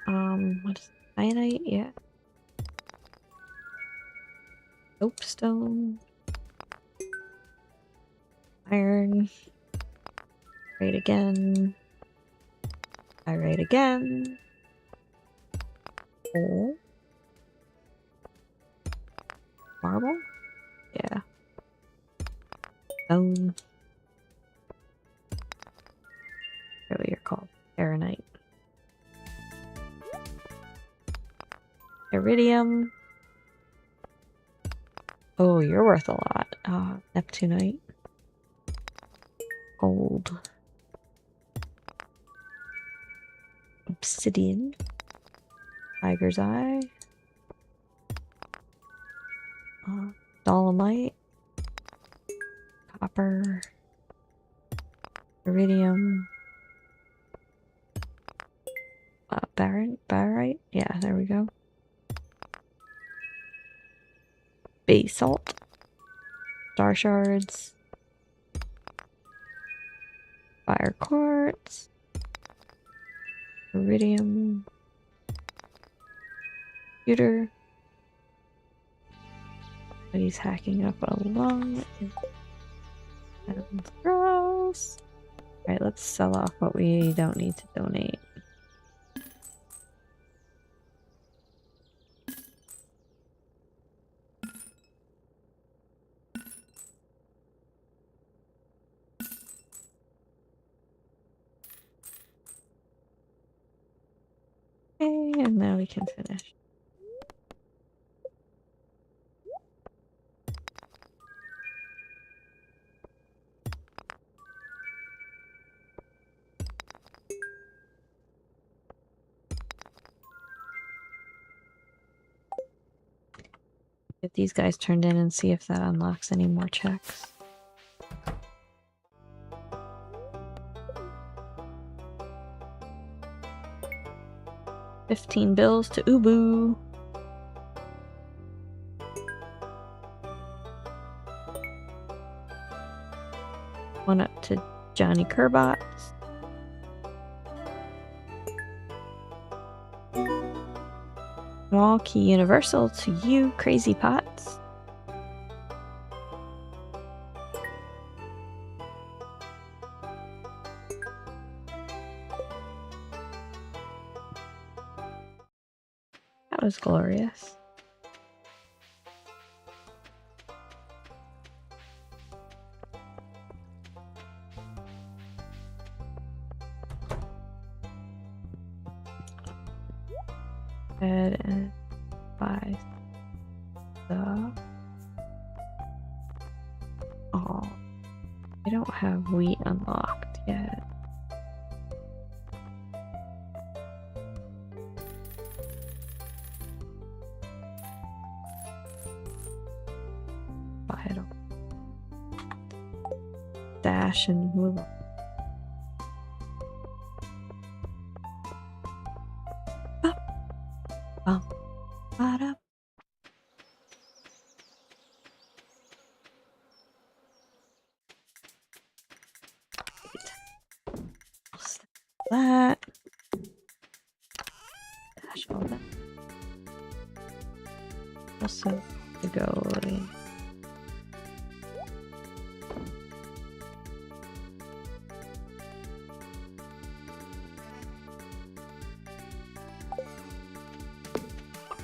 What is it? Cyanite? Yeah. Soapstone. Iron. Write again. I write again. Coal. Marble? Yeah. Stone. What you're called. Aeronite. Iridium. Oh, you're worth a lot. Neptunite. Gold. Obsidian. Tiger's eye. Dolomite. Copper. Iridium. Barite? Yeah, there we go. Basalt. Star shards. Fire quartz. Iridium. Computer. But he's hacking up a lung. Sounds gross. Alright, let's sell off what we don't need to donate. Okay, and now we can finish. Get these guys turned in and see if that unlocks any more checks. $15 bills to Ubu. One up to Johnny Kerbots. Small key universal to you, Crazy Pots. That was glorious. And buy stuff. don't have wheat unlocked yet. Vital. Dash and move on. Up. Ba-da. That. Dash all that. Also, to go.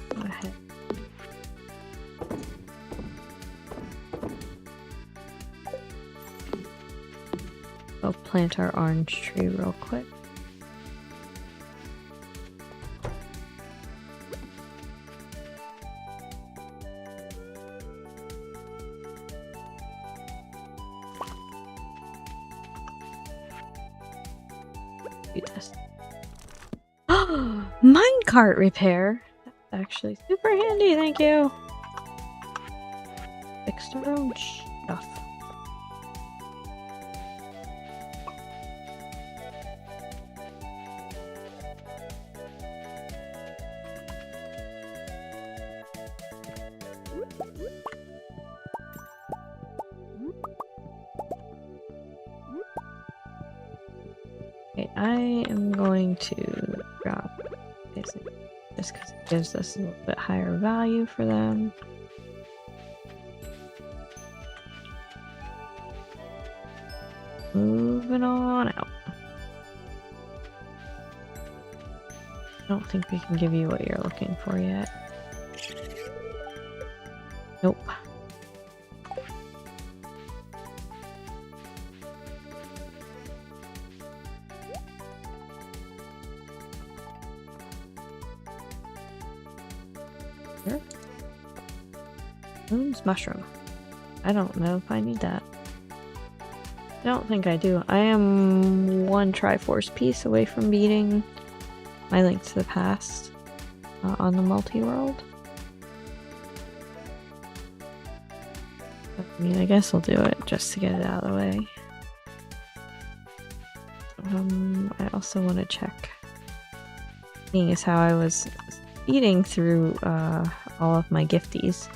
Go ahead. Go plant our orange tree real quick. Do this. Minecart repair. That's actually super handy, thank you. Fixed our own stuff. Okay, I am going to drop this just because it gives us a little bit higher value for them. Moving on out. I don't think we can give you what you're looking for yet. Nope. Here. Moon's mushroom. I don't know if I need that. I don't think I do. I am one Triforce piece away from beating my Link to the Past on the multi-world. I mean, I guess I'll do it just to get it out of the way. I also want to check, seeing as how I was eating through all of my gifties.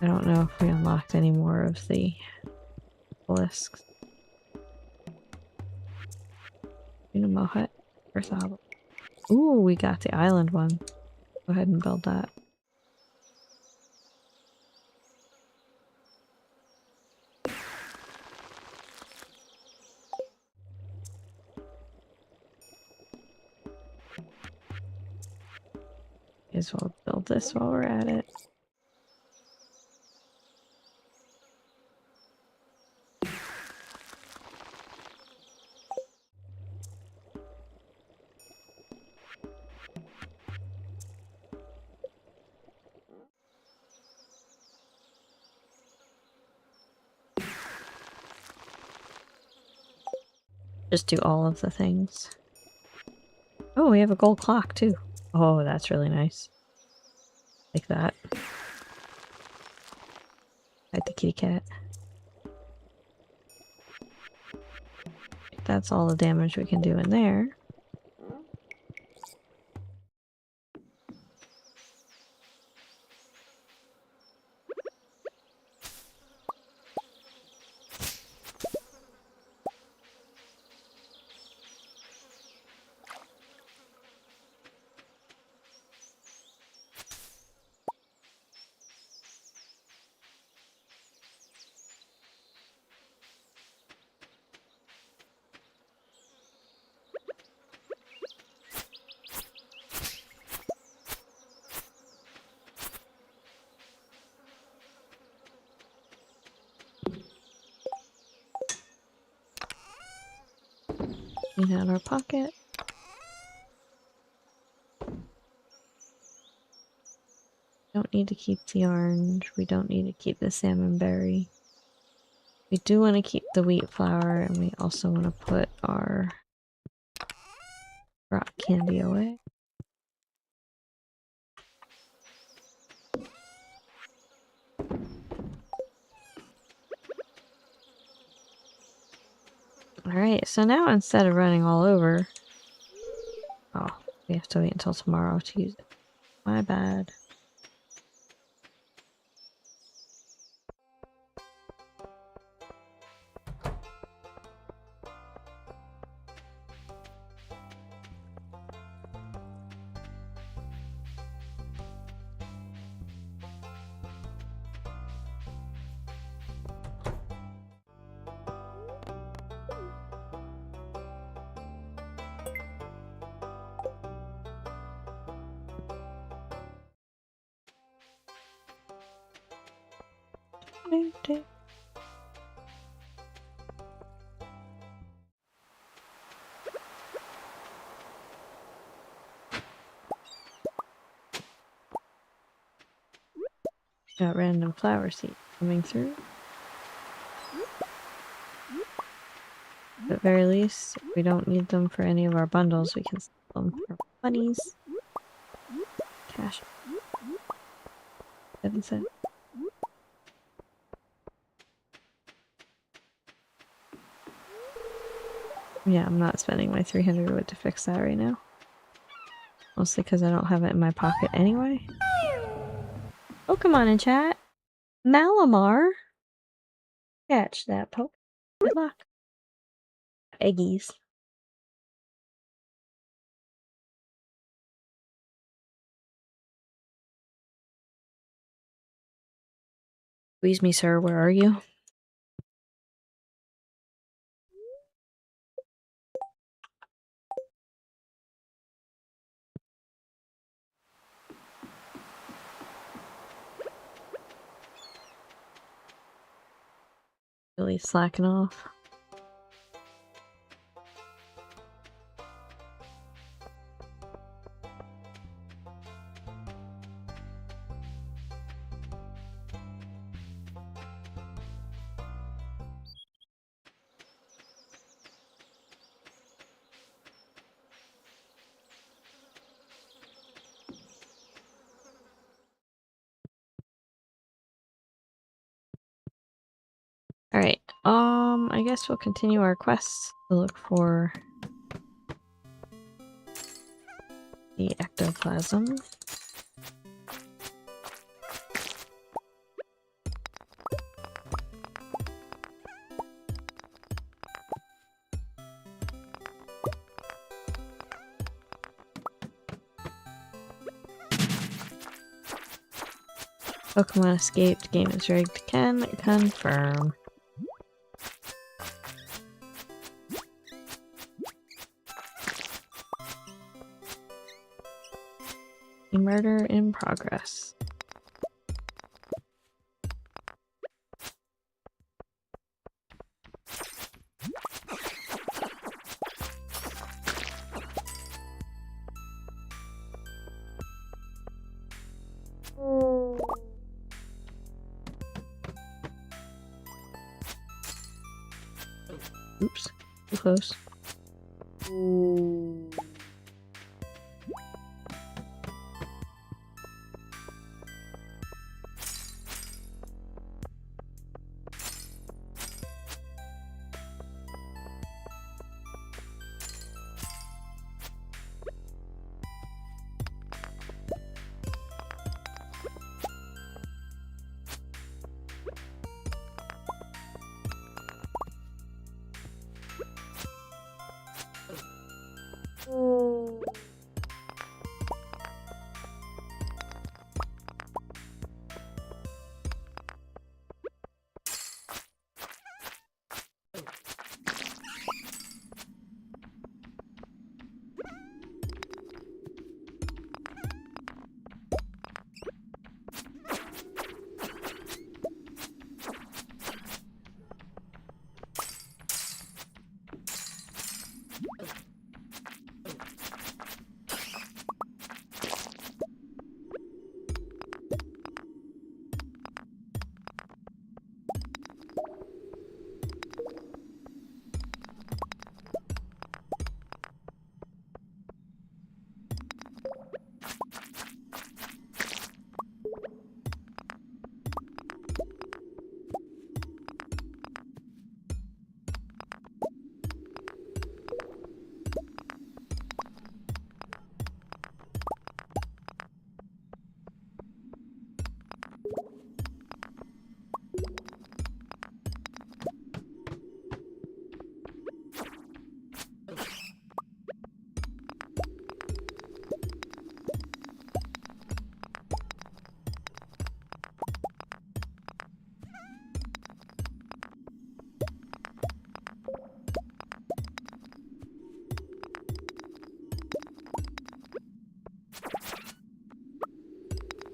I don't know if we unlocked any more of the obelisks. Unimo hut. Earth Owl. Ooh, we got the island one. Go ahead and build that. May as well build this while we're at it. Just do all of the things. Oh, we have a gold clock too. Oh, that's really nice. Like that. Like the kitty cat. That's all the damage we can do in there. Clean out our pocket. Don't need to keep the orange. We don't need to keep the salmon berry. We do want to keep the wheat flour, and we also want to put our rock candy away. Alright, so now instead of running all over... Oh, we have to wait until tomorrow to use it. My bad. Got random flower seeds coming through. At the very least, if we don't need them for any of our bundles, we can sell them for monies. Cash. 7 cents. Yeah, I'm not spending my 300 wood to fix that right now. Mostly because I don't have it in my pocket anyway. Oh, come on in chat. Malamar. Catch that poke. Good luck. Eggies. Squeeze me, sir. Where are you? Really slacking off. Alright, I guess we'll continue our quests to look for the ectoplasm. Pokemon escaped, game is rigged, can confirm. A murder in progress. Oops, too close.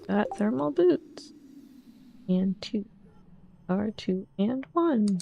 Got thermal boots. And 2. Or 2 and 1.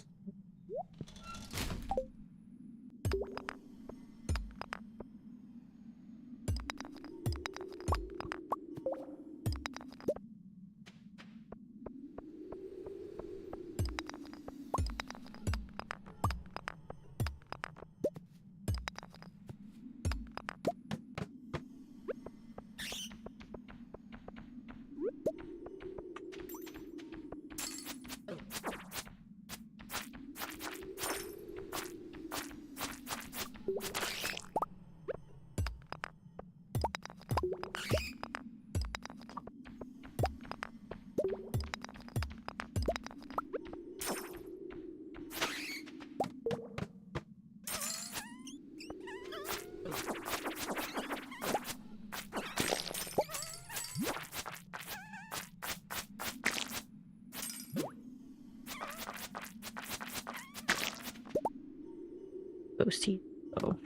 Ghosty. Oh.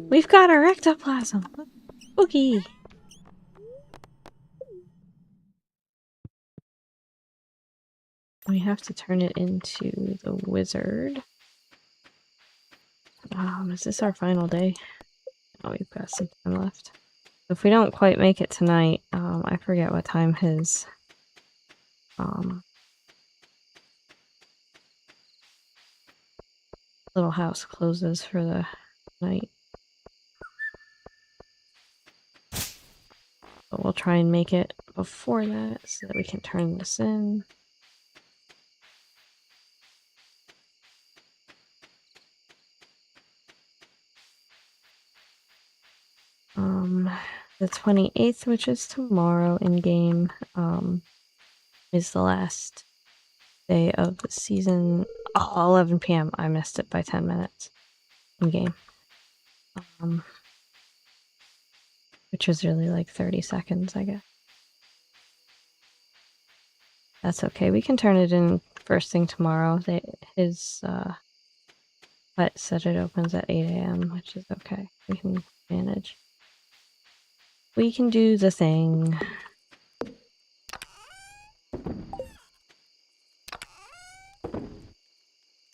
We've got our ectoplasm! Spooky! We have to turn it into the wizard. Is this our final day? Oh, we've got some time left. If we don't quite make it tonight, I forget what time his little house closes for the night. But we'll try and make it before that so that we can turn this in. The 28th, which is tomorrow in game, is the last day of the season. Oh, 11 p.m. I missed it by 10 minutes in game. Which was really like 30 seconds, I guess. That's okay. We can turn it in first thing tomorrow. His hut said it opens at 8 a.m., which is okay. We can manage. We can do the thing.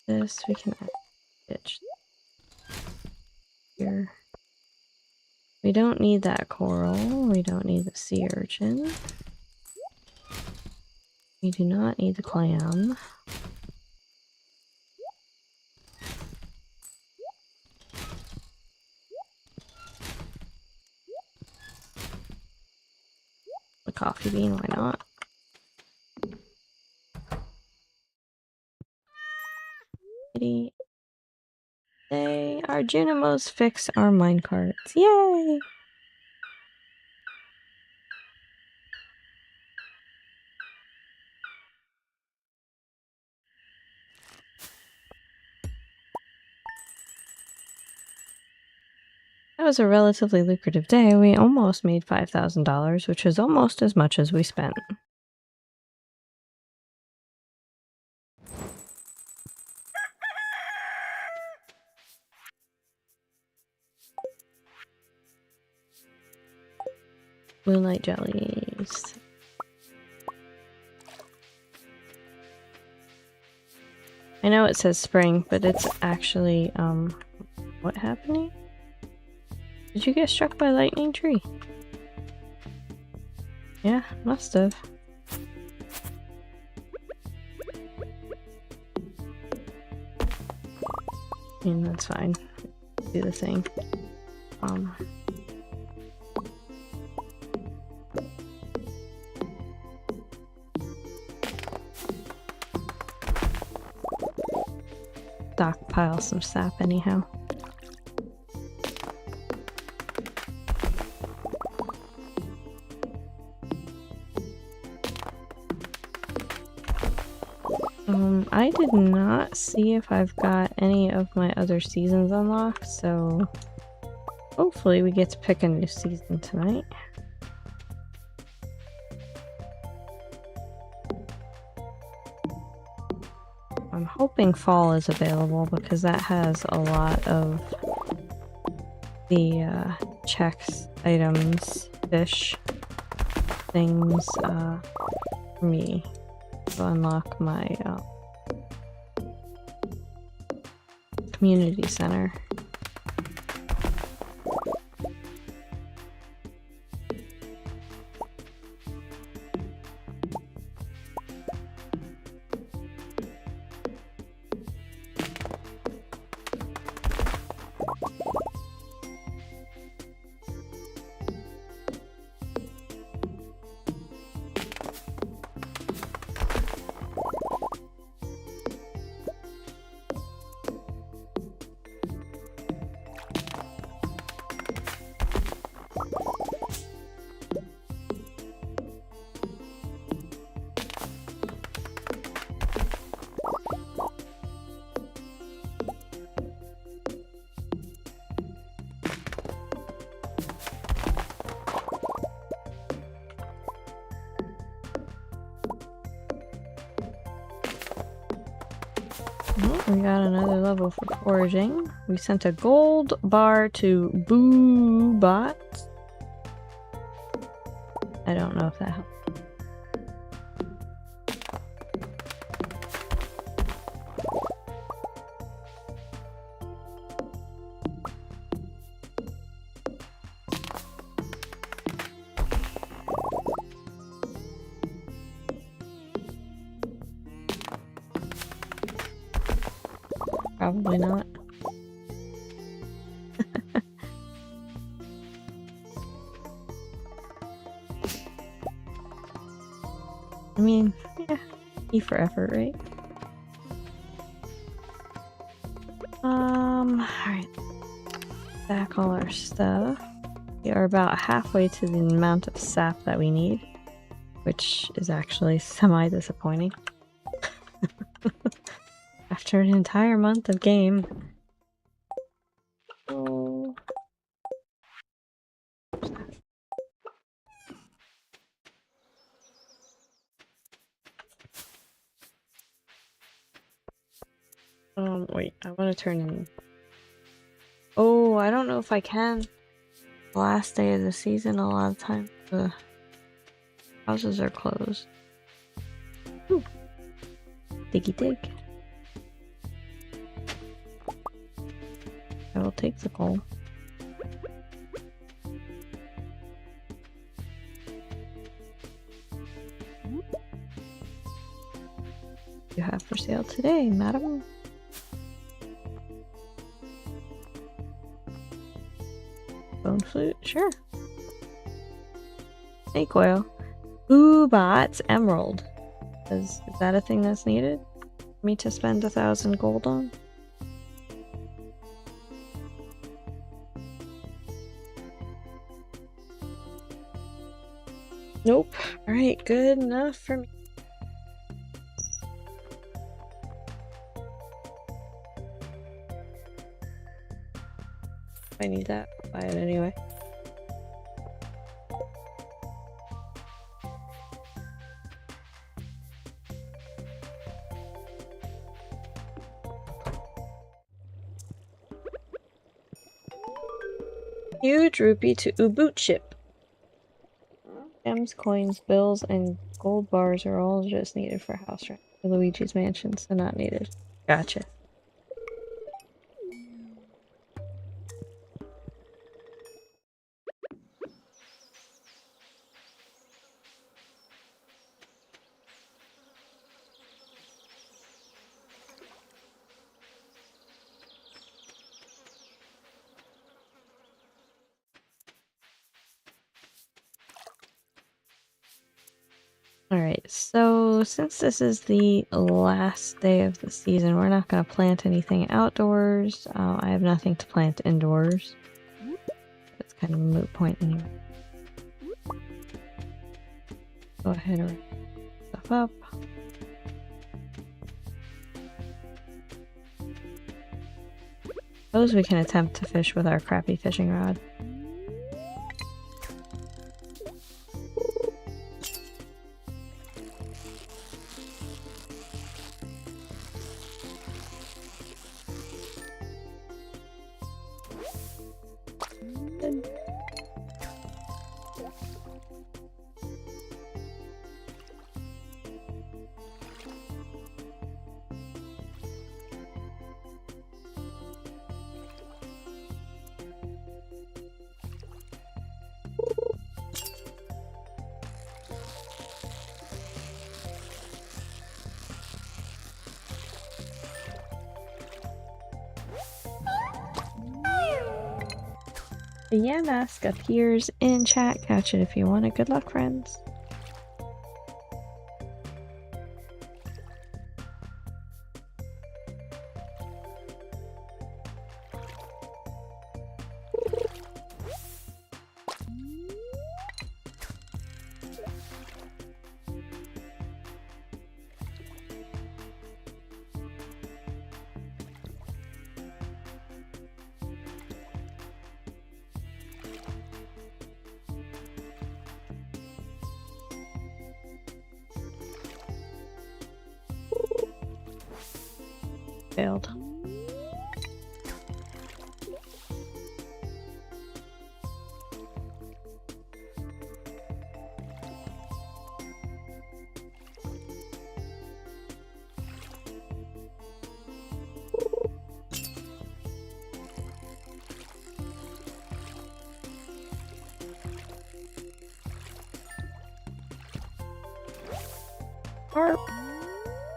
This we can ditch here. We don't need that coral. We don't need the sea urchin. We do not need the clam. The coffee bean, why not? Kitty. Yay! Our Junimos fix our minecarts. Yay! That was a relatively lucrative day. We almost made $5,000, which is almost as much as we spent. Moonlight jellies. I know it says spring, but it's actually, what happening? Did you get struck by lightning tree? Yeah, must have. I mean, that's fine. Do the thing. Stockpile some sap anyhow. I did not see if I've got any of my other seasons unlocked, so hopefully we get to pick a new season tonight. I'm hoping fall is available because that has a lot of the checks, items, fish, things for me to unlock my community center. Oh, we got another level for foraging. We sent a gold bar to Boobot. I don't know if that helps. Probably not. I mean, yeah, E for effort, right? Alright. Back all our stuff. We are about halfway to the amount of sap that we need, which is actually semi-disappointing. After an entire month of game. Oh. Wait, I want to turn in. Oh, I don't know if I can. The last day of the season, a lot of times the houses are closed. Ooh. Diggy dig. I will take the coal. You have for sale today, madam. Bone flute, sure. Snake oil. Boobot's emerald. Is that a thing that's needed for me to spend 1,000 gold on? Nope. Alright, good enough for me. If I need that, I'll buy it anyway. Huge rupee to Ubud ship. Gems, coins, bills, and gold bars are all just needed for house rent. For Luigi's mansion, so not needed. Gotcha. Alright, so since this is the last day of the season, we're not going to plant anything outdoors. I have nothing to plant indoors. That's kind of a moot point anyway. Go ahead and wrap stuff up. Suppose we can attempt to fish with our crappy fishing rod. The Yeah mask appears in chat. Catch it if you want it. Good luck, friends. Failed.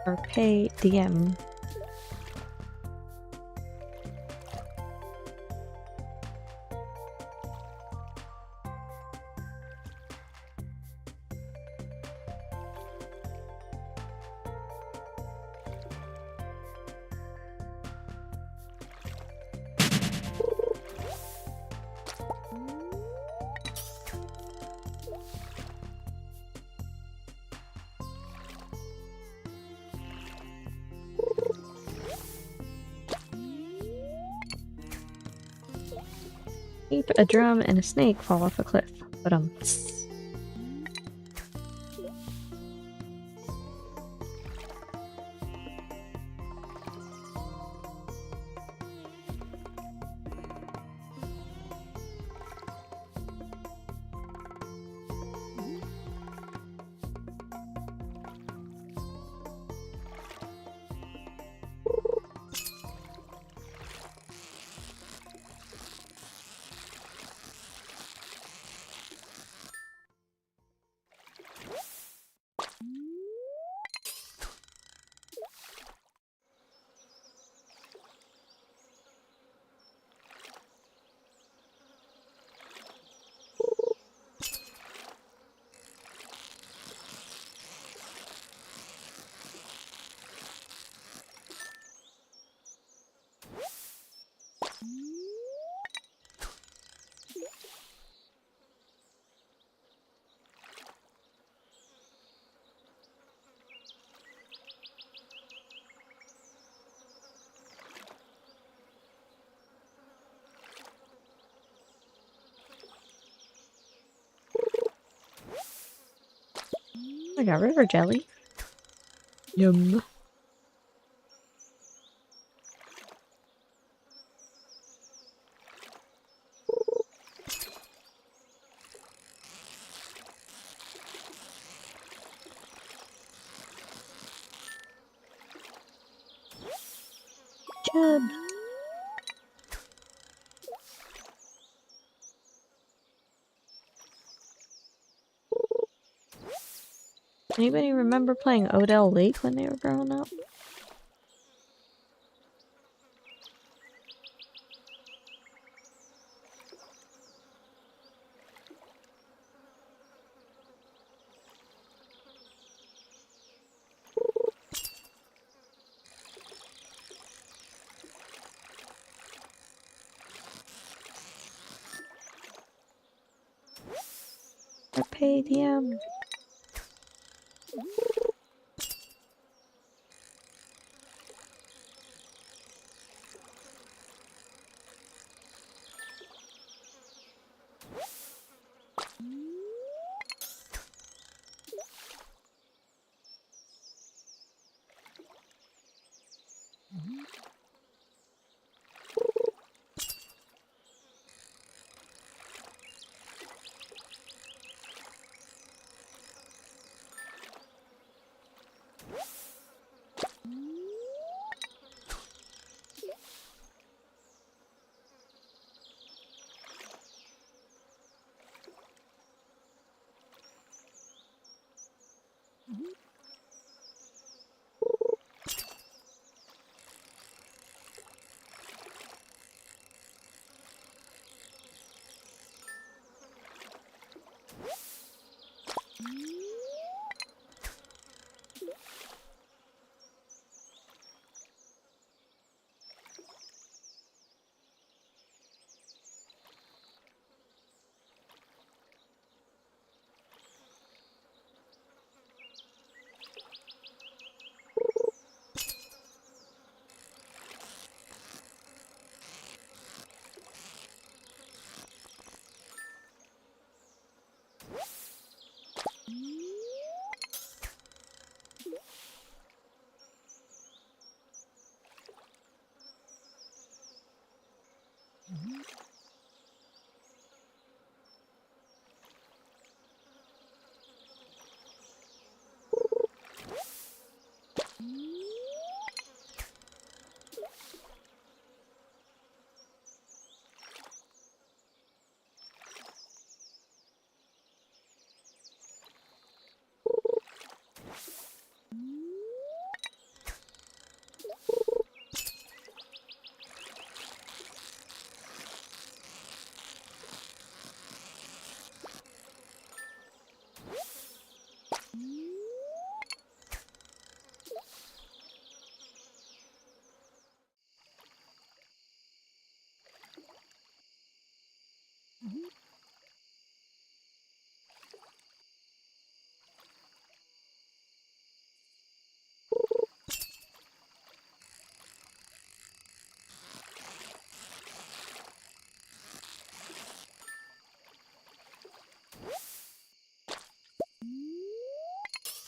Or pay DM. A drum and a snake fall off a cliff. But I got river jelly. Yum. Good. Anybody remember playing Odell Lake when they were growing up? Or pay DM.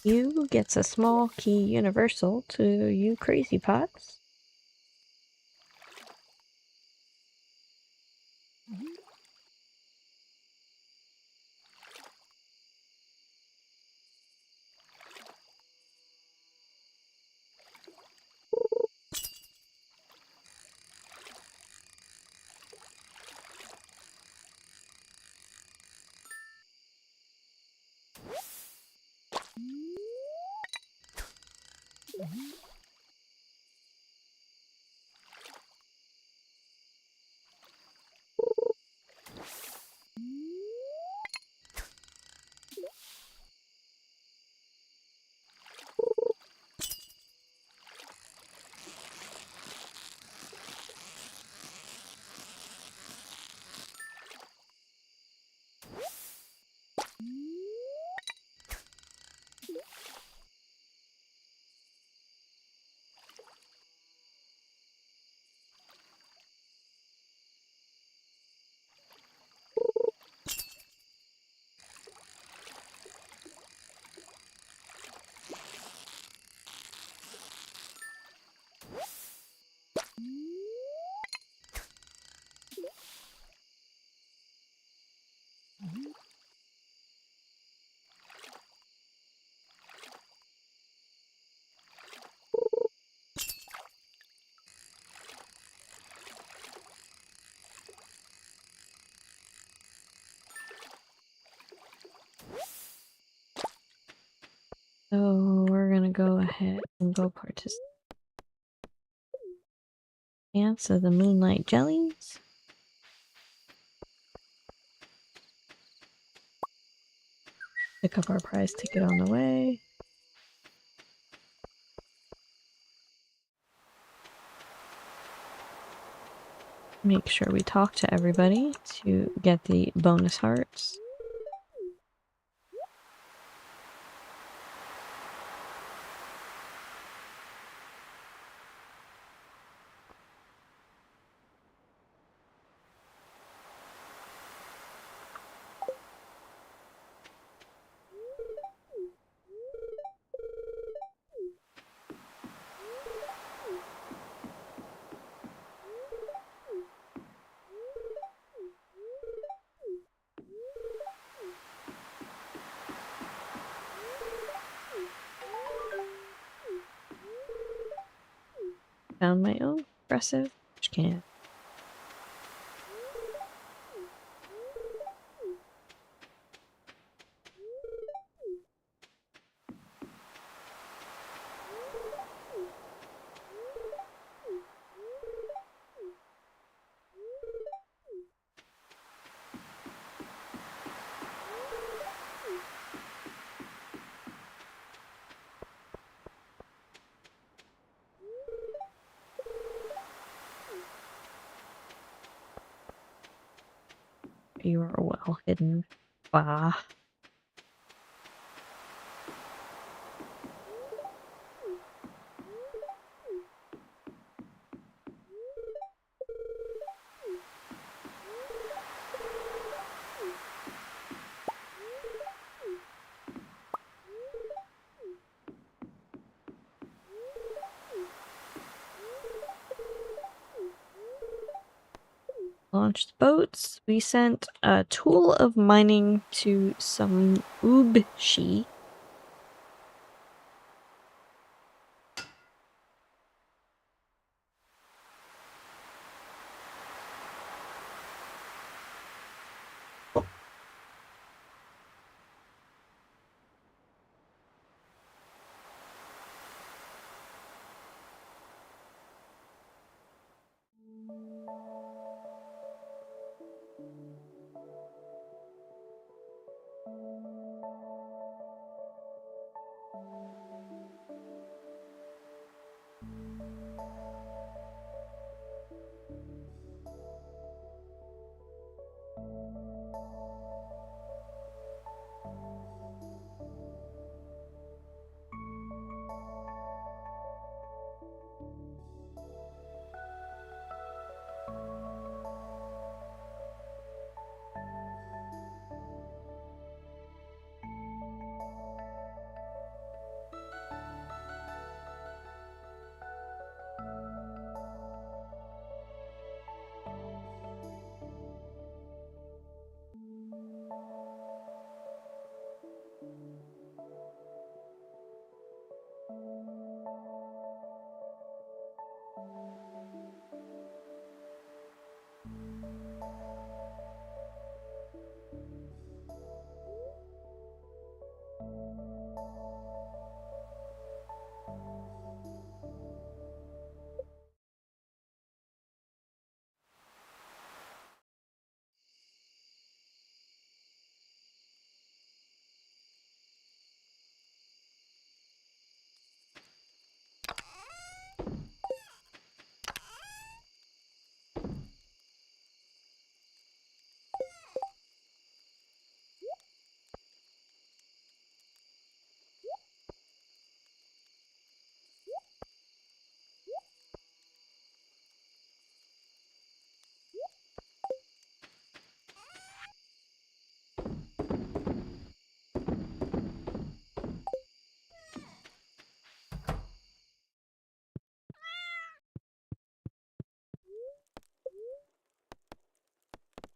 You gets a small key universal to you crazy pots. So we're gonna go ahead and go participate. Dance of the Moonlight Jellies. Pick up our prize ticket on the way. Make sure we talk to everybody to get the bonus hearts. Found my own impressive trash can. You are well hidden. Bah. Launched boats. We sent a tool of mining to some Ubshi.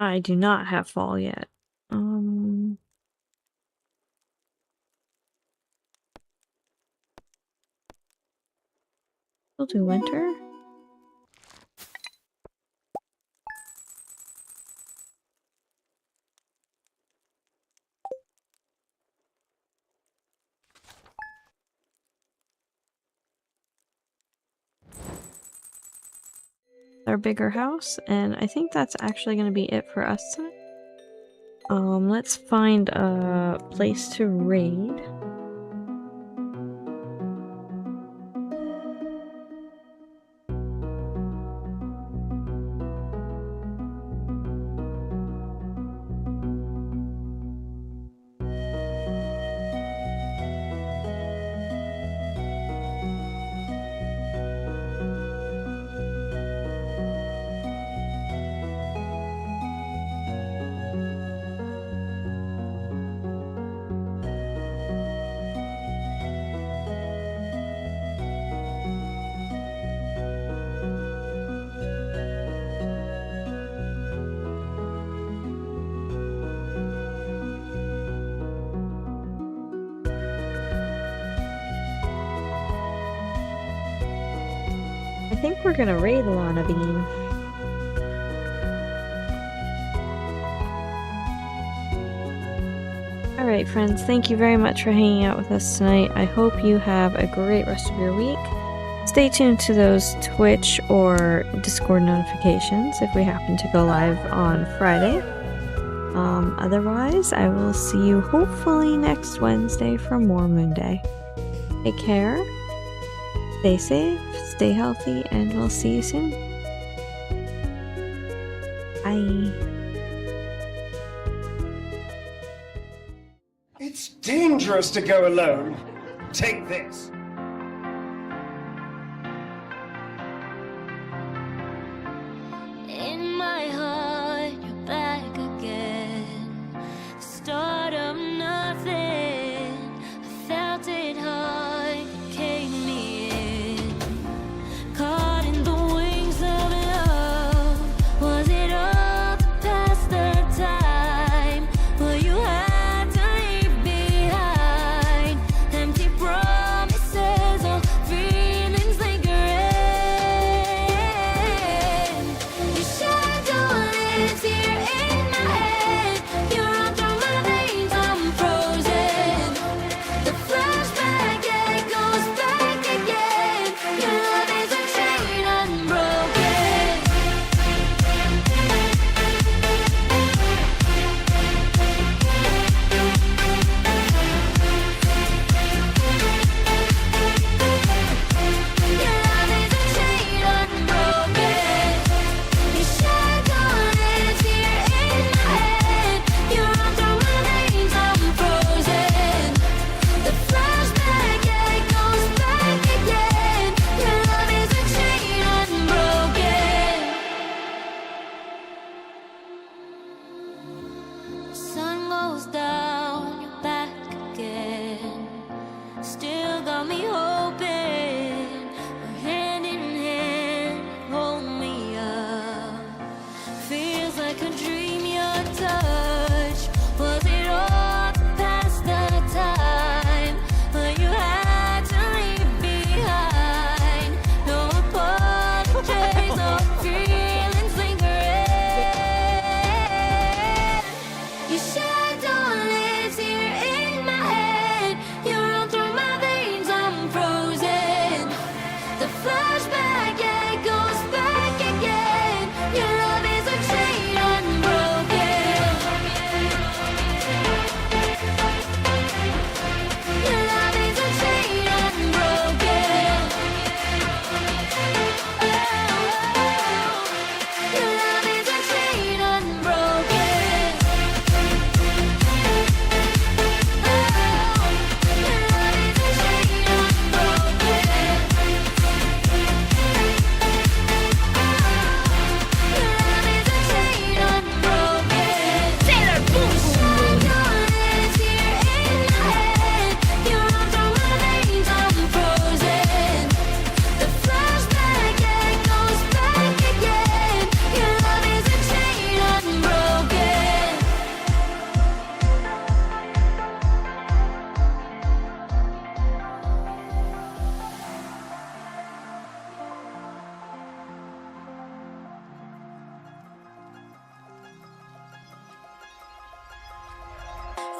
I do not have fall yet. We'll do winter. Our bigger house, and I think that's actually going to be it for us tonight. Let's find a place to raid. think we're gonna raid Lana Bean. Alright friends, thank you very much for hanging out with us tonight. I hope you have a great rest of your week. Stay tuned to those Twitch or Discord notifications if we happen to go live on Friday. Otherwise, I will see you hopefully next Wednesday for more Moonday. Take care, stay safe, stay healthy, and we'll see you soon. Bye. It's dangerous to go alone. Take this. In my heart, you're back again. The start of nothing. I felt it hard, you came me in. Caught in the wings of love. Was it all to pass the time? Well, you had to leave behind empty promises or feelings lingering. Your shadow lives here in my head. You're all through my veins, I'm frozen. The flashback, it goes back again. Your love is a chain unbroken. Your love is a chain unbroken. Your shadow lives here in my head. You're all through my veins, I'm frozen. The flashback, it goes back again. Your love is a chain unbroken. Sun goes down, you're back again. Still got me hoping. We're hand in hand, hold me up. Feels like a dream, your touch. Was it all to pass the time? But you had to leave behind. No apologies, no feelings lingering. Your shadow lives here in my head. You're all through my veins, I'm frozen. The flashback, it goes back again. Your love is a chain unbroken. Your love is a chain unbroken. Your love is a chain unbroken. Your love is a chain unbroken. Your love is a chain unbroken. Sailor Boom Boom. Shadow lives here in my head. You're all through my veins, I'm frozen. The flashback, it goes back again. Your love is a chain unbroken.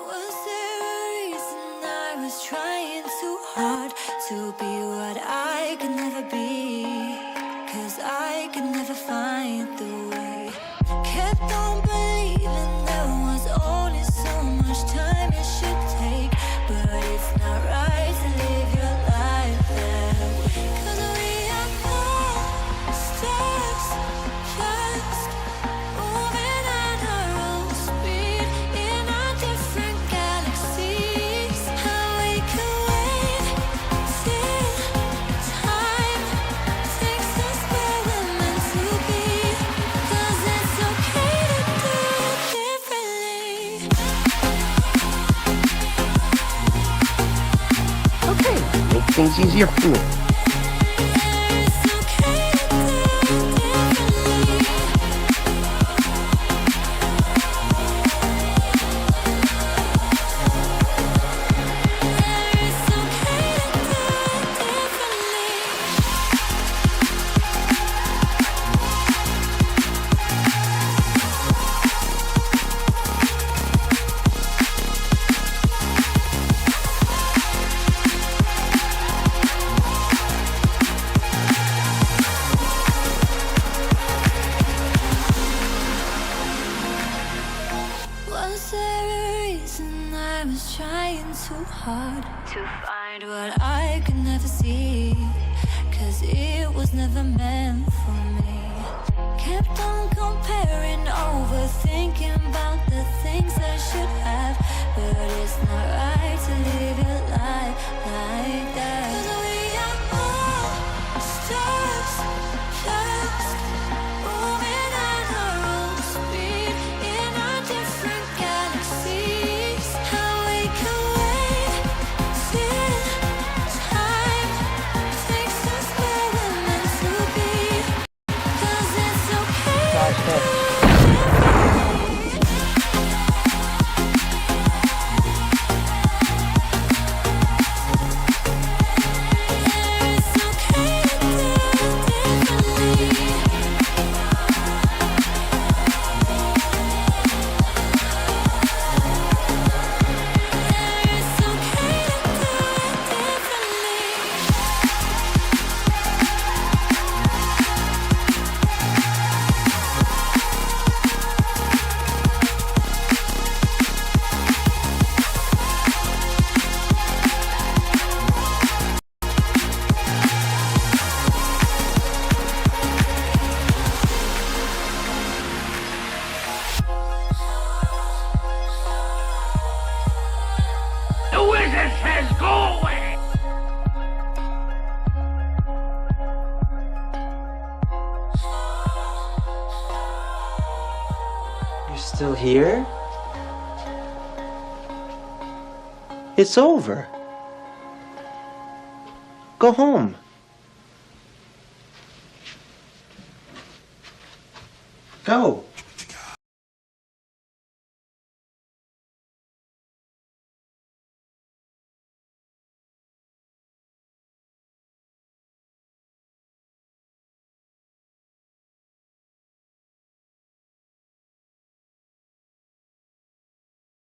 Was there a reason I was trying too hard to be what I could never be? 'Cause I could never find the way. Kept on believing there was only so much time it should take. But it's not right to live your life that way. 'Cause we are all steps, just moving at our own speed in our different galaxies. How we can wait till time takes us where we're meant to be. 'Cause it's okay to do differently. Okay, make things easier for me. It's okay to do differently. It's okay to do differently. hard to find what I could never see, 'cause it was never meant for me. Kept on comparing, overthinking about the things I should have, but it's not right to live your life like that. 'Cause we are all stars, just moving at our own speed in our different galaxies. How we can wait till time takes us where we're meant to be. 'Cause it's okay to do differently. The wizard says go away! You're still here? It's over. Go home. Go.